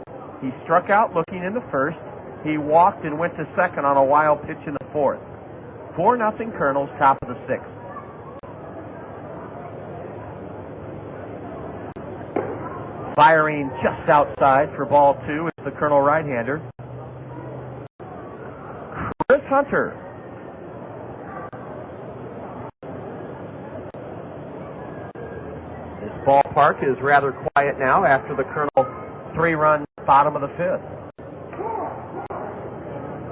He struck out looking in the first. He walked and went to second on a wild pitch in the 4th. 4-0 Kernels, top of the 6th. Firing just outside for ball 2 is the Kernel right-hander, Chris Hunter. This ballpark is rather quiet now after the Kernel 3-run bottom of the 5th.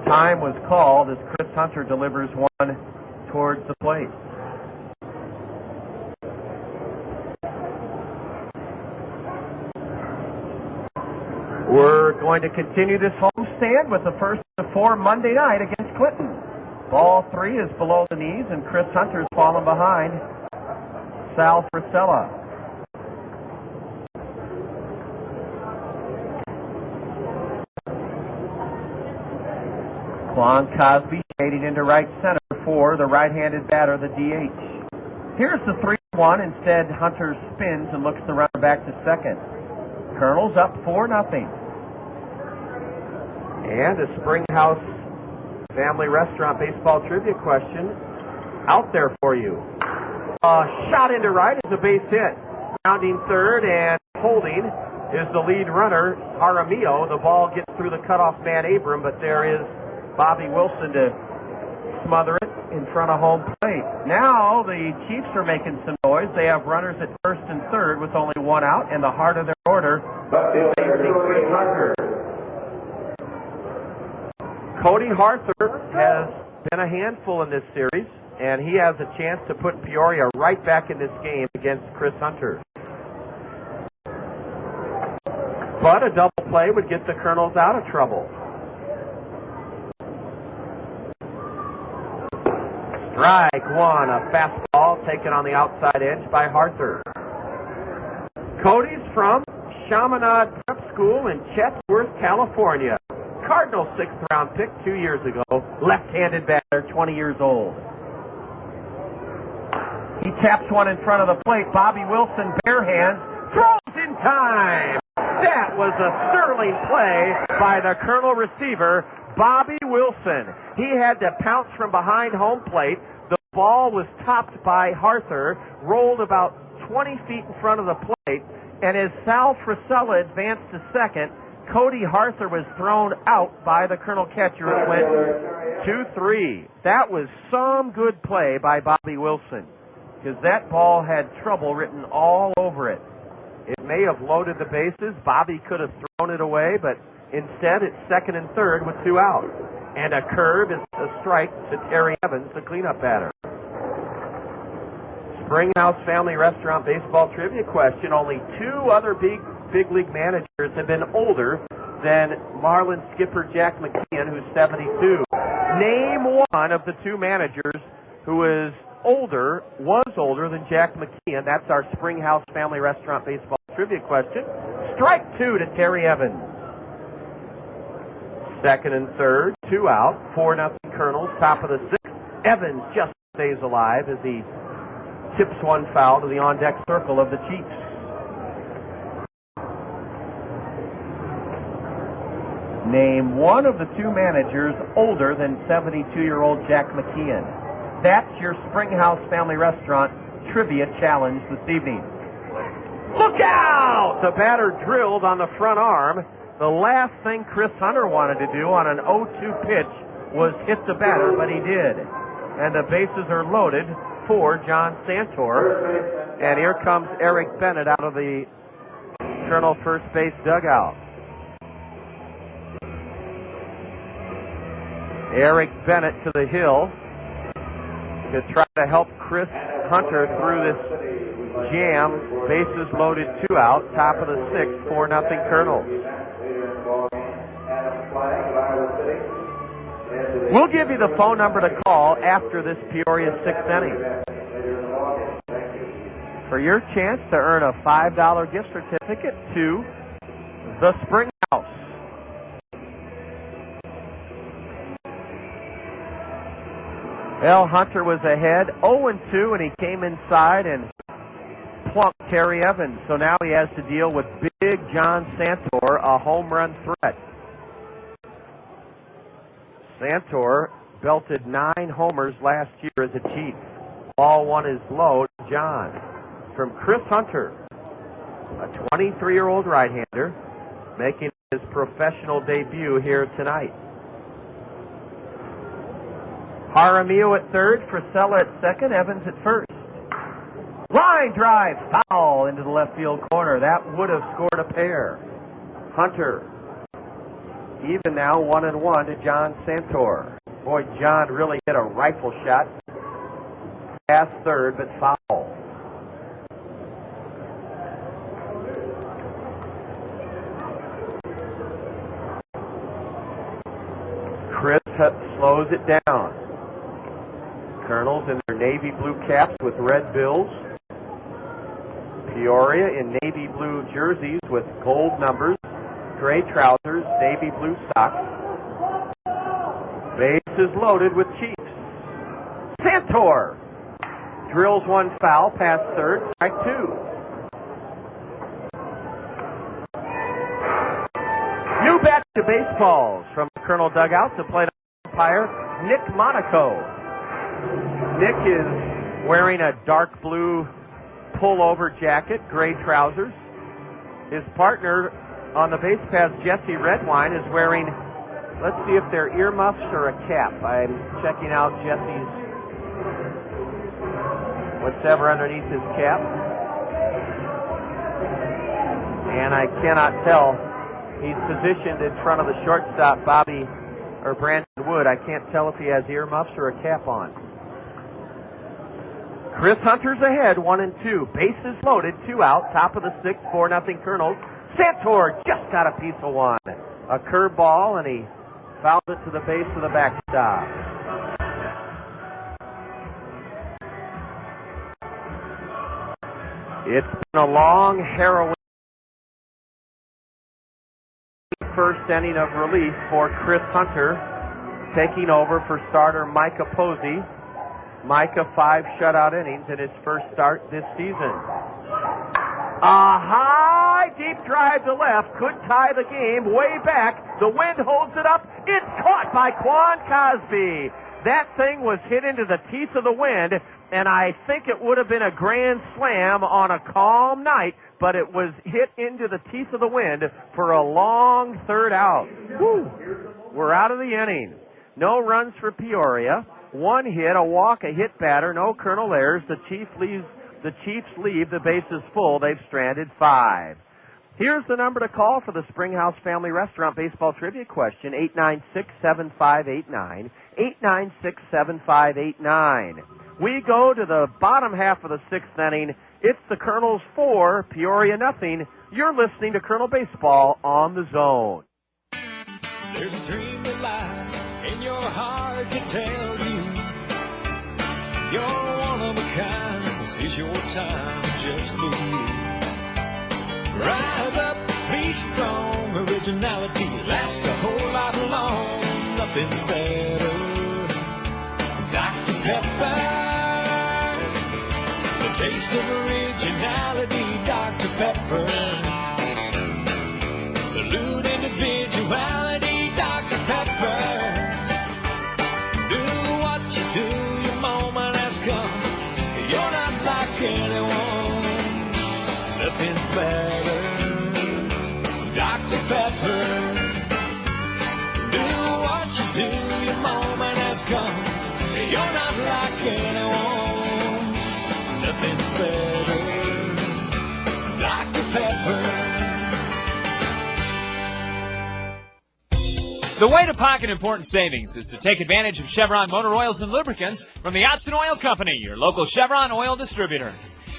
Time was called as Chris Hunter delivers 1 towards the plate. We're going to continue this homestand with the first of 4 Monday night against Clinton. Ball 3 is below the knees, and Chris Hunter's fallen behind Sal Frisella. Quan Cosby shading into right center for the right-handed batter, the DH. Here's the 3-1. Instead, Hunter spins and looks the runner back to second. Kernels up 4-0. And a Springhouse Family Restaurant baseball trivia question out there for you. Shot into right is a base hit. Rounding third and holding is the lead runner, Jaramillo. The ball gets through the cutoff man, Abram, but there is Bobby Wilson to smother it in front of home plate. Now the Chiefs are making some noise. They have runners at first and third with only one out, and the heart of their order is facing Chris Hunter. Cody Harther has been a handful in this series, and he has a chance to put Peoria right back in this game against Chris Hunter. But a double play would get the Kernels out of trouble. Strike one, a fastball taken on the outside edge by Harther. Cody's from Chaminade Prep School in Chatsworth, California. Cardinals 6th round pick 2 years ago. Left-handed batter, 20 years old. He taps one in front of the plate. Bobby Wilson, bare hands, throws in time. That was a sterling play by the Kernel receiver, Bobby Wilson. He had to pounce from behind home plate. The ball was topped by Harther, rolled about 20 feet in front of the plate, and as Sal Frisella advanced to second, Cody Harther was thrown out by the Kernel catcher. It went 2-3. That was some good play by Bobby Wilson, because that ball had trouble written all over it. It may have loaded the bases. Bobby could have thrown it away, but instead it's second and third with 2 out. And a curve is a strike to Terry Evans, the cleanup batter. Springhouse Family Restaurant baseball trivia question. Only 2 other big league managers have been older than Marlins skipper Jack McKeon, who's 72. Name one of the 2 managers who was older than Jack McKeon. That's our Springhouse Family Restaurant baseball trivia question. Strike 2 to Terry Evans. Second and third, 2 out, 4-0 Kernels, top of the 6th. Evans just stays alive as he tips one foul to the on-deck circle of the Chiefs. Name one of the 2 managers older than 72-year-old Jack McKeon. That's your Springhouse Family Restaurant trivia challenge this evening. Look out! The batter drilled on the front arm. The last thing Chris Hunter wanted to do on an 0-2 pitch was hit the batter, but he did. And the bases are loaded for John Santor. And here comes Eric Bennett out of the Kernel first base dugout. Eric Bennett to the hill to try to help Chris Hunter through this jam. Bases loaded, 2 out, top of the 6th, 4-0 Kernels. We'll give you the phone number to call after this Peoria 6th inning for your chance to earn a $5 gift certificate to the Springhouse. Well, Hunter was ahead 0-2, and he came inside and plunked Terry Evans. So now he has to deal with big John Santor, a home run threat. Santor belted 9 homers last year as a Chief. Ball one is low to John. From Chris Hunter, a 23-year-old right-hander, making his professional debut here tonight. Jaramillo at third, Frisella at second, Evans at first. Line drive, foul into the left field corner. That would have scored a pair. Hunter, even now, 1-1 to John Santor. Boy, John really hit a rifle shot. Past third, but foul. Chris slows it down. Kernels in their navy blue caps with red bills. Peoria in navy blue jerseys with gold numbers, gray trousers, navy blue socks. Bases loaded with Chiefs. Santor drills one foul past third, strike 2. New batch of baseballs from the Kernel dugout to plate umpire Nick Monaco. Nick is wearing a dark blue pullover jacket, gray trousers. His partner on the base path, Jesse Redwine, is wearing Let's see if they're earmuffs or a cap. I'm checking out Jesse's, whatever underneath his cap. And I cannot tell. He's positioned in front of the shortstop, Brandon Wood. I can't tell if he has earmuffs or a cap on. Chris Hunter's ahead, 1-2. Bases loaded, 2 out. Top of the 6th, 4-0 Kernels. Santor just got a piece of one. A curveball, and he fouled it to the base of the backstop. It's been a long, harrowing first inning of relief for Chris Hunter, taking over for starter Micah Posey. Micah 5 shutout innings in his first start this season. A high, deep drive to left. Could tie the game way back. The wind holds it up. It's caught by Quan Cosby. That thing was hit into the teeth of the wind, and I think it would have been a grand slam on a calm night, but it was hit into the teeth of the wind for a long third out. Woo. We're out of the inning. No runs for Peoria. 1 hit, a walk, a hit batter, no Colonel errors. The Chiefs leave the bases full. They've stranded 5. Here's the number to call for the Springhouse Family Restaurant baseball trivia question, 896-7589, 896-7589. We go to the bottom half of the 6th inning. It's the Kernels 4, Peoria nothing. You're listening to Kernel Baseball on the Zone. There's a dream that lies in your heart to tell you you're one of a kind. This is your time, just believe. Rise up, be strong. Originality lasts a whole lot long. Nothing's better. Dr. Pepper. The taste of originality, Dr. Pepper. Salute individuality, Dr. Pepper. Do what you do, your moment has come. You're not like anyone. Nothing's better. Dr. Pepper. Do what you do, your moment has come. You're not like anyone. Nothing's better. Dr. Pepper. The way to pocket important savings is to take advantage of Chevron motor oils and lubricants from the Otson Oil Company, your local Chevron oil distributor.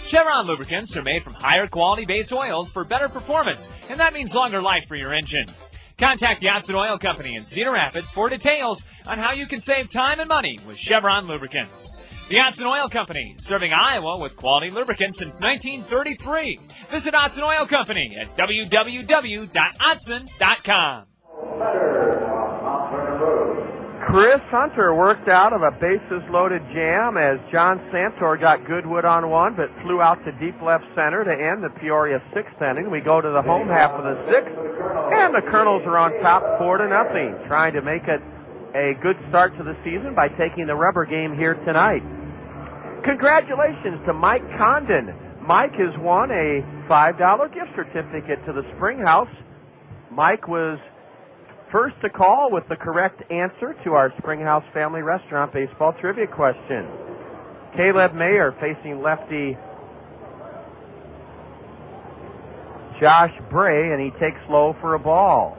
Chevron lubricants are made from higher quality base oils for better performance, and that means longer life for your engine. Contact the Otson Oil Company in Cedar Rapids for details on how you can save time and money with Chevron lubricants. The Otson Oil Company, serving Iowa with quality lubricants since 1933. Visit Otson Oil Company at www.otson.com. Chris Hunter worked out of a bases-loaded jam as John Santor got Goodwood on one, but flew out to deep left center to end the Peoria 6th inning. We go to the home half of the 6th, and the Kernels are on top 4-0, trying to make it a good start to the season by taking the rubber game here tonight. Congratulations to Mike Condon. Mike has won a $5 gift certificate to the Springhouse. Mike was first to call with the correct answer to our Springhouse Family Restaurant baseball trivia question. Caleb Mayer facing lefty Josh Bray, and he takes low for a ball.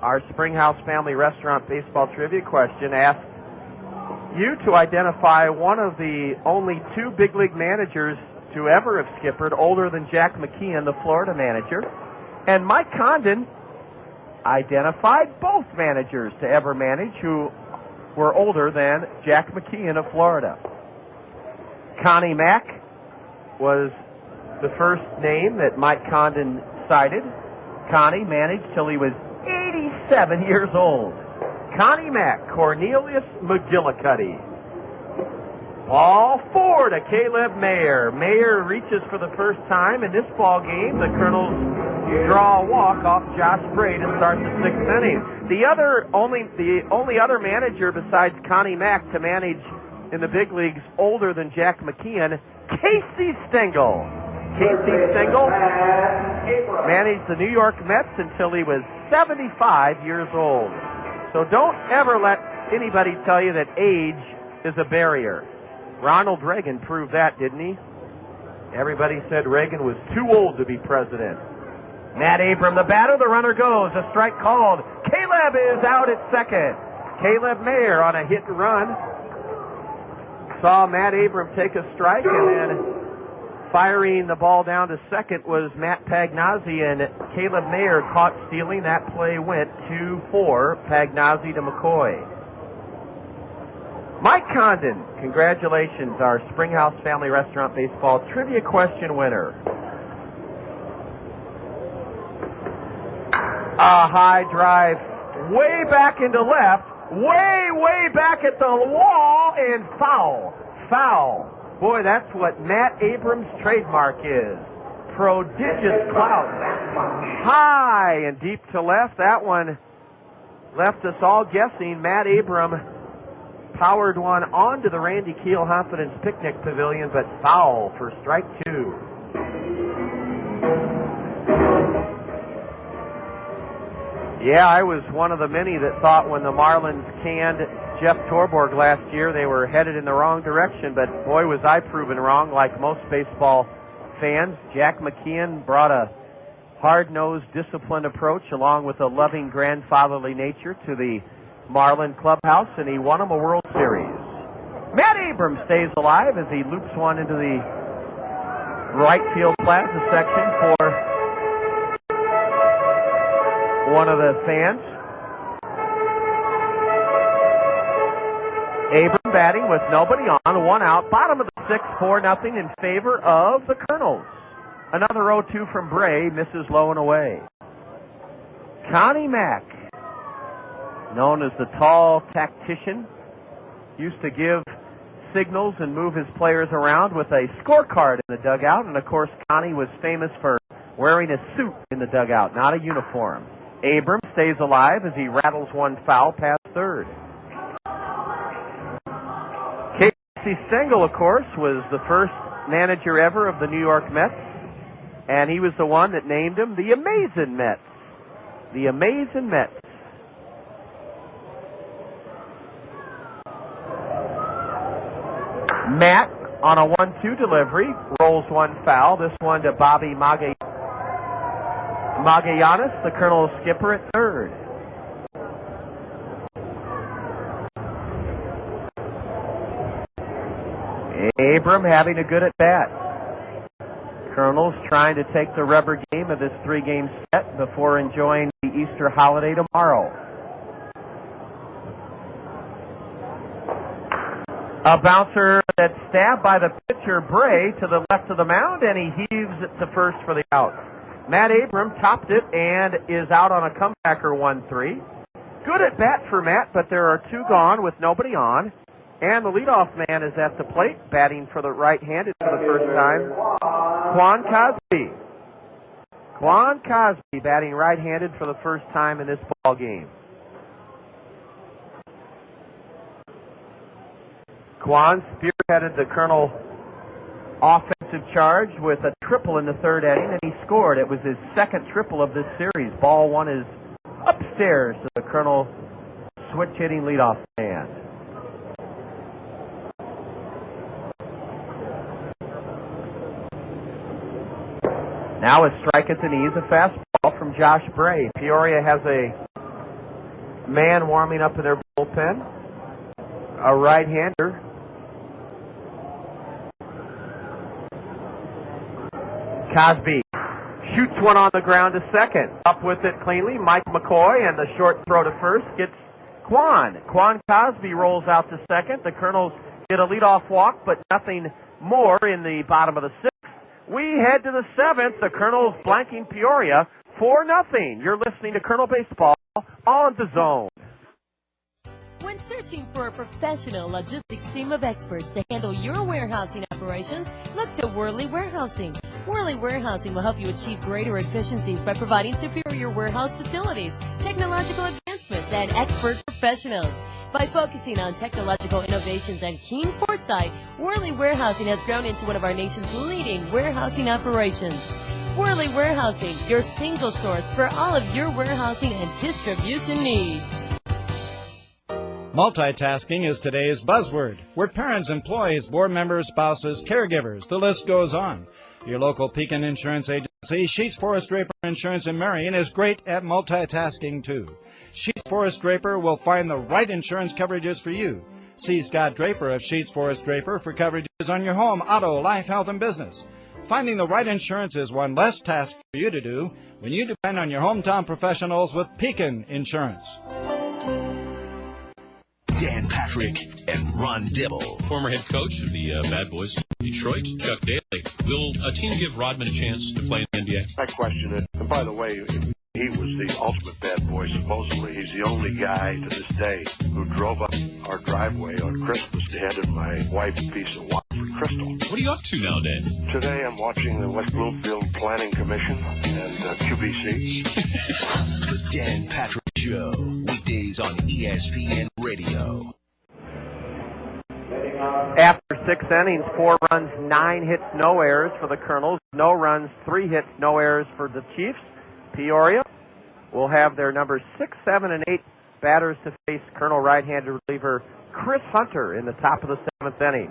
Our Springhouse Family Restaurant baseball trivia question asks you to identify one of the only 2 big league managers to ever have skippered older than Jack McKeon, the Florida manager. And Mike Condon identified both managers to ever manage who were older than Jack McKeon of Florida. Connie Mack was the first name that Mike Condon cited. Connie managed till he was 87 years old. Connie Mack, Cornelius McGillicuddy. Ball 4 to Caleb Mayer. Mayer reaches for the first time in this ball game. The Kernels draw a walk off Josh Bray to start the 6th inning. The only other manager besides Connie Mack to manage in the big leagues older than Jack McKeon, Casey Stengel. Casey Stengel managed the New York Mets until he was 75 years old. So So don't ever let anybody tell you that age is a barrier. Ronald Reagan proved that, didn't he? Everybody said Reagan was too old to be president. Matt Abram, the batter, the runner goes. A strike called. Caleb is out at second. Caleb Mayer on a hit and run. Saw Matt Abram take a strike, and then firing the ball down to second was Matt Pagnazzi, and Caleb Mayer caught stealing. That play went 2-4, Pagnazzi to McCoy. Mike Condon, congratulations, our Springhouse Family Restaurant Baseball Trivia Question winner. A high drive way back into left, way back at the wall, and foul. Boy, that's what Matt Abrams' trademark is. Prodigious clout. High and deep to left. That one left us all guessing. Matt Abram powered one onto the Randy Keel Confidence Picnic Pavilion, but foul for strike two. Yeah, I was one of the many that thought when the Marlins canned Jeff Torborg last year they were headed in the wrong direction, but boy was I proven wrong like most baseball fans. Jack McKeon brought a hard-nosed, disciplined approach along with a loving grandfatherly nature to the Marlin clubhouse, and he won them a World Series. Matt Abrams stays alive as he loops one into the right field plaza section for one of the fans. Abram batting with nobody on, one out, bottom of the sixth, 4-0 in favor of the Kernels. Another 0-2 from Bray, misses low and away. Connie Mack, known as the tall tactician, used to give signals and move his players around with a scorecard in the dugout, and of course Connie was famous for wearing a suit in the dugout, not a uniform. Abrams stays alive as he rattles one foul past third. Casey Stengel, of course, was the first manager ever of the New York Mets, and he was the one that named him the Amazing Mets. The Amazing Mets. Matt, on a 1-2 delivery, rolls one foul. This one to Bobby Magallanes, the Colonel's skipper, at third. Abram having a good at bat. Colonels trying to take the rubber game of this 3-game set before enjoying the Easter holiday tomorrow. A bouncer that's stabbed by the pitcher Bray to the left of the mound, and he heaves it to first for the out. Matt Abram topped it and is out on a comebacker 1-3. Good at bat for Matt, but there are two gone with nobody on. And the leadoff man is at the plate, batting for the right-handed for the first time. Quan Cosby. Quan Cosby batting right-handed for the first time in this ball game. Quan spearheaded the Colonel offensive charge with a triple in the third inning, and he scored. It was his second triple of this series. Ball one is upstairs to the Colonel switch-hitting leadoff man. Now a strike at the knees, a fastball from Josh Bray. Peoria has a man warming up in their bullpen, a right-hander. Cosby shoots one on the ground to second. Up with it cleanly, Mike McCoy, and the short throw to first gets Quan. Quan Cosby rolls out to second. The Colonels get a leadoff walk, but nothing more in the bottom of the sixth. We head to the seventh. The Colonels blanking Peoria 4-0. You're listening to Colonel Baseball on the Zone. When searching for a professional logistics team of experts to handle your warehousing operations, look to Worley Warehousing. Worley Warehousing will help you achieve greater efficiencies by providing superior warehouse facilities, technological advancements, and expert professionals. By focusing on technological innovations and keen foresight, Worley Warehousing has grown into one of our nation's leading warehousing operations. Worley Warehousing, your single source for all of your warehousing and distribution needs. Multitasking is today's buzzword. We're parents, employees, board members, spouses, caregivers. The list goes on. Your local Pekin Insurance Agency, Sheets Forest Draper Insurance in Marion, is great at multitasking too. Sheets Forest Draper will find the right insurance coverages for you. See Scott Draper of Sheets Forest Draper for coverages on your home, auto, life, health, and business. Finding the right insurance is one less task for you to do when you depend on your hometown professionals with Pekin Insurance. Dan Patrick and Ron Dibble. Former head coach of the Bad Boys of Detroit, Chuck Daly. Will a team give Rodman a chance to play in the NBA? I question it. And by the way, he was the ultimate bad boy, supposedly. He's the only guy to this day who drove up our driveway on Christmas to hand my wife a piece of wine for Crystal. What are you up to nowadays? Today I'm watching the West Bloomfield Planning Commission and QBC. The Dan Patrick Show, weekdays on ESPN Radio. After 6 innings, 4 runs, 9 hits, no errors for the Kernels. No runs, 3 hits, no errors for the Chiefs. Peoria will have their numbers 6, 7, and 8 batters to face Colonel right-handed reliever Chris Hunter in the top of the 7th inning.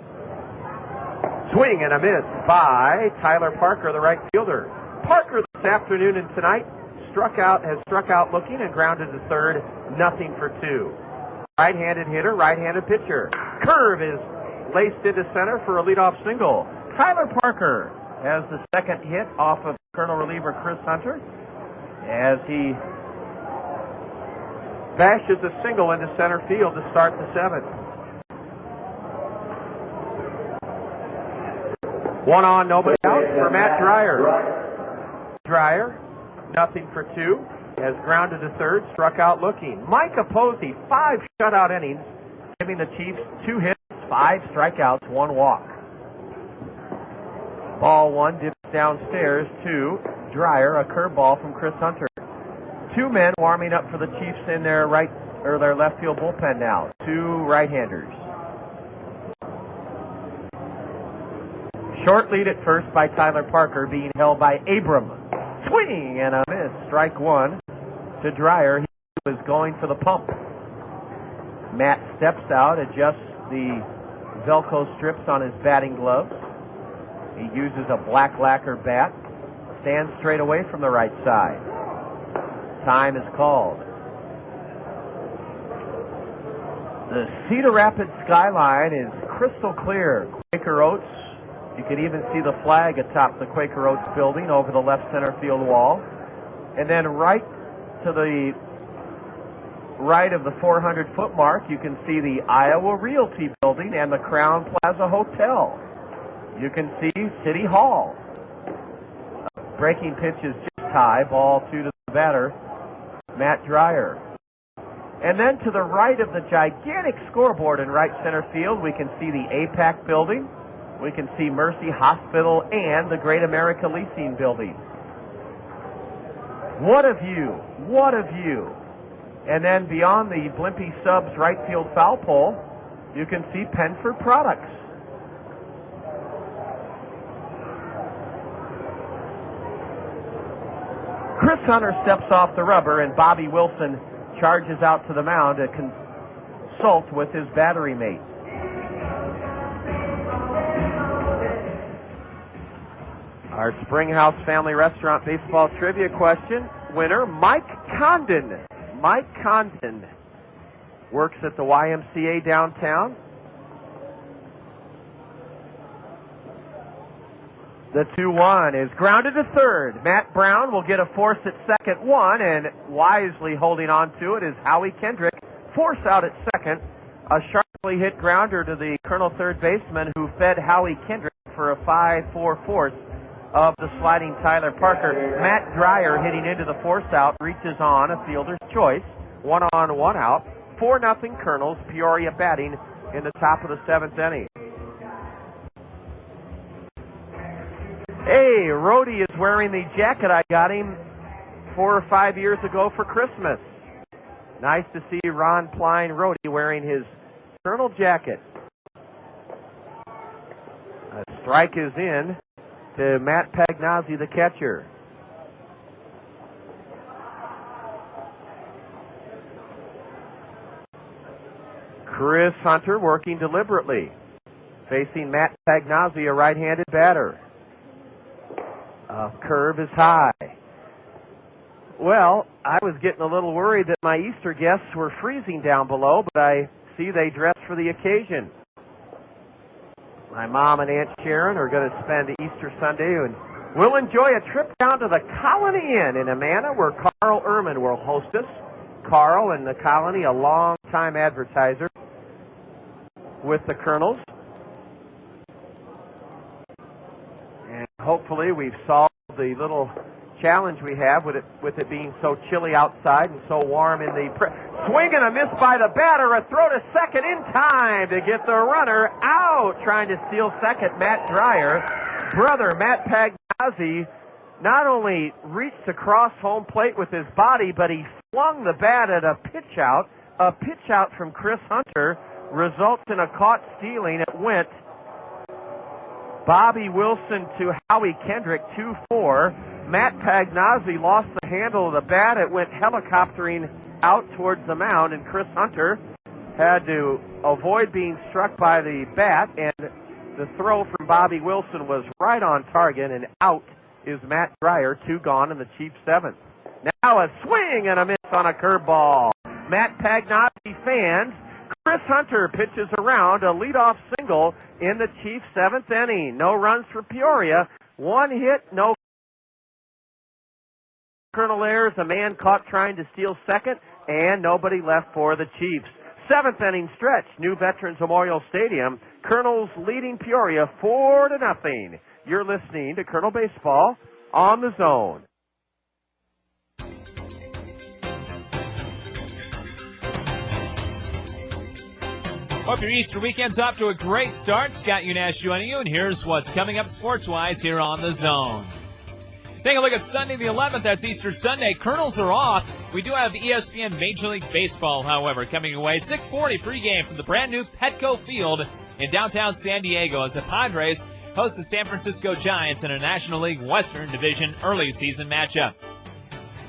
Swing and a miss by Tyler Parker, the right fielder. Parker this afternoon and tonight has struck out looking and grounded to third, nothing for 2. Right-handed hitter, right-handed pitcher. Curve is laced into center for a leadoff single. Tyler Parker has the second hit off of Colonel reliever Chris Hunter as he bashes a single into center field to start the 7th. 1 on, nobody out for Matt Dreyer. Dreyer, nothing for 2, has grounded to third, struck out looking. Micah Posey, 5 shutout innings, giving the Chiefs 2 hits, 5 strikeouts, 1 walk. Ball 1 dips downstairs to Dreyer, a curveball from Chris Hunter. 2 men warming up for the Chiefs in their their left field bullpen now. 2 right-handers. Short lead at first by Tyler Parker, being held by Abram. Swing and a miss. Strike 1 to Dreyer. He was going for the pump. Matt steps out, adjusts the Velcro strips on his batting gloves. He uses a black lacquer bat. Stands straight away from the right side. Time is called. The Cedar Rapids skyline is crystal clear. Quaker Oats. You can even see the flag atop the Quaker Oats building over the left center field wall. And then right to the right of the 400-foot mark, you can see the Iowa Realty building and the Crown Plaza Hotel. You can see City Hall. Breaking pitch is just high. Ball 2 to the batter, Matt Dreyer. And then to the right of the gigantic scoreboard in right center field, we can see the APAC building. We can see Mercy Hospital and the Great America Leasing building. What a view. What a view. And then beyond the Blimpie Subs right field foul pole, you can see Penford Products. Chris Hunter steps off the rubber and Bobby Wilson charges out to the mound to consult with his battery mate. Our Springhouse Family Restaurant baseball trivia question winner, Mike Condon. Mike Condon works at the YMCA downtown. The 2-1 is grounded to third. Matt Brown will get a force at second. 1, and wisely holding on to it is Howie Kendrick. Force out at second. A sharply hit grounder to the Colonel third baseman who fed Howie Kendrick for a 5-4 force of the sliding Tyler Parker. Matt Dreyer hitting into the force out, reaches on a fielder's choice. 1 on, 1 out. 4-0 Kernels. Peoria batting in the top of the 7th inning. Hey, Rhodey is wearing the jacket I got him 4 or 5 years ago for Christmas. Nice to see Ron Pline Rhodey wearing his Colonel jacket. A strike is in to Matt Pagnozzi, the catcher. Chris Hunter working deliberately. Facing Matt Pagnozzi, a right-handed batter. Curve is high. Well, I was getting a little worried that my Easter guests were freezing down below, but I see they dressed for the occasion. My mom and Aunt Sharon are going to spend Easter Sunday, and we'll enjoy a trip down to the Colony Inn in Amana, where Carl Ehrman will host us. Carl and the Colony, a long-time advertiser with the Kernels. And hopefully we've solved the little challenge we have with it being so chilly outside and so warm in the swing and a miss by the batter, a throw to second in time to get the runner out. Trying to steal second, Matt Dreyer. Brother Matt Pagnozzi not only reached across home plate with his body, but he flung the bat at a pitch out. A pitch out from Chris Hunter results in a caught stealing. It went Bobby Wilson to Howie Kendrick, 2-4. Matt Pagnozzi lost the handle of the bat. It went helicoptering out towards the mound, and Chris Hunter had to avoid being struck by the bat, and the throw from Bobby Wilson was right on target, and out is Matt Dreyer, 2 gone in the Chiefs' 7th. Now a swing and a miss on a curveball. Matt Pagnozzi fans. Chris Hunter pitches around a leadoff single in the Chiefs' 7th inning. No runs for Peoria. 1 hit, no Colonel Ayers, a man caught trying to steal second, and nobody left for the Chiefs. 7th inning stretch, New Veterans Memorial Stadium. Kernels leading Peoria 4-0. You're listening to Kernel Baseball on the Zone. Hope your Easter weekend's off to a great start. Scott Unash joining you, and here's what's coming up sports-wise here on the Zone. Take a look at Sunday the 11th. That's Easter Sunday. Kernels are off. We do have ESPN Major League Baseball, however, coming away. 6:40 pregame from the brand-new Petco Field in downtown San Diego as the Padres host the San Francisco Giants in a National League Western Division early season matchup.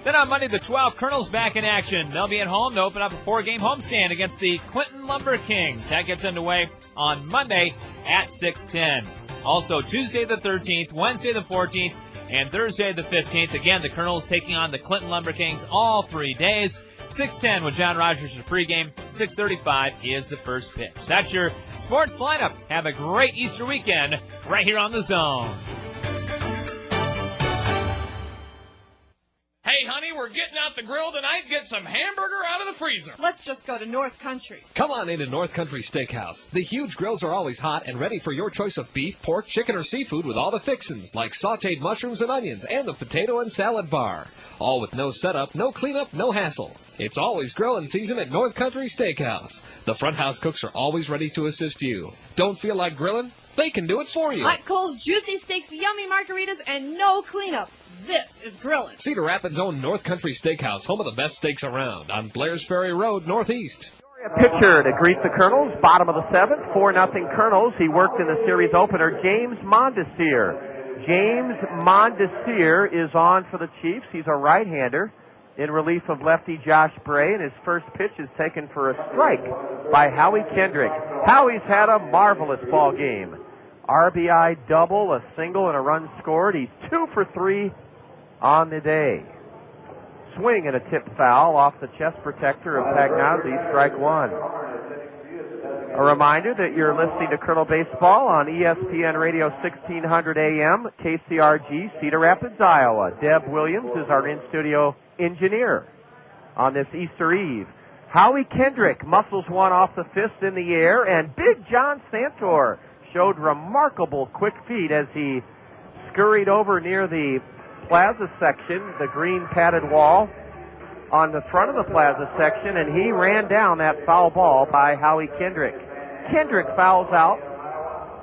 Then on Monday the 12th, Kernels back in action. They'll be at home to open up a 4-game homestand against the Clinton Lumber Kings. That gets underway on Monday at 6:10. Also, Tuesday the 13th, Wednesday the 14th, and Thursday the 15th. Again, the Kernels taking on the Clinton Lumber Kings all 3 days. 6:10 with John Rogers for pregame. 6:35 is the first pitch. That's your sports lineup. Have a great Easter weekend right here on the Zone. Hey, honey, we're getting out the grill tonight. Get some hamburger out of the freezer. Let's just go to North Country. Come on into North Country Steakhouse. The huge grills are always hot and ready for your choice of beef, pork, chicken, or seafood with all the fixins, like sautéed mushrooms and onions and the potato and salad bar. All with no setup, no cleanup, no hassle. It's always grilling season at North Country Steakhouse. The front house cooks are always ready to assist you. Don't feel like grilling? They can do it for you. Hot coals, juicy steaks, yummy margaritas, and no cleanup. This is grilling. Cedar Rapids' own North Country Steakhouse, home of the best steaks around, on Blair's Ferry Road, Northeast. Pitcher to greet the Kernels, bottom of the 7th, 4-0 Kernels. He worked in the series opener, James Mondesir. James Mondesir is on for the Chiefs. He's a right-hander in relief of lefty Josh Bray, and his first pitch is taken for a strike by Howie Kendrick. Howie's had a marvelous ball game. RBI double, a single, and a run scored. He's 2 for 3 on the day. Swing and a tip foul off the chest protector of Pagnozzi, strike 1. A reminder that you're listening to Kernel Baseball on ESPN Radio 1600 AM, KCRG, Cedar Rapids, Iowa. Deb Williams is our in-studio engineer on this Easter Eve. Howie Kendrick muscles one off the fist in the air, and Big John Santor showed remarkable quick feet as he scurried over near the plaza section, the green padded wall on the front of the plaza section, and he ran down that foul ball by Howie Kendrick. Kendrick fouls out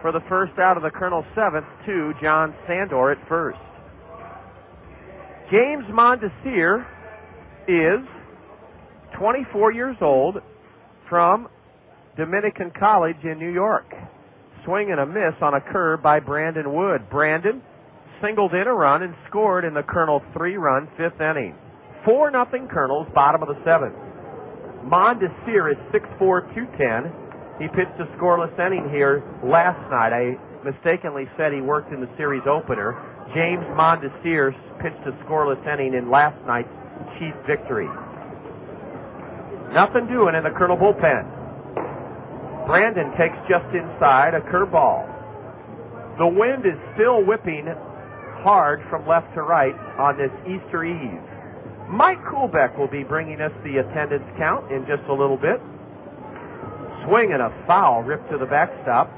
for the first out of the Colonel's 7th to John Sandor at first. James Mondesir is 24 years old from Dominican College in New York. Swing and a miss on a curve by Brandon Wood. Brandon singled in a run and scored in the Colonel 3-run 5th inning. 4-0 Kernels, bottom of the 7th. Mondesir is 6'4", 210. He pitched a scoreless inning here last night. I mistakenly said he worked in the series opener. James Mondesir pitched a scoreless inning in last night's Chief victory. Nothing doing in the Colonel bullpen. Brandon takes just inside a curveball. The wind is still whipping hard from left to right on this Easter Eve. Mike Kuhlbeck will be bringing us the attendance count in just a little bit. Swing and a foul ripped to the backstop.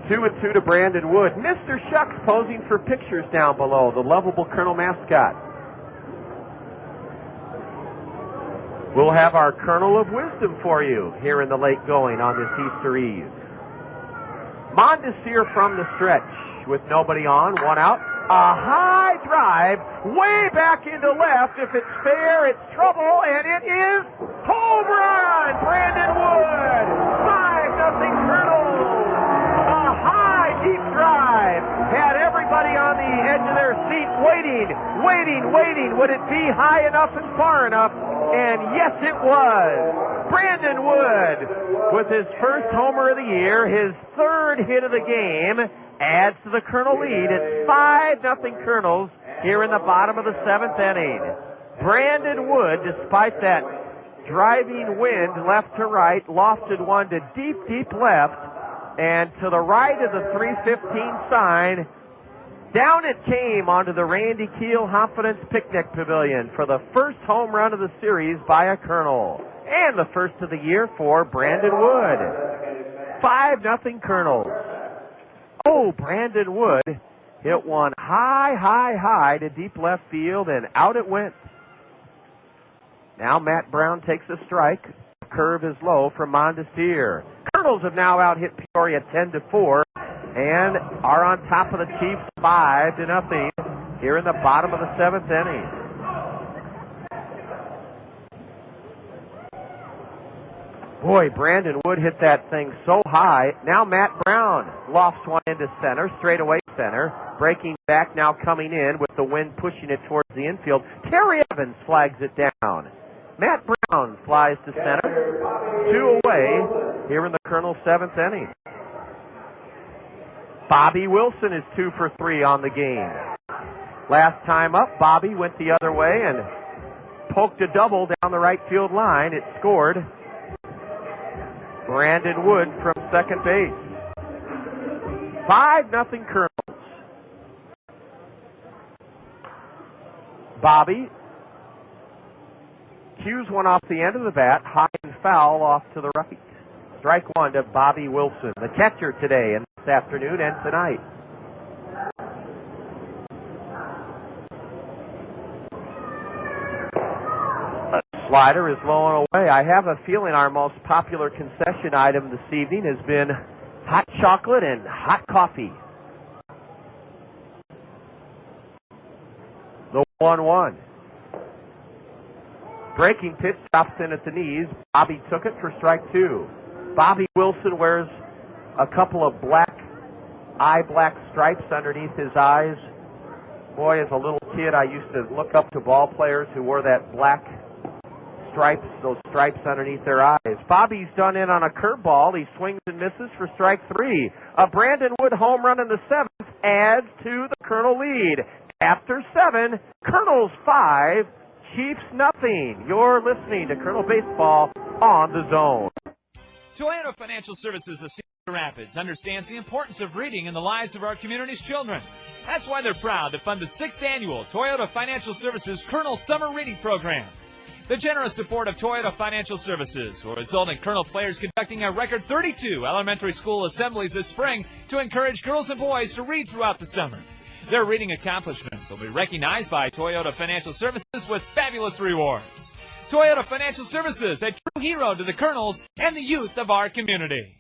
2-2 to Brandon Wood. Mr. Shucks posing for pictures down below, the lovable Colonel mascot. We'll have our Kernel of Wisdom for you here in the late going on this Easter Eve. Mondesir from the stretch with nobody on, one out. A high drive way back into left. If it's fair, it's trouble, and it is home run. Brandon Wood, 5-0 Kernels. A high, deep drive had everybody on the edge of their seat waiting. Would it be high enough and far enough? And yes, it was. Brandon Wood with his first homer of the year, his third hit of the game, adds to the Colonel lead. It's 5-0 Kernels here in the bottom of the seventh inning. Brandon Wood, despite that driving wind left to right, lofted one to deep left, and to the right of the 315 sign. Down it came onto the Randy Keel Confidence Picnic Pavilion for the first home run of the series by a Colonel. And the first of the year for Brandon Wood. 5-0 Colonels. Oh, Brandon Wood hit one high to deep left field, and out it went. Now Matt Brown takes a strike. Curve is low for Mondesir. Kernels have now out-hit Peoria 10-4 and are on top of the Chiefs 5-0 here in the bottom of the seventh inning. Boy, Brandon Wood hit that thing so high. Now Matt Brown lofts one into center, straightaway center. Breaking back, now coming in with the wind pushing it towards the infield. Terry Evans flags it down. Matt Brown flies to center. 2 away here in the Colonel seventh inning. Bobby Wilson is 2 for 3 on the game. Last time up, Bobby went the other way and poked a double down the right field line. It scored. Brandon Wood from second base. 5-0 Kernels. Bobby cues one off the end of the bat, high and foul off to the right. Strike one to Bobby Wilson, the catcher today and this afternoon and tonight. Slider is low and away. I have a feeling our most popular concession item this evening has been hot chocolate and hot coffee. The 1-1. Breaking pitch stops in at the knees. Bobby took it for strike 2. Bobby Wilson wears a couple of black stripes underneath his eyes. Boy, as a little kid, I used to look up to ball players who wore that black stripes, those stripes underneath their eyes. Bobby's done in on a curveball. He swings and misses for strike 3. A Brandon Wood home run in the 7th adds to the Colonel lead. After 7, Kernels 5, Chiefs nothing. You're listening to Colonel Baseball on the Zone. Toyota Financial Services of Cedar Rapids understands the importance of reading in the lives of our community's children. That's why they're proud to fund the 6th annual Toyota Financial Services Kernel Summer Reading Program. The generous support of Toyota Financial Services will result in Kernel players conducting a record 32 elementary school assemblies this spring to encourage girls and boys to read throughout the summer. Their reading accomplishments will be recognized by Toyota Financial Services with fabulous rewards. Toyota Financial Services, a true hero to the Kernels and the youth of our community.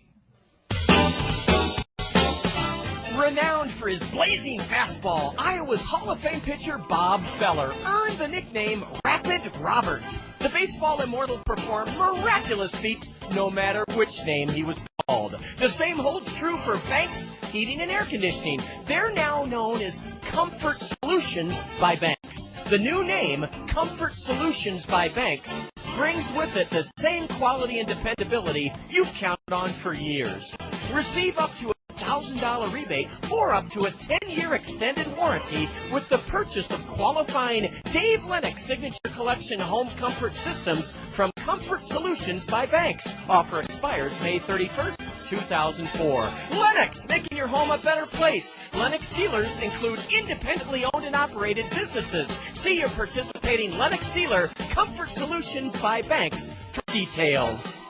Renowned for his blazing fastball, Iowa's Hall of Fame pitcher Bob Feller earned the nickname Rapid Robert. The baseball immortal performed miraculous feats no matter which name he was called. The same holds true for Banks Heating and Air Conditioning. They're now known as Comfort Solutions by Banks. The new name, Comfort Solutions by Banks, brings with it the same quality and dependability you've counted on for years. Receive up to $1,000 rebate or up to a 10-year extended warranty with the purchase of qualifying Dave Lennox Signature Collection home comfort systems from Comfort Solutions by Banks. Offer expires May 31st, 2004. Lennox, making your home a better place. Lennox dealers include independently owned and operated businesses. See your participating Lennox dealer, Comfort Solutions by Banks, for details.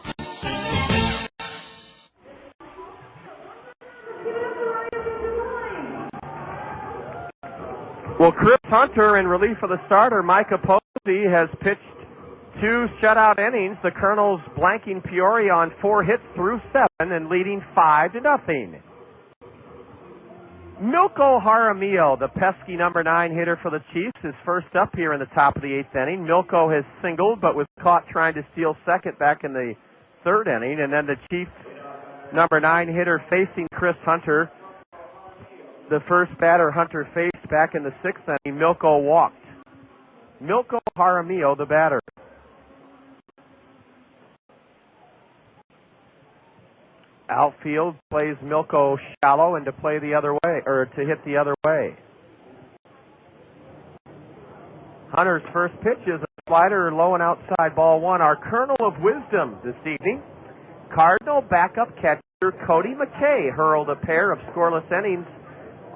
Well, Chris Hunter, in relief of the starter, Micah Posey, has pitched 2 shutout innings. The Kernels blanking Peoria on 4 hits through 7 and leading 5-0. Milko Jaramillo, the pesky number 9 hitter for the Chiefs, is first up here in the top of the 8th inning. Milko has singled but was caught trying to steal second back in the 3rd inning. And then the Chiefs number 9 hitter facing Chris Hunter. The first batter Hunter faced back in the 6th inning, Milko walked. Milko Jaramillo, the batter. Outfield plays Milko shallow and to play the other way, or to hit the other way. Hunter's first pitch is a slider low and outside, ball 1. Our kernel of wisdom this evening. Cardinal backup catcher Cody McKay hurled a pair of scoreless innings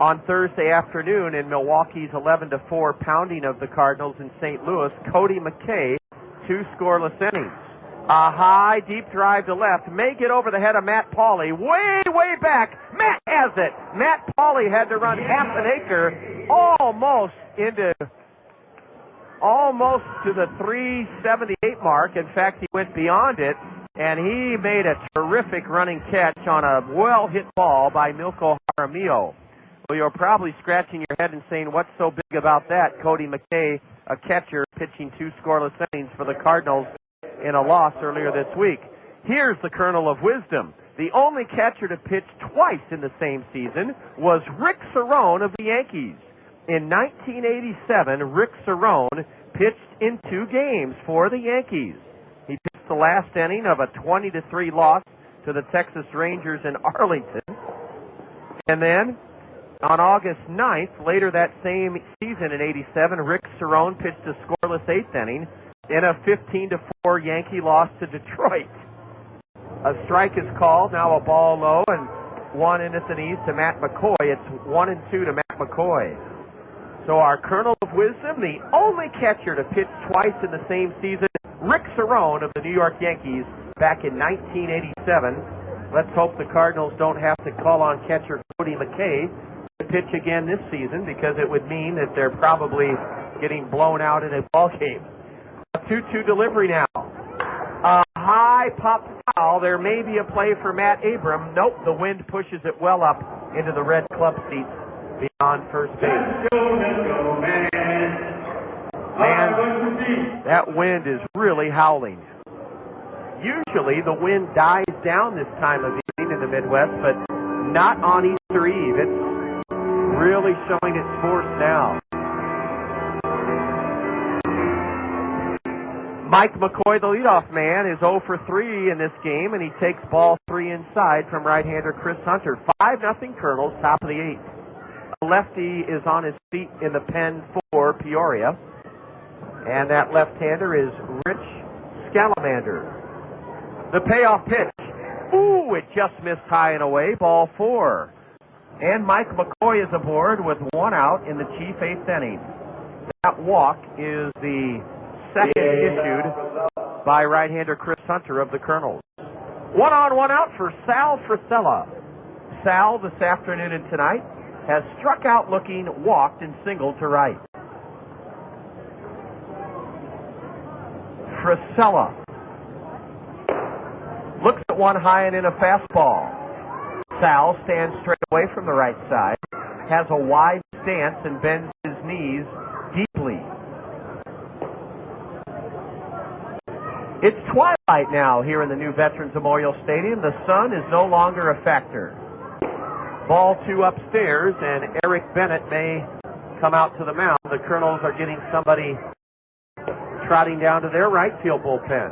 on Thursday afternoon in Milwaukee's 11-4 pounding of the Cardinals in St. Louis. Cody McKay, 2 scoreless innings. A high, deep drive to left. May get over the head of Matt Pauley. Way, way back. Matt has it. Matt Pauley had to run half an acre almost to the 378 mark. In fact, he went beyond it, and he made a terrific running catch on a well-hit ball by Milko Jaramillo. Well, you're probably scratching your head and saying, what's so big about that? Cody McKay, a catcher, pitching 2 scoreless innings for the Cardinals in a loss earlier this week. Here's the kernel of wisdom. The only catcher to pitch twice in the same season was Rick Cerrone of the Yankees. In 1987, Rick Cerrone pitched in 2 games for the Yankees. He pitched the last inning of a 20-3 loss to the Texas Rangers in Arlington. And then on August 9th, later that same season in 87, Rick Cerrone pitched a scoreless 8th inning in a 15-4 Yankee loss to Detroit. A strike is called, now a ball low, and 1 innings to Matt McCoy. It's 1-2 to Matt McCoy. So our kernel of wisdom, the only catcher to pitch twice in the same season, Rick Cerrone of the New York Yankees back in 1987. Let's hope the Cardinals don't have to call on catcher Cody McKay to pitch again this season, because it would mean that they're probably getting blown out in a ball game. A 2-2 delivery now. A high pop foul. There may be a play for Matt Abram. Nope, the wind pushes it well up into the red club seats beyond first base. Man, that wind is really howling. Usually the wind dies down this time of evening in the Midwest, but not on Easter Eve. It's really showing its force now. Mike McCoy, the leadoff man, is 0 for 3 in this game, and he takes ball 3 inside from right-hander Chris Hunter. 5-0 Kernels, top of the 8th. The lefty is on his feet in the pen for Peoria, and that left-hander is Rich Scalamander. The payoff pitch. Ooh, it just missed high and away, ball 4. And Mike McCoy is aboard with 1 out in the Chief 8th inning. That walk is the second issued by right-hander Chris Hunter of the Kernels. 1 on, 1 out for Sal Frisella. Sal, this afternoon and tonight, has struck out looking, walked, and singled to right. Frisella looks at one high and in a fastball. Sal stands straight away from the right side, has a wide stance, and bends his knees deeply. It's twilight now here in the new Veterans Memorial Stadium. The sun is no longer a factor. Ball 2 upstairs, and Eric Bennett may come out to the mound. The Kernels are getting somebody trotting down to their right field bullpen.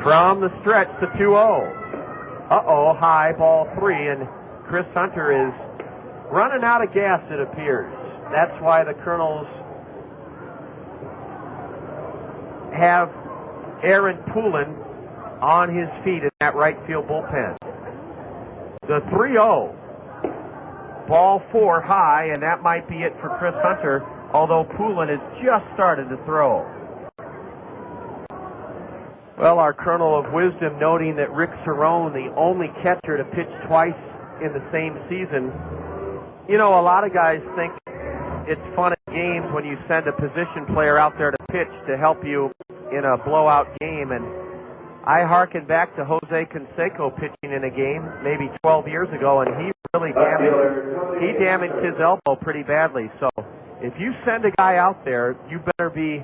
From the stretch, the 2-0. Uh-oh, high, ball 3, and Chris Hunter is running out of gas, it appears. That's why the Kernels have Aaron Poulin on his feet in that right field bullpen. The 3-0. Ball 4 high, and that might be it for Chris Hunter, although Poulin has just started to throw. Well, our Kernel of Wisdom noting that Rick Cerrone, the only catcher to pitch twice in the same season. You know, a lot of guys think it's fun at games when you send a position player out there to pitch to help you in a blowout game, and I hearken back to Jose Canseco pitching in a game maybe 12 years ago, and he really damaged his elbow pretty badly. So if you send a guy out there, you better be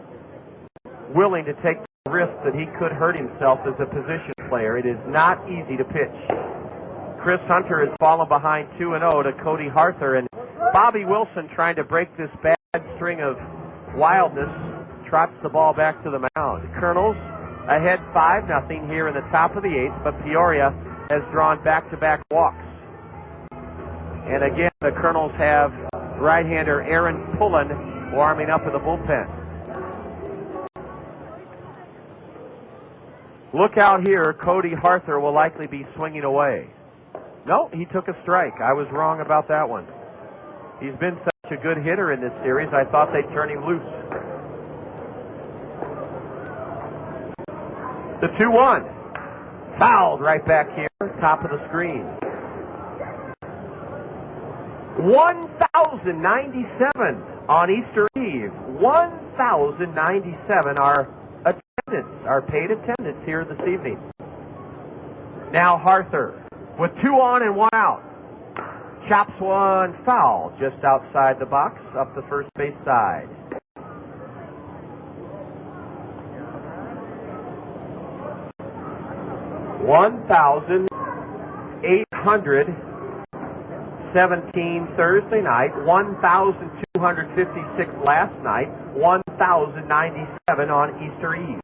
willing to take the risk that he could hurt himself as a position player. It is not easy to pitch. Chris Hunter has fallen behind 2-0 to Cody Harther, and Bobby Wilson, trying to break this bad string of wildness, trots the ball back to the mound. Kernels ahead 5-0 here in the top of the 8th, but Peoria has drawn back-to-back walks. And again, the Kernels have right-hander Aaron Poulin warming up in the bullpen. Look out here, Cody Harther will likely be swinging away. No, he took a strike. I was wrong about that one. He's been such a good hitter in this series, I thought they'd turn him loose. The 2-1. Fouled right back here, top of the screen. 1,097 on Easter Eve. 1,097 are attendance, our paid attendance here this evening. Now Harther with 2 on and 1 out. Chops one foul just outside the box, up the first base side. $1,817 Thursday night, 1,256 last night, 1,097 on Easter Eve.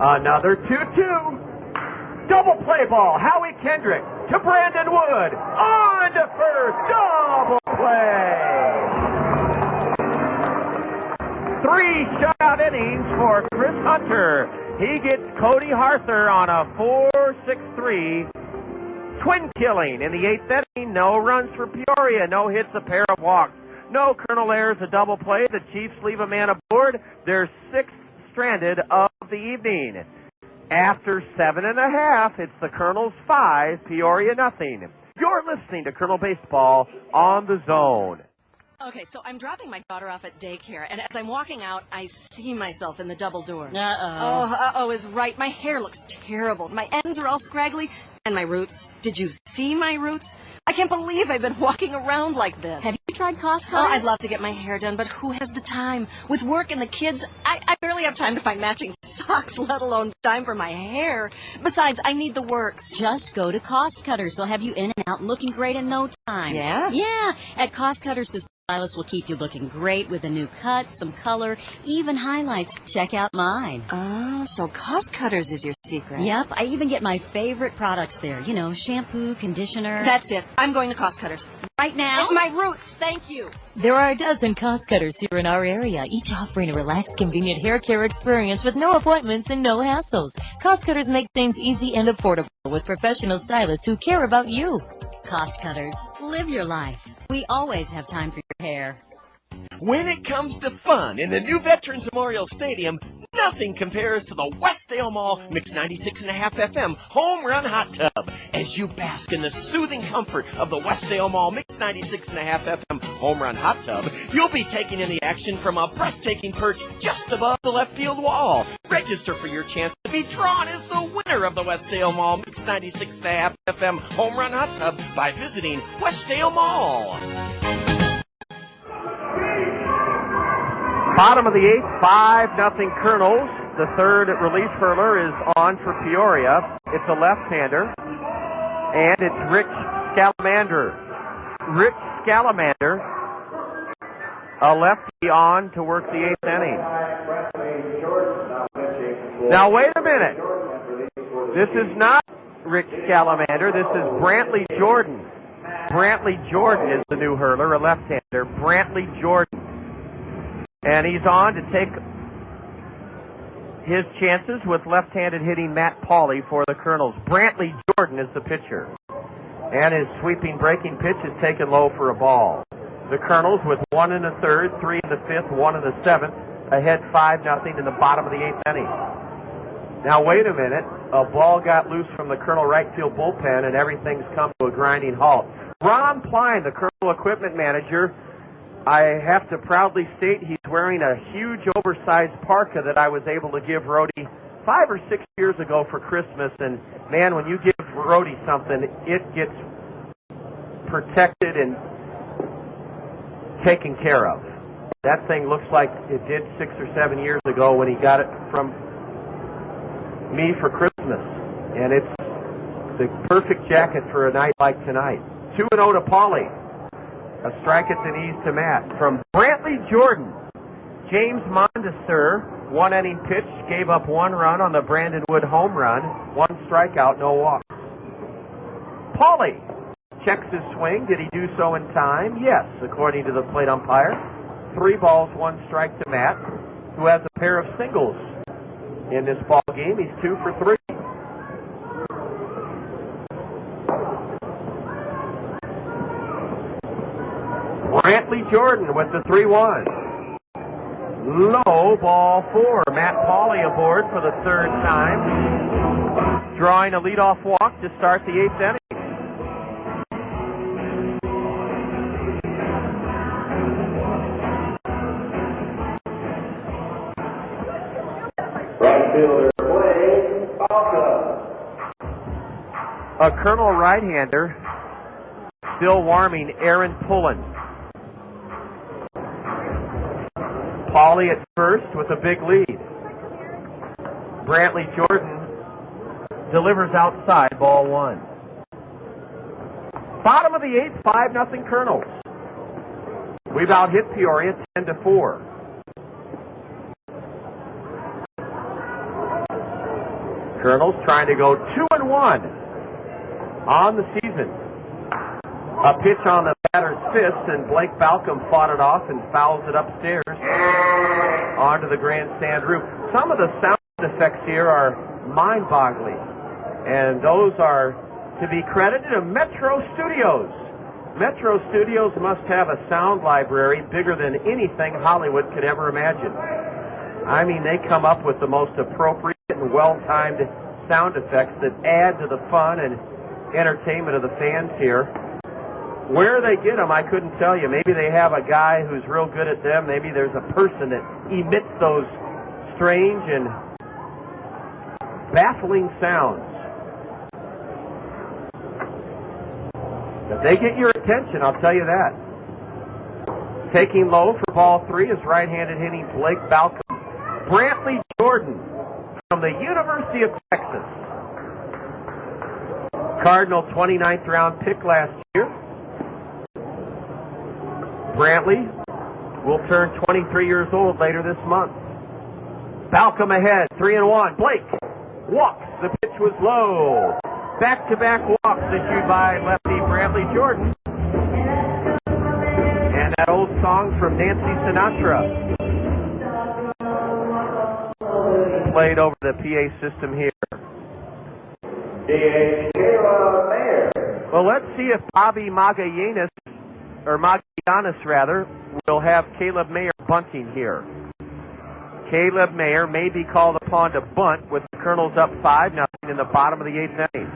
Another 2-2. Double play ball. Howie Kendrick to Brandon Wood. On to first. Double play. 3 shutout innings for Chris Hunter. He gets Cody Harther on a 4-6-3 twin killing in the 8th inning. No runs for Peoria. No hits, a pair of walks. No Colonel errors, a double play. The Chiefs leave a man aboard. They're 6th stranded of the evening. After 7.5, it's the Kernels 5, Peoria nothing. You're listening to Kernel Baseball on the Zone. Okay, so I'm dropping my daughter off at daycare, and as I'm walking out, I see myself in the double door. Uh-oh is right. My hair looks terrible. My ends are all scraggly, and my roots. Did you see my roots? I can't believe I've been walking around like this. Have you tried cost Oh, cutters? I'd love to get my hair done, but who has the time? With work and the kids, I barely have time to find matching socks, let alone time for my hair. Besides, I need the works. Just go to Cost Cutters. They'll have you in and out and looking great in no time. Yeah? Yeah. At Cost Cutters, the stylist will keep you looking great with a new cut, some color, even highlights. Check out mine. Oh, so Cost Cutters is your secret. Yep. I even get my favorite products there. You know, shampoo, conditioner. That's it. I'm going to Cost Cutters. Right now? My roots, thank you. There are a dozen Cost Cutters here in our area, each offering a relaxed, convenient hair care experience with no appointments and no hassles. Cost Cutters makes things easy and affordable with professional stylists who care about you. Cost Cutters, live your life. We always have time for your hair. When it comes to fun in the new Veterans Memorial Stadium, nothing compares to the Westdale Mall Mix 96.5 FM Home Run Hot Tub. As you bask in the soothing comfort of the Westdale Mall Mix 96.5 FM Home Run Hot Tub, you'll be taking in the action from a breathtaking perch just above the left field wall. Register for your chance to be drawn as the winner of the Westdale Mall Mix 96.5 FM Home Run Hot Tub by visiting Westdale Mall. Bottom of the 8th, 5-0 Kernels. The third release hurler is on for Peoria. It's a left-hander, and it's Rich Scalamander. Rich Scalamander, a lefty on to work the 8th inning. Now wait a minute. This is not Rich Scalamander. This is Brantley Jordan. Brantley Jordan is the new hurler, a left-hander. Brantley Jordan. And he's on to take his chances with left-handed hitting Matt Pauley for the Kernels. Brantley Jordan is the pitcher. And his sweeping breaking pitch is taken low for a ball. The Kernels with 1 in the 3rd, 3 in the 5th, 1 in the 7th, ahead 5-0 in the bottom of the 8th inning. Now wait a minute. A ball got loose from the Kernel right field bullpen and everything's come to a grinding halt. Ron Pline, the Kernel equipment manager, I have to proudly state he's wearing a huge oversized parka that I was able to give Rhodey 5 or 6 years ago for Christmas. And man, when you give Rhodey something, it gets protected and taken care of. That thing looks like it did 6 or 7 years ago when he got it from me for Christmas. And it's the perfect jacket for a night like tonight. 2-0 to Pauley. A strike at the knees to Matt. From Brantley Jordan, James Mondesir, 1 inning pitch, gave up 1 run on the Brandon Wood home run. 1 strikeout, no walks. Pauley checks his swing. Did he do so in time? Yes, according to the plate umpire. 3 balls, 1 strike to Matt, who has a pair of singles in this ball game. He's 2 for 3. Brantley Jordan with the 3-1. Low, ball 4. Matt Pauley aboard for the 3rd time, drawing a leadoff walk to start the 8th inning. A Kernel right-hander still warming, Aaron Pullen. Pauley at first with a big lead. Brantley Jordan delivers outside, ball 1. Bottom of the 8th, 5-0 Kernels. We've out-hit Peoria 10-4. Kernels trying to go 2-1 on the season. A pitch on the batter's fist, and Blake Balcom fought it off and fouls it upstairs onto the grandstand roof. Some of the sound effects here are mind-boggling, and those are to be credited to Metro Studios. Metro Studios must have a sound library bigger than anything Hollywood could ever imagine. I mean, they come up with the most appropriate and well-timed sound effects that add to the fun and entertainment of the fans here. Where they get them, I couldn't tell you. Maybe they have a guy who's real good at them. Maybe there's a person that emits those strange and baffling sounds. But they get your attention, I'll tell you that. Taking low for ball 3 is right-handed hitting Blake Balcom. Brantley Jordan from the University of Texas. Cardinal 29th round pick last year. Brantley will turn 23 years old later this month. Balcom ahead, 3-1. Blake walks. The pitch was low. Back-to-back walks issued by lefty Brantley Jordan. And that old song from Nancy Sinatra played over the PA system here. Well, let's see if Bobby Magallanes, or Magallanes rather, will have Caleb Mayer bunting here. Caleb Mayer may be called upon to bunt with the Kernels up 5-0 in the bottom of the 8th inning.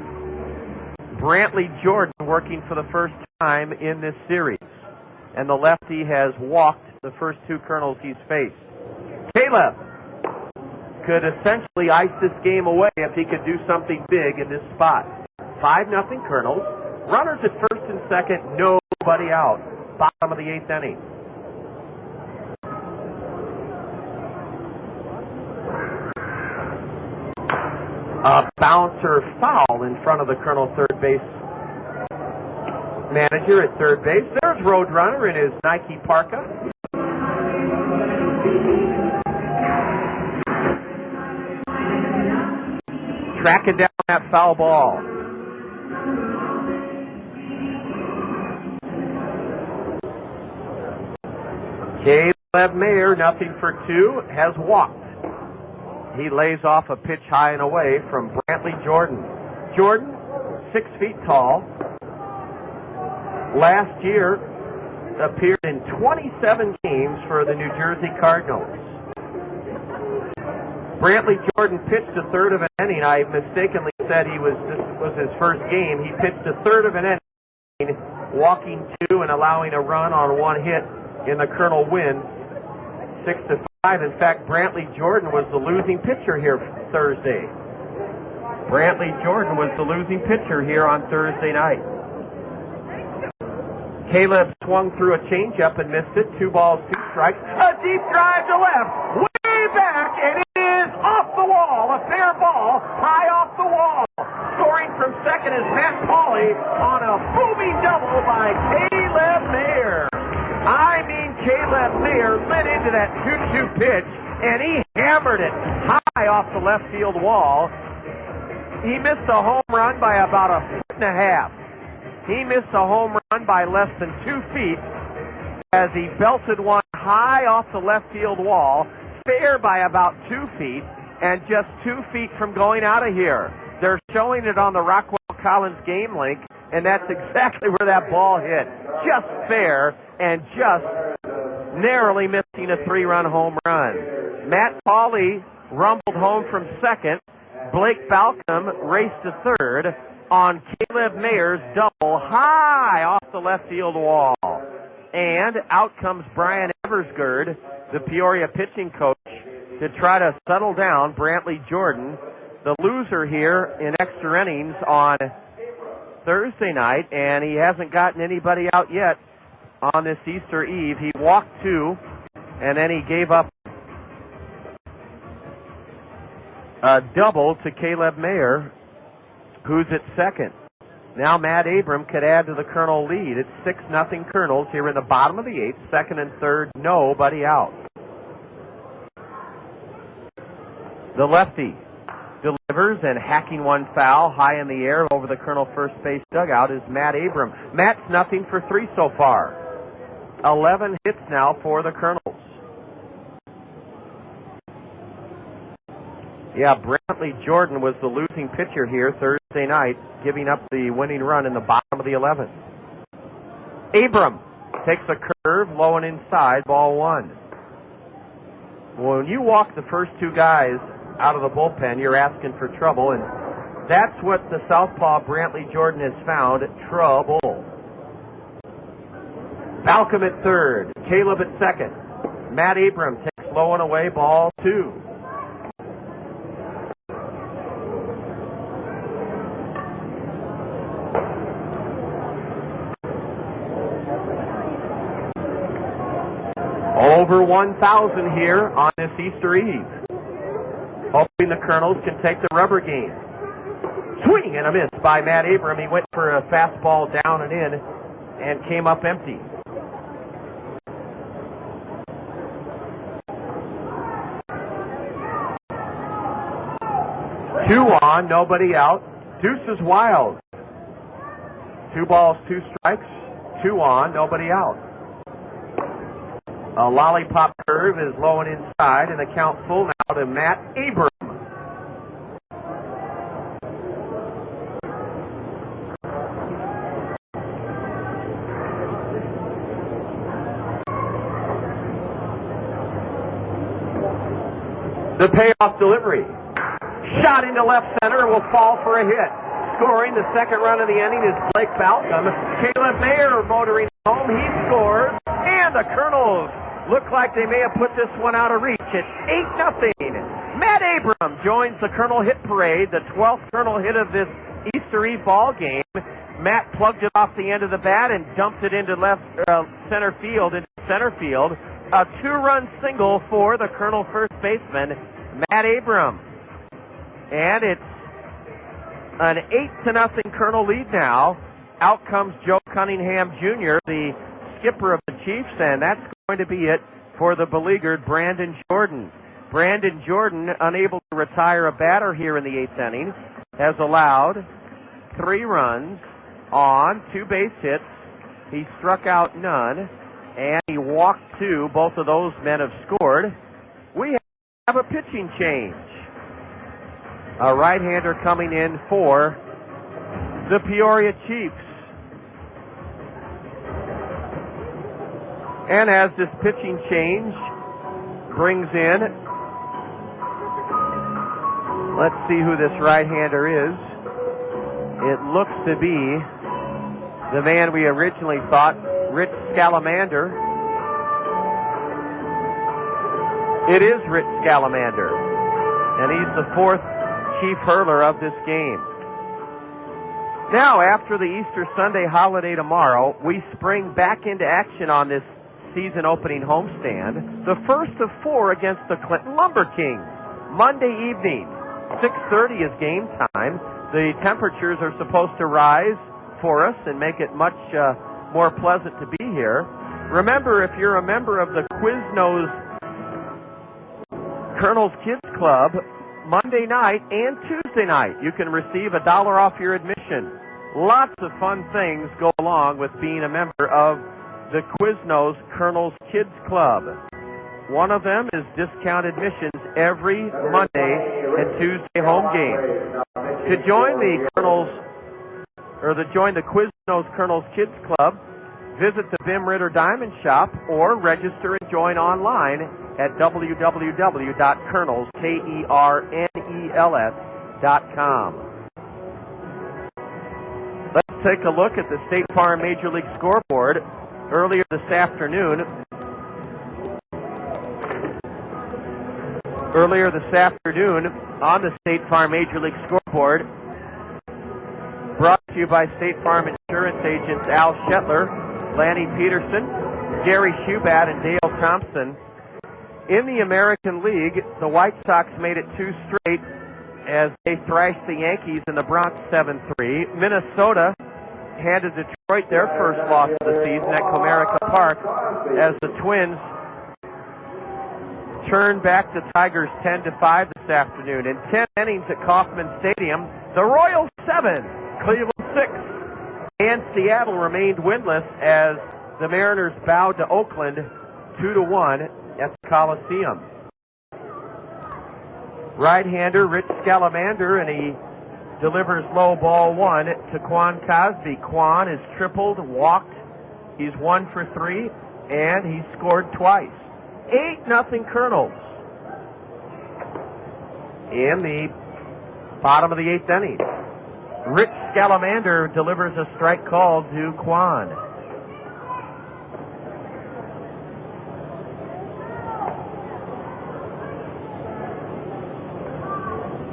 Brantley Jordan working for the first time in this series, and the lefty has walked the first 2 Kernels he's faced. Caleb could essentially ice this game away if he could do something big in this spot. 5-0 Kernels. Runners at first and second, nobody out. Bottom of the 8th inning. A bouncer foul in front of the Kernel third base manager at third base. There's Roadrunner in his Nike parka. Tracking down that foul ball. Caleb Mayer, 0-for-2, has walked. He lays off a pitch high and away from Brantley Jordan. Jordan, 6 feet tall. Last year appeared in 27 games for the New Jersey Cardinals. Brantley Jordan pitched a third of an inning. I mistakenly said this was his first game. He pitched a third of an inning, walking 2 and allowing a run on 1 hit in the Kernel win, 6-5. In fact, Brantley Jordan was the losing pitcher here Thursday. Brantley Jordan was the losing pitcher here on Thursday night. Caleb swung through a changeup and missed it. 2 balls, 2 strikes. A deep drive to left, way back, and it is off the wall. A fair ball, high off the wall. Scoring from second is Matt Pauley on a booming double by Caleb Mayer. I mean, Caleb Mayer lit into that 2-2 pitch, and he hammered it high off the left field wall. He missed a home run by about 1.5 feet. He missed a home run by less than 2 feet as he belted one high off the left field wall, fair by about 2 feet, and just 2 feet from going out of here. They're showing it on the Rockwell Collins game link, and that's exactly where that ball hit. Just fair and just narrowly missing a 3-run home run. Matt Pauley rumbled home from second. Blake Balcom raced to third on Caleb Mayer's double high off the left field wall. And out comes Brian Eversgerd, the Peoria pitching coach, to try to settle down Brantley Jordan, the loser here in extra innings on Thursday night, and he hasn't gotten anybody out yet on this Easter Eve. He walked 2, and then he gave up a double to Caleb Mayer, who's at second. Now Matt Abram could add to the Kernel lead. It's 6-0 Kernels here in the bottom of the 8th. Second and third, nobody out. The lefty delivers, and hacking one foul high in the air over the Kernel first base dugout is Matt Abram. Matt's 0-for-3 so far. 11 hits now for the Kernels. Yeah, Brantley Jordan was the losing pitcher here Thursday night, giving up the winning run in the bottom of the 11th. Abram takes a curve, low and inside, ball 1. When you walk the first 2 guys out of the bullpen, you're asking for trouble, and that's what the southpaw Brantley Jordan has found, trouble. Balcom at third, Caleb at second. Matt Abram takes low and away, ball 2. Over 1,000 here on this Easter Eve. Hoping the Kernels can take the rubber game. Swing and a miss by Matt Abram. He went for a fastball down and in and came up empty. Two on, nobody out. Deuce is wild. 2 balls, 2 strikes. 2 on, nobody out. A lollipop curve is low and inside, and the count full now to Matt Abram. The payoff delivery. Shot into left center, will fall for a hit. Scoring the second run of the inning is Blake Balcom. Caleb Mayer motoring home. He scores. And the Kernels look like they may have put this one out of reach. It's 8-0. Matt Abram joins the Kernel hit parade, the 12th Kernel hit of this Easter Eve ball game. Matt plugged it off the end of the bat and dumped it into center field. A 2-run single for the Kernel first baseman, Matt Abram. And it's an 8-0 Kernel lead now out comes Joe Cunningham Jr., the skipper of the Chiefs, and that's going to be it for the beleaguered Brandon Jordan. Brandon Jordan, unable to retire a batter here in the 8th inning, has allowed 3 runs on 2 base hits. He struck out none, and he walked 2. Both of those men have scored. We have a pitching change. A right-hander coming in for the Peoria Chiefs. And as this pitching change brings in, let's see who this right-hander is. It looks to be the man we originally thought, Rich Scalamander. It is Rich Scalamander, and he's the 4th chief hurler of this game. Now, after the Easter Sunday holiday tomorrow, we spring back into action on this season opening homestand. The first of 4 against the Clinton Lumber Kings. Monday evening, 6:30 is game time. The temperatures are supposed to rise for us and make it much more pleasant to be here. Remember, if you're a member of the Quiznos Kernels Kids Club, Monday night and Tuesday night, you can receive $1 off your admission. Lots of fun things go along with being a member of the Quiznos Kernels Kids Club. One of them is discounted admissions every Monday and Tuesday home game. To join the join the Quiznos Kernels Kids Club, visit the Bim Ritter Diamond Shop or register and join online at www.kernels.com. Let's take a look at the State Farm Major League scoreboard. Earlier this afternoon, on the State Farm Major League scoreboard, brought to you by State Farm Insurance agents Al Shetler, Lanny Peterson, Gary Shubat, and Dale Thompson. In the American League, the White Sox made it 2 straight as they thrashed the Yankees in the Bronx 7-3. Minnesota handed Detroit their first loss of the season at Comerica Park as the Twins turned back the Tigers 10-5 this afternoon. In 10 innings at Kauffman Stadium, the Royals 7, Cleveland 6, and Seattle remained winless as the Mariners bowed to Oakland 2-1 at the Coliseum. Right-hander Rich Scalamander, and he delivers low ball 1 to Quan Cosby. Quan is tripled, walked. He's 1 for 3, and he scored twice. 8-0 Kernels in the bottom of the 8th inning. Rich Scalamander delivers a strike call to Quan.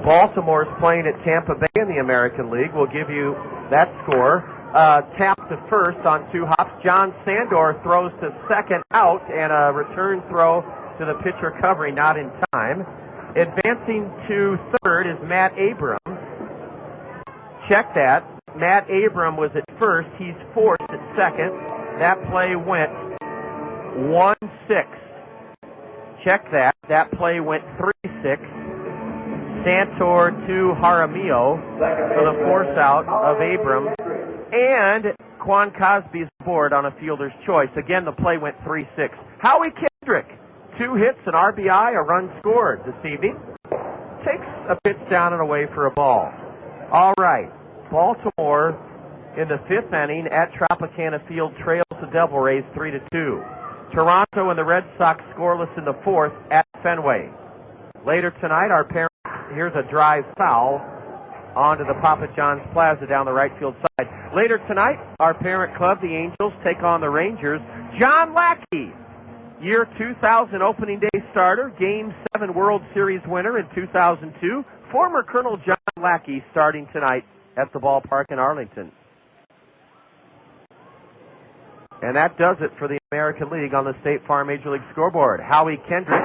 Baltimore's playing at Tampa Bay in the American League. We'll give you that score. Tap to first on 2 hops. John Sandor throws to second out, and a return throw to the pitcher covering, not in time. Advancing to third is Matt Abram. Check that. Matt Abram was at first. He's forced at second. That play went 1-6. Check that. That play went 3-6. Santor to Jaramillo for the force out of Abram. And Quan Cosby's aboard on a fielder's choice. Again, the play went 3-6. Howie Kendrick, 2 hits, an RBI, a run scored this evening. Takes a pitch down and away for a ball. All right, Baltimore in the 5th inning at Tropicana Field trails the Devil Rays 3-2. Toronto and the Red Sox scoreless in the 4th at Fenway. Later tonight, our parents, here's a drive foul onto the Papa John's Plaza down the right field side. Later tonight, our parent club, the Angels, take on the Rangers. John Lackey, year 2000 opening day starter, Game 7 World Series winner in 2002. Former Colonel John Lackey starting tonight at the ballpark in Arlington. And that does it for the American League on the State Farm Major League scoreboard. Howie Kendrick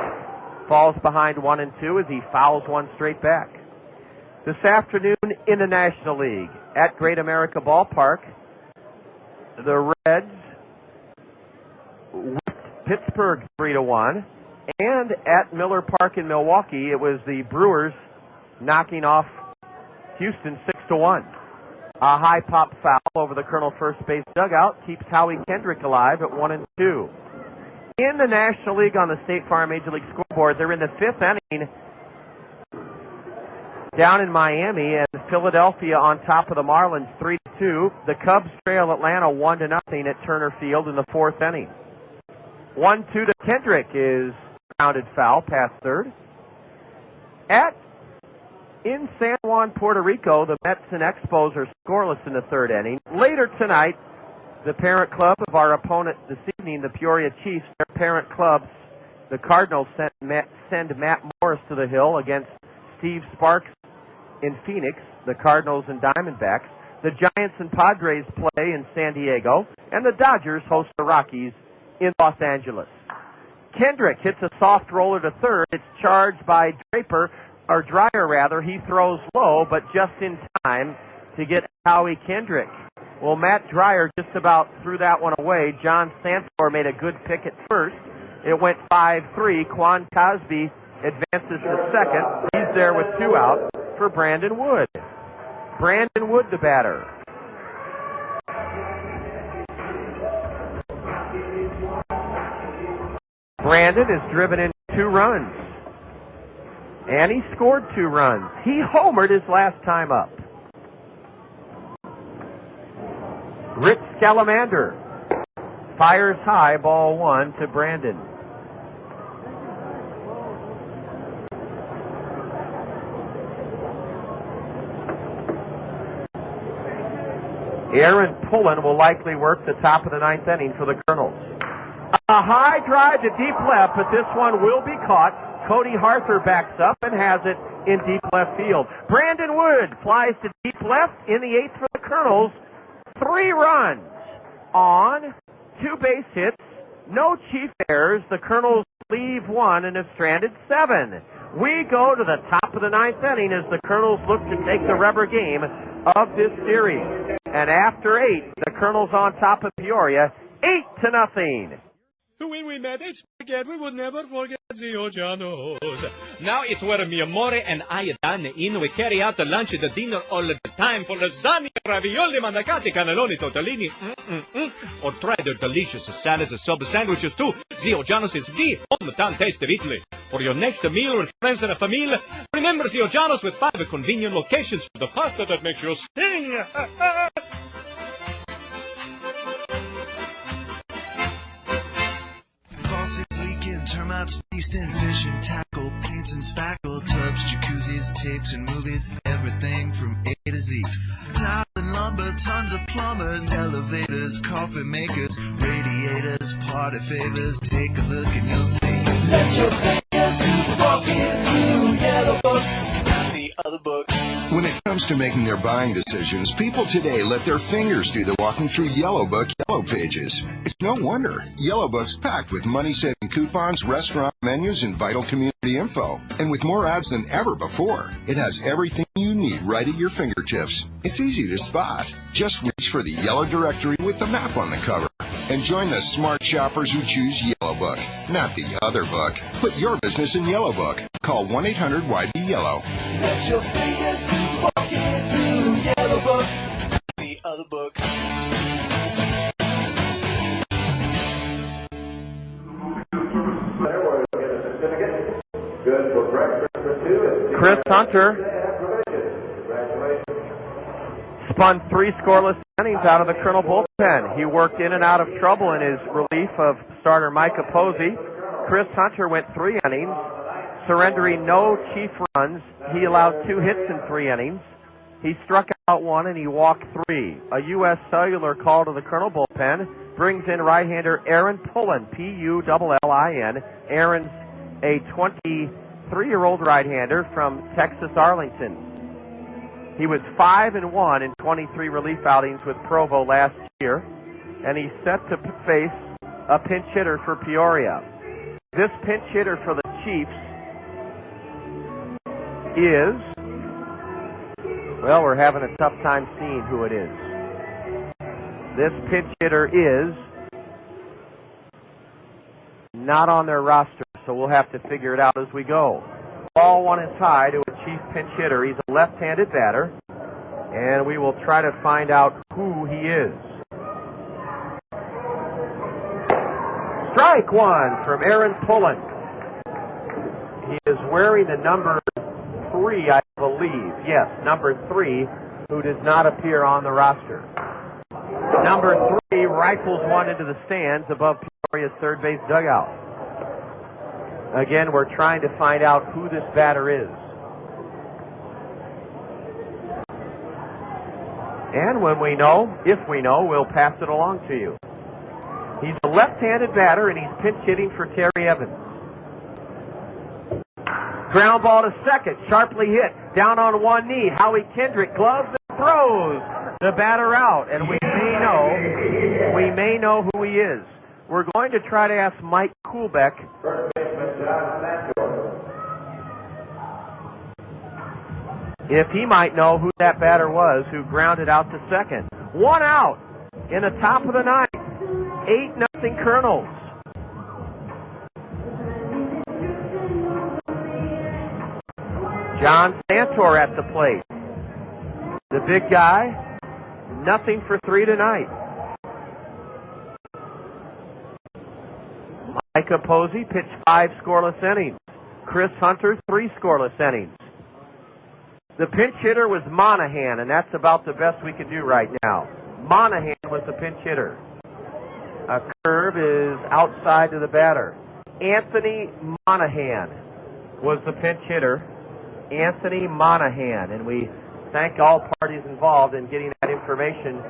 falls behind 1-2 as he fouls one straight back. This afternoon in the National League at Great America Ballpark, the Reds whipped Pittsburgh 3-1. And at Miller Park in Milwaukee, it was the Brewers knocking off Houston 6-1. A high pop foul over the Colonel first base dugout keeps Howie Kendrick alive at 1-2. In the National League on the State Farm Major League scoreboard, they're in the 5th inning down in Miami, and Philadelphia on top of the Marlins 3-2. The Cubs trail Atlanta 1-0 at Turner Field in the 4th inning. 1-2 to Kendrick is grounded foul past third. In San Juan, Puerto Rico, the Mets and Expos are scoreless in the 3rd inning. Later tonight, the parent club of our opponent this evening, the Peoria Chiefs, their parent clubs, the Cardinals, send Matt Morris to the hill against Steve Sparks in Phoenix, the Cardinals and Diamondbacks. The Giants and Padres play in San Diego, and the Dodgers host the Rockies in Los Angeles. Kendrick hits a soft roller to third. It's charged by Dreyer. He throws low, but just in time to get Howie Kendrick. Well, Matt Dreyer just about threw that one away. John Santor made a good pick at first. It went 5-3. Quan Cosby advances to second. He's there with 2 out for Brandon Wood. Brandon Wood, the batter. Brandon is driven in 2 runs. And he scored 2 runs. He homered his last time up. Rich Scalamander fires high, ball 1 to Brandon. Aaron Pullen will likely work the top of the 9th inning for the Kernels. A high drive to deep left, but this one will be caught. Cody Harther backs up and has it in deep left field. Brandon Wood flies to deep left in the 8th for the Kernels. 3 runs on 2 base hits, no chief errors. The Kernels leave 1 and have stranded 7. We go to the top of the 9th inning as the Kernels look to take the rubber game of this series. And after 8, the Kernels on top of Peoria, 8-0. When we met, it's forget, we would never forget the Ojanos. Now it's where mi amore and I dine in. We carry out the lunch and the dinner all the time for lasagna, ravioli, mandacati, cannelloni, tortellini, or try their delicious salads and sub sandwiches too. The Ojanos is the hometown taste of Italy. For your next meal with friends and a family, remember the Ojanos with 5 convenient locations for the pasta that makes you sing. Faucets leaking, termites feasting, fish and tackle, paints and spackle, tubs, jacuzzis, tapes and movies, everything from A to Z. Tile and lumber, tons of plumbers, elevators, coffee makers, radiators, party favors. Take a look and you'll see. Let your fingers do the walking through Yellow Book, not the other book. When it comes to making their buying decisions, people today let their fingers do the walking through Yellow Book Yellow Pages. It's no wonder. Yellow Book's packed with money-saving coupons, restaurant menus, and vital community info. And with more ads than ever before, it has everything you need right at your fingertips. It's easy to spot. Just reach for the yellow directory with the map on the cover. And join the smart shoppers who choose Yellow Book, not the other book. Put your business in Yellow Book. Call 1-800-YB-YELLOW. Let your fingers do walking through Yellow Book, the other book. Good for breakfast for 2. Chris Hunter spun 3 scoreless innings out of the Colonel bullpen. He worked in and out of trouble in his relief of starter Micah Posey. Chris Hunter went 3 innings, surrendering no chief runs. He allowed 2 hits in 3 innings. He struck out 1 and he walked 3. A U.S. Cellular call to the Colonel bullpen brings in right-hander Aaron Pullen, Pullin. Aaron's a 23-year-old right-hander from Texas Arlington. He was 5-1 in 23 relief outings with Provo last year, and he's set to face a pinch hitter for Peoria. This pinch hitter for the Chiefs is, well, we're having a tough time seeing who it is. This pinch hitter is not on their roster, so we'll have to figure it out as we go. Ball one is high to a Chief pinch hitter. He's a left-handed batter, and we will try to find out who he is. Strike one from Aaron Pullen. He is wearing the number 3, I believe. Yes, number 3, who does not appear on the roster. Number 3 rifles one into the stands above Peoria's third base dugout. Again, we're trying to find out who this batter is. And when we know, if we know, we'll pass it along to you. He's a left-handed batter, and he's pinch hitting for Terry Evans. Ground ball to second, sharply hit, down on one knee. Howie Kendrick gloves and throws the batter out, and we may know who he is. We're going to try to ask Mike Kuhlbeck if he might know who that batter was who grounded out to second. One out in the top of the ninth. 8-0 Kernels. John Santor at the plate. The big guy, nothing for 3 tonight. Micah Posey pitched 5 scoreless innings. Chris Hunter, 3 scoreless innings. The pinch hitter was Monahan, and that's about the best we can do right now. Monahan was the pinch hitter. A curve is outside to the batter. Anthony Monahan was the pinch hitter. Anthony Monahan, and we thank all parties involved in getting that information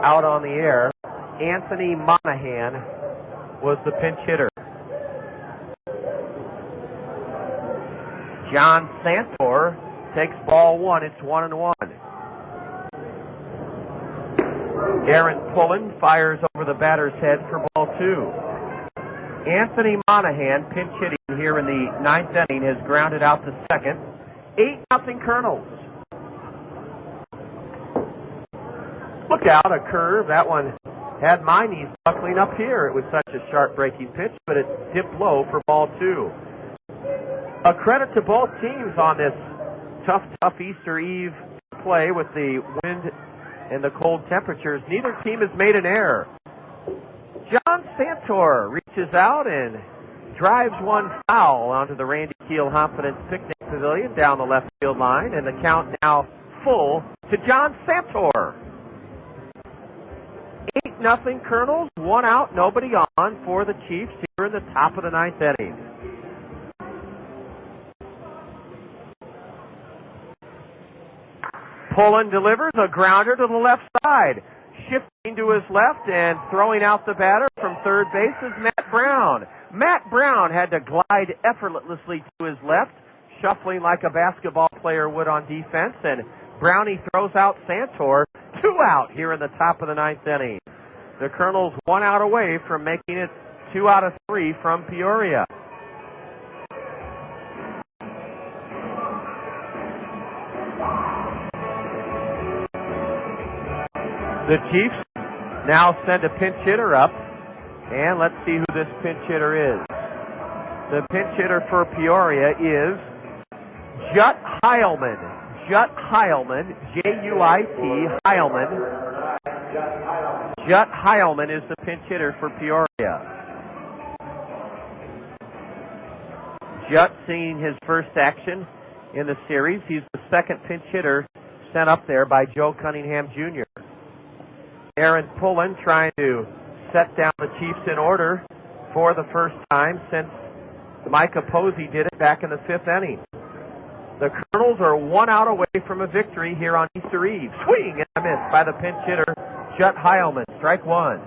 out on the air. Anthony Monahan was the pinch hitter. John Santor takes ball one. It's 1-1. Aaron Pullen fires over the batter's head for ball 2. Anthony Monahan, pinch hitting here in the 9th inning, has grounded out to second. 8-0 Kernels. Look out, a curve. That one had my knees buckling up here. It was such a sharp breaking pitch, but it dipped low for ball 2. A credit to both teams on this tough Easter Eve play with the wind and the cold temperatures. Neither team has made an error. John Santor reaches out and drives one foul onto the Randy Keel Confidence Picnic Pavilion down the left field line, and the count now full to John Santor. 8-0 Kernels, 1 out, nobody on for the Chiefs here in the top of the 9th inning. Pullen delivers a grounder to the left side. Shifting to his left and throwing out the batter from third base is Matt Brown. Matt Brown had to glide effortlessly to his left, shuffling like a basketball player would on defense, and Brownie throws out Santor. 2 out here in the top of the 9th inning. The Kernels 1 out away from making it 2 out of 3 from Peoria. The Chiefs now send a pinch hitter up, and let's see who this pinch hitter is. The pinch hitter for Peoria is Jut Heilman. Jut Heilman, J-U-I-T, Heilman. Jut Heilman is the pinch hitter for Peoria. Jut seeing his first action in the series. He's the second pinch hitter sent up there by Joe Cunningham Jr. Aaron Pullen trying to set down the Chiefs in order for the first time since Micah Posey did it back in the 5th inning. The Kernels are 1 out away from a victory here on Easter Eve. Swing and a miss by the pinch hitter, Jut Heilman. Strike 1.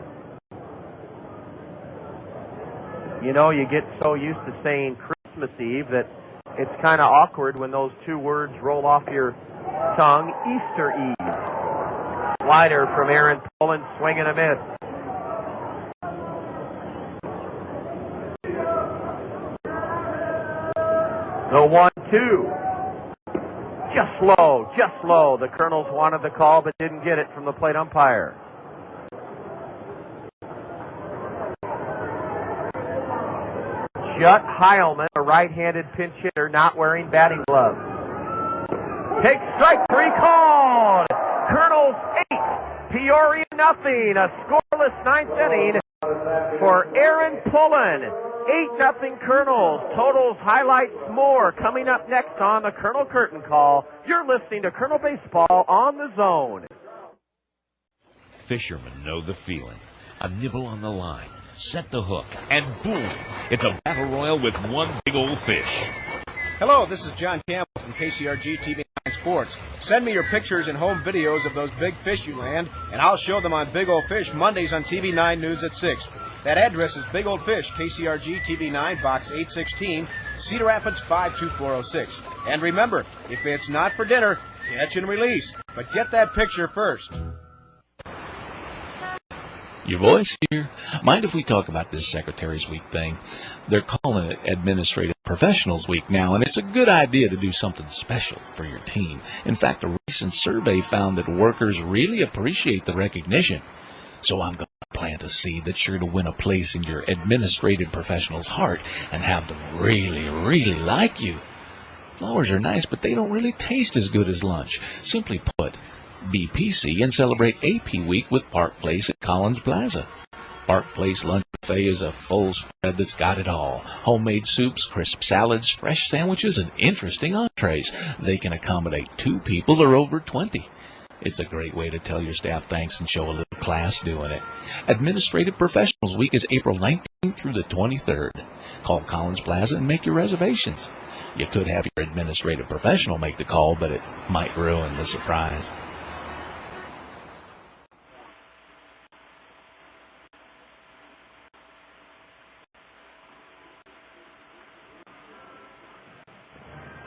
You know, you get so used to saying Christmas Eve that it's kind of awkward when those 2 words roll off your tongue. Easter Eve. Slider from Aaron Pullen, swing and a miss. The 1-2. Just low, just low. The Kernels wanted the call but didn't get it from the plate umpire. Judd Heilman, a right-handed pinch hitter, not wearing batting gloves. Take strike 3 called. Kernels 8, Peoria nothing. A scoreless ninth inning for Aaron Pullen. 8-0 Kernels. Totals, highlights, more coming up next on the Kernel Curtain Call. You're listening to Kernel Baseball on the Zone. Fishermen know the feeling. A nibble on the line, set the hook, and boom! It's a battle royal with one big old fish. Hello, this is John Campbell from KCRG TV9 Sports. Send me your pictures and home videos of those big fish you land, and I'll show them on Big Old Fish Mondays on TV9 News at 6. That address is Big Old Fish, KCRG TV9, Box 816, Cedar Rapids 52406. And remember, if it's not for dinner, catch and release. But get that picture first. Your voice here. Mind if we talk about this Secretary's Week thing? They're calling it Administrative Professionals Week now, and it's a good idea to do something special for your team. In fact, a recent survey found that workers really appreciate the recognition. So I'm going to plant a seed that's sure to win a place in your administrative professional's heart and have them really, really like you. Flowers are nice, but they don't really taste as good as lunch. Simply put, be PC and celebrate AP Week with Park Place at Collins Plaza. Park Place Lunch Buffet is a full spread that's got it all. Homemade soups, crisp salads, fresh sandwiches, and interesting entrees. They can accommodate 2 people or over 20. It's a great way to tell your staff thanks and show a little class doing it. Administrative Professionals Week is April 19th through the 23rd. Call Collins Plaza and make your reservations. You could have your administrative professional make the call, but it might ruin the surprise.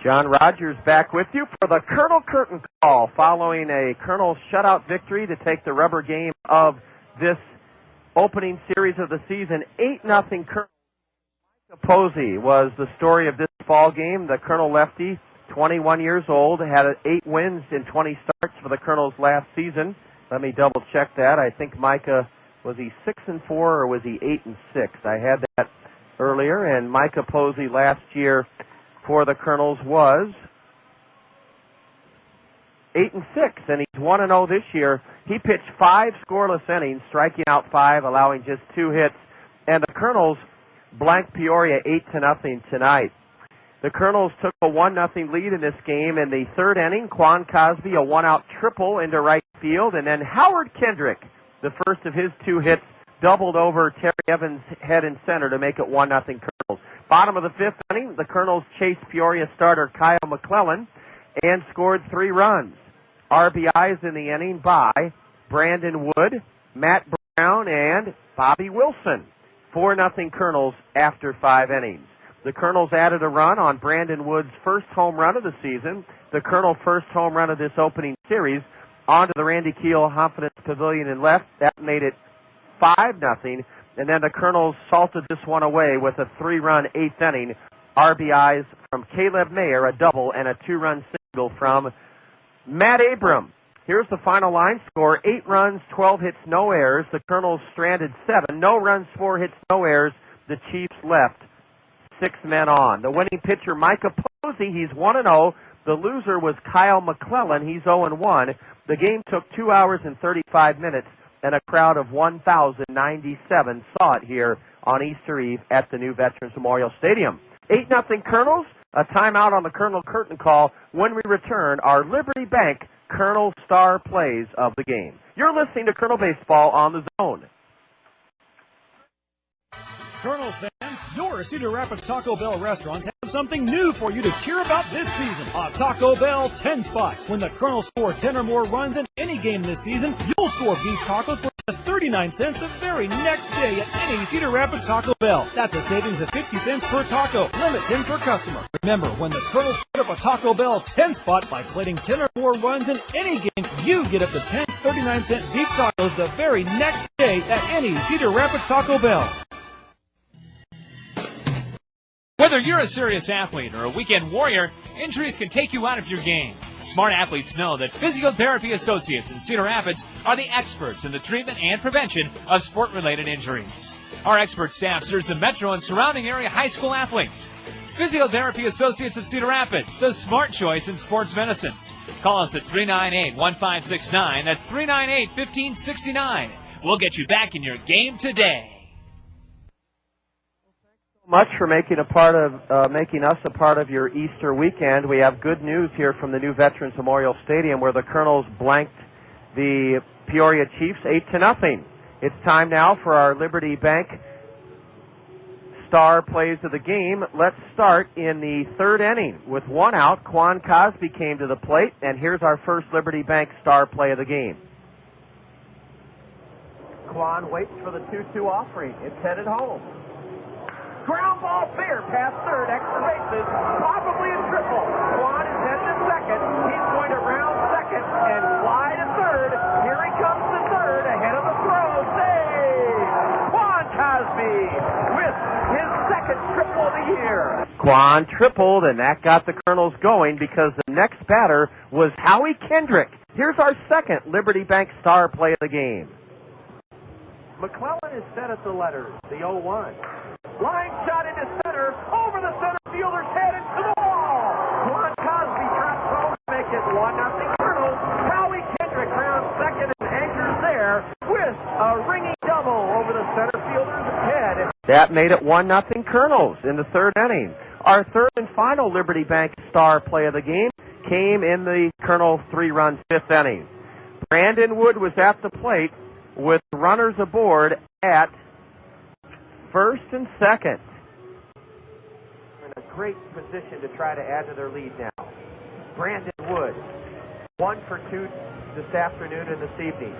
John Rogers back with you for the Kernel Curtain Call following a Kernel shutout victory to take the rubber game of this opening series of the season. 8-0 Kernel. Micah Posey was the story of this ball game. The Kernel lefty, 21 years old, had 8 wins in 20 starts for the Kernels last season. Let me double check that. I think Micah, was he 6-4 or was he 8-6? I had that earlier, and Micah Posey last year for the Kernels was 8-6, and he's 1-0 this year. He pitched 5 scoreless innings, striking out 5, allowing just 2 hits, and the Kernels blanked Peoria 8-0 tonight. The Kernels took a 1-0 lead in this game in the 3rd inning. Quan Cosby, a 1-out triple into right field, and then Howard Kendrick, the first of his 2 hits, doubled over Terry Evans' head and center to make it 1-0 Kernels. Bottom of the 5th inning, the Kernels chased Peoria starter Kyle McClellan and scored 3 runs. RBIs in the inning by Brandon Wood, Matt Brown, and Bobby Wilson. 4-0 Kernels after 5 innings. The Kernels added a run on Brandon Wood's first home run of the season, the Kernel first home run of this opening series, onto the Randy Keel Confidence Pavilion and left. That made it 5-0. And then the Kernels salted this one away with a 3-run 8th inning. RBIs from Caleb Mayer, a double, and a 2-run single from Matt Abram. Here's the final line score. 8 runs, 12 hits, no errors. The Kernels stranded 7. No runs, 4 hits, no errors. The Chiefs left 6 men on. The winning pitcher, Micah Posey, he's 1-0. The loser was Kyle McClellan. He's 0-1. The game took 2 hours and 35 minutes. And a crowd of 1,097 saw it here on Easter Eve at the new Veterans Memorial Stadium. 8-0 Kernels, a timeout on the Kernel Curtain Call. When we return, our Liberty Bank Kernel Star plays of the game. You're listening to Kernel Baseball on the Zone. Kernels fans, your Cedar Rapids Taco Bell restaurants have something new for you to cheer about this season. A Taco Bell 10 spot. When the Kernels score 10 or more runs in any game this season, you'll score beef tacos for just 39 cents the very next day at any Cedar Rapids Taco Bell. That's a savings of 50 cents per taco. Limit 10 per customer. Remember, when the Kernels put up a Taco Bell 10 spot by plating 10 or more runs in any game, you get up to 10 39-cent beef tacos the very next day at any Cedar Rapids Taco Bell. Whether you're a serious athlete or a weekend warrior, injuries can take you out of your game. Smart athletes know that Physiotherapy Associates in Cedar Rapids are the experts in the treatment and prevention of sport-related injuries. Our expert staff serves the metro and surrounding area high school athletes. Physiotherapy Associates of Cedar Rapids, the smart choice in sports medicine. Call us at 398-1569. That's 398-1569. We'll get you back in your game today. Much for making us a part of your Easter weekend. We have good news here from the new Veterans Memorial Stadium, where the Kernels blanked the Peoria Chiefs 8-0. It's time now for our Liberty Bank star plays of the game. Let's start in the third inning. With one out, Quan Cosby came to the plate, and here's our first Liberty Bank star play of the game. Quan waits for the 2-2 offering. It's headed home. Ground ball fair past third, extra bases, probably a triple. Quan is headed to second. He's going to round second and fly to third. Here he comes to third, ahead of the throw. Save! Quan Cosby with his second triple of the year. Quan tripled, and that got the Kernels going because the next batter was Howie Kendrick. Here's our second Liberty Bank star play of the game. McClellan is set at the letters, the 0-1. Line shot into center, over the center fielder's head into the wall. Quan Cosby drops home to make it 1-0 Kernels. Howie Kendrick rounds second and anchors there with a ringing double over the center fielder's head. That made it 1-0 Kernels in the third inning. Our third and final Liberty Bank star play of the game came in the Kernel 3-run fifth inning. Brandon Wood was at the plate with runners aboard at first and second. In a great position to try to add to their lead now. Brandon Wood, 1 for 2 this afternoon and this evening.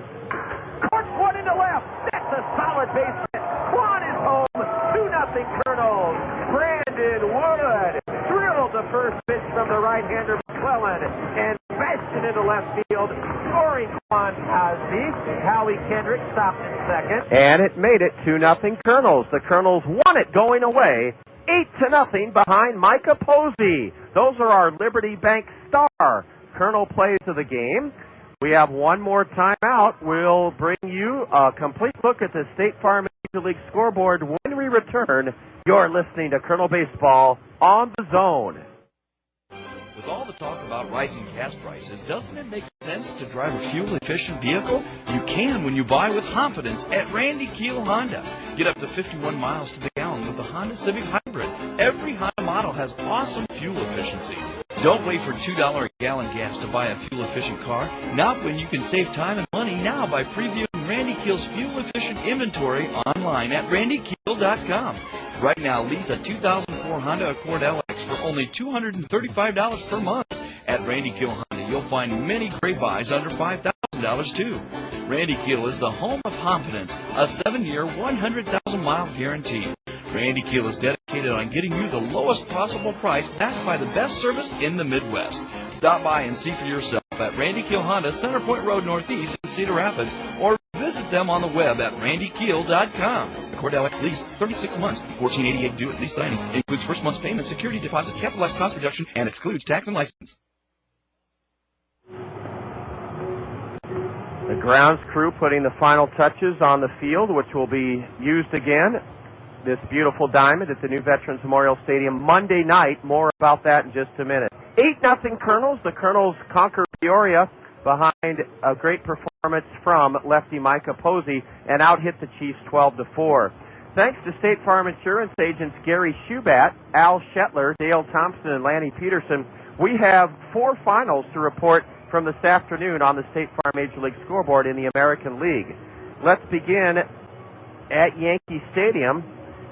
Corks one into left. That's a solid base hit. Quan is home. 2-0 Kernels. Brandon Wood drilled the first pitch from the right-hander McClellan and bashed it into left field, scoring Quan Cosby. Howie Kendrick stopped in second. And it made it 2-0 Kernels. The Kernels won it going away, 8-0 behind Micah Posey. Those are our Liberty Bank star Kernel plays of the game. We have one more timeout. We'll bring you a complete look at the State Farm Major League scoreboard when we return. You're listening to Kernel Baseball on the Zone. With all the talk about rising gas prices, doesn't it make sense to drive a fuel-efficient vehicle? You can when you buy with confidence at Randy Keel Honda. Get up to 51 miles to the gallon with the Honda Civic Hybrid. Every Honda model has awesome fuel efficiency. Don't wait for $2 a gallon gas to buy a fuel-efficient car. Not when you can save time and money now by previewing Randy Keel's fuel-efficient inventory online at randykeel.com. Right now, lease a 2004 Honda Accord LX for only $235 per month. At Randy Keel Honda, you'll find many great buys under $5,000 too. Randy Keel is the home of confidence, a 7-year, 100,000-mile guarantee. Randy Keel is dedicated on getting you the lowest possible price backed by the best service in the Midwest. Stop by and see for yourself at Randy Keel Honda, Center Point Road Northeast in Cedar Rapids, or visit them on the web at randykeel.com. Accord LX lease, 36 months, $14.88 due at lease signing. Includes first month's payment, security deposit, capitalized cost reduction, and excludes tax and license. The grounds crew putting the final touches on the field, which will be used again. This beautiful diamond at the new Veterans Memorial Stadium Monday night. More about that in just a minute. 8-0 Kernels. The Kernels conquer Peoria behind a great performance from lefty Micah Posey and out-hit the Chiefs 12-4. Thanks to State Farm Insurance agents Gary Schubat, Al Shetler, Dale Thompson, and Lanny Peterson, we have 4 finals to report from this afternoon on the State Farm Major League scoreboard in the American League. Let's begin at Yankee Stadium.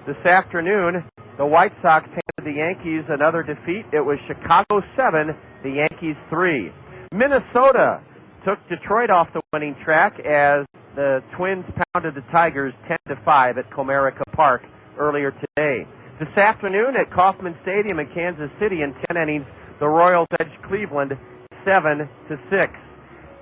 This afternoon, the White Sox handed the Yankees another defeat. It was Chicago 7, the Yankees 3. Minnesota took Detroit off the winning track as the Twins pounded the Tigers 10-5 at Comerica Park earlier today. This afternoon at Kauffman Stadium in Kansas City in 10 innings, the Royals edged Cleveland 7-6.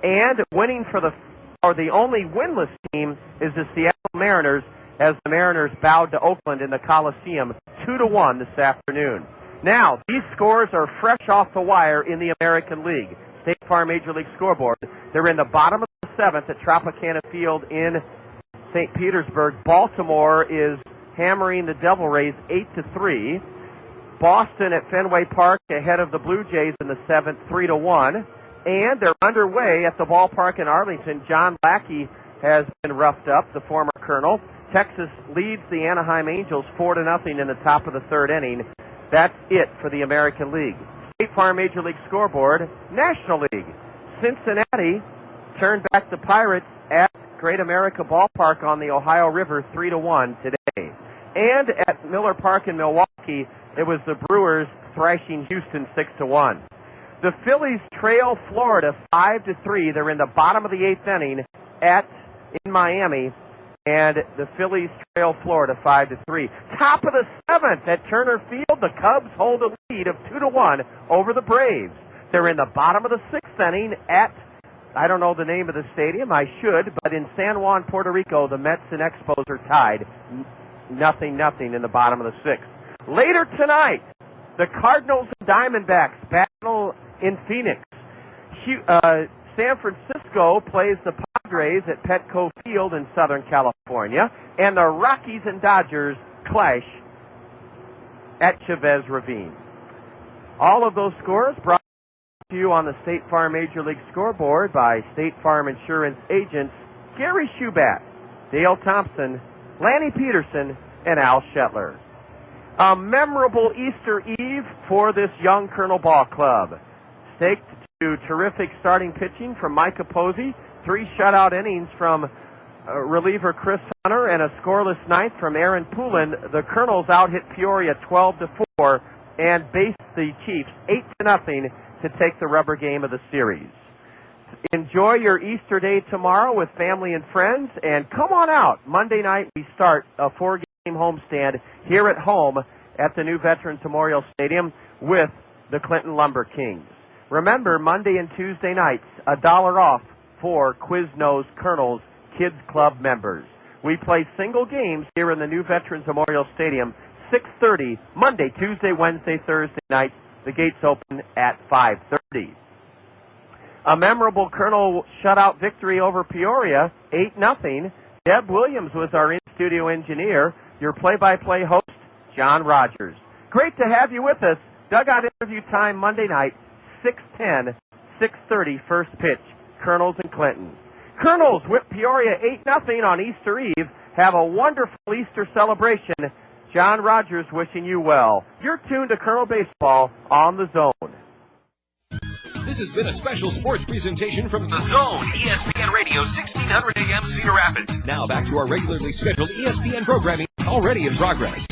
And winning for the only winless team is the Seattle Mariners, as the Mariners bowed to Oakland in the Coliseum 2-1 this afternoon. Now, these scores are fresh off the wire in the American League. State Farm Major League Scoreboard. They're in the bottom of the 7th at Tropicana Field in St. Petersburg. Baltimore is hammering the Devil Rays 8-3. Boston at Fenway Park ahead of the Blue Jays in the 7th, 3-1. And they're underway at the ballpark in Arlington. John Lackey has been roughed up, the former Colonel. Texas leads the Anaheim Angels 4-0 in the top of the 3rd inning. That's it for the American League. State Farm Major League Scoreboard, National League. Cincinnati turned back the Pirates at Great America Ballpark on the Ohio River 3-1 today. And at Miller Park in Milwaukee, it was the Brewers thrashing Houston 6-1. The Phillies trail Florida 5-3. They're in the bottom of the 8th inning in Miami. And the Phillies trail Florida 5-3. Top of the 7th at Turner Field, the Cubs hold a lead of 2-1 over the Braves. They're in the bottom of the 6th inning at, I don't know the name of the stadium, I should, but in San Juan, Puerto Rico, the Mets and Expos are tied 0-0 in the bottom of the 6th. Later tonight, the Cardinals and Diamondbacks battle in Phoenix. San Francisco plays the Padres at Petco Field in Southern California, and the Rockies and Dodgers clash at Chavez Ravine. All of those scores brought to you on the State Farm Major League Scoreboard by State Farm Insurance agents Gary Shubat, Dale Thompson, Lanny Peterson, and Al Shetler. A memorable Easter Eve for this young Colonel Ball Club. Staked to terrific starting pitching from Micah Posey, 3 shutout innings from reliever Chris Hunter, and a scoreless ninth from Aaron Poulin. The Kernels out-hit Peoria 12-4 and based the Chiefs 8-0 to take the rubber game of the series. Enjoy your Easter day tomorrow with family and friends, and come on out. Monday night we start a 4-game homestand here at home at the new Veterans Memorial Stadium with the Clinton Lumber Kings. Remember, Monday and Tuesday nights, $1 off for Quiznos Kernels Kids Club members. We play single games here in the new Veterans Memorial Stadium, 6:30, Monday, Tuesday, Wednesday, Thursday nights. The gates open at 5:30. A memorable Colonel shutout victory over Peoria, 8-0. Deb Williams was our in-studio engineer. Your play-by-play host, John Rogers. Great to have you with us. Dugout interview time Monday night, 6:10, 6:30, first pitch, Kernels and Clinton. Kernels whip Peoria 8-0 on Easter Eve. Have a wonderful Easter celebration. John Rogers wishing you well. You're tuned to Colonel Baseball on The Zone. This has been a special sports presentation from The Zone, ESPN Radio, 1600 AM, Cedar Rapids. Now back to our regularly scheduled ESPN programming, already in progress.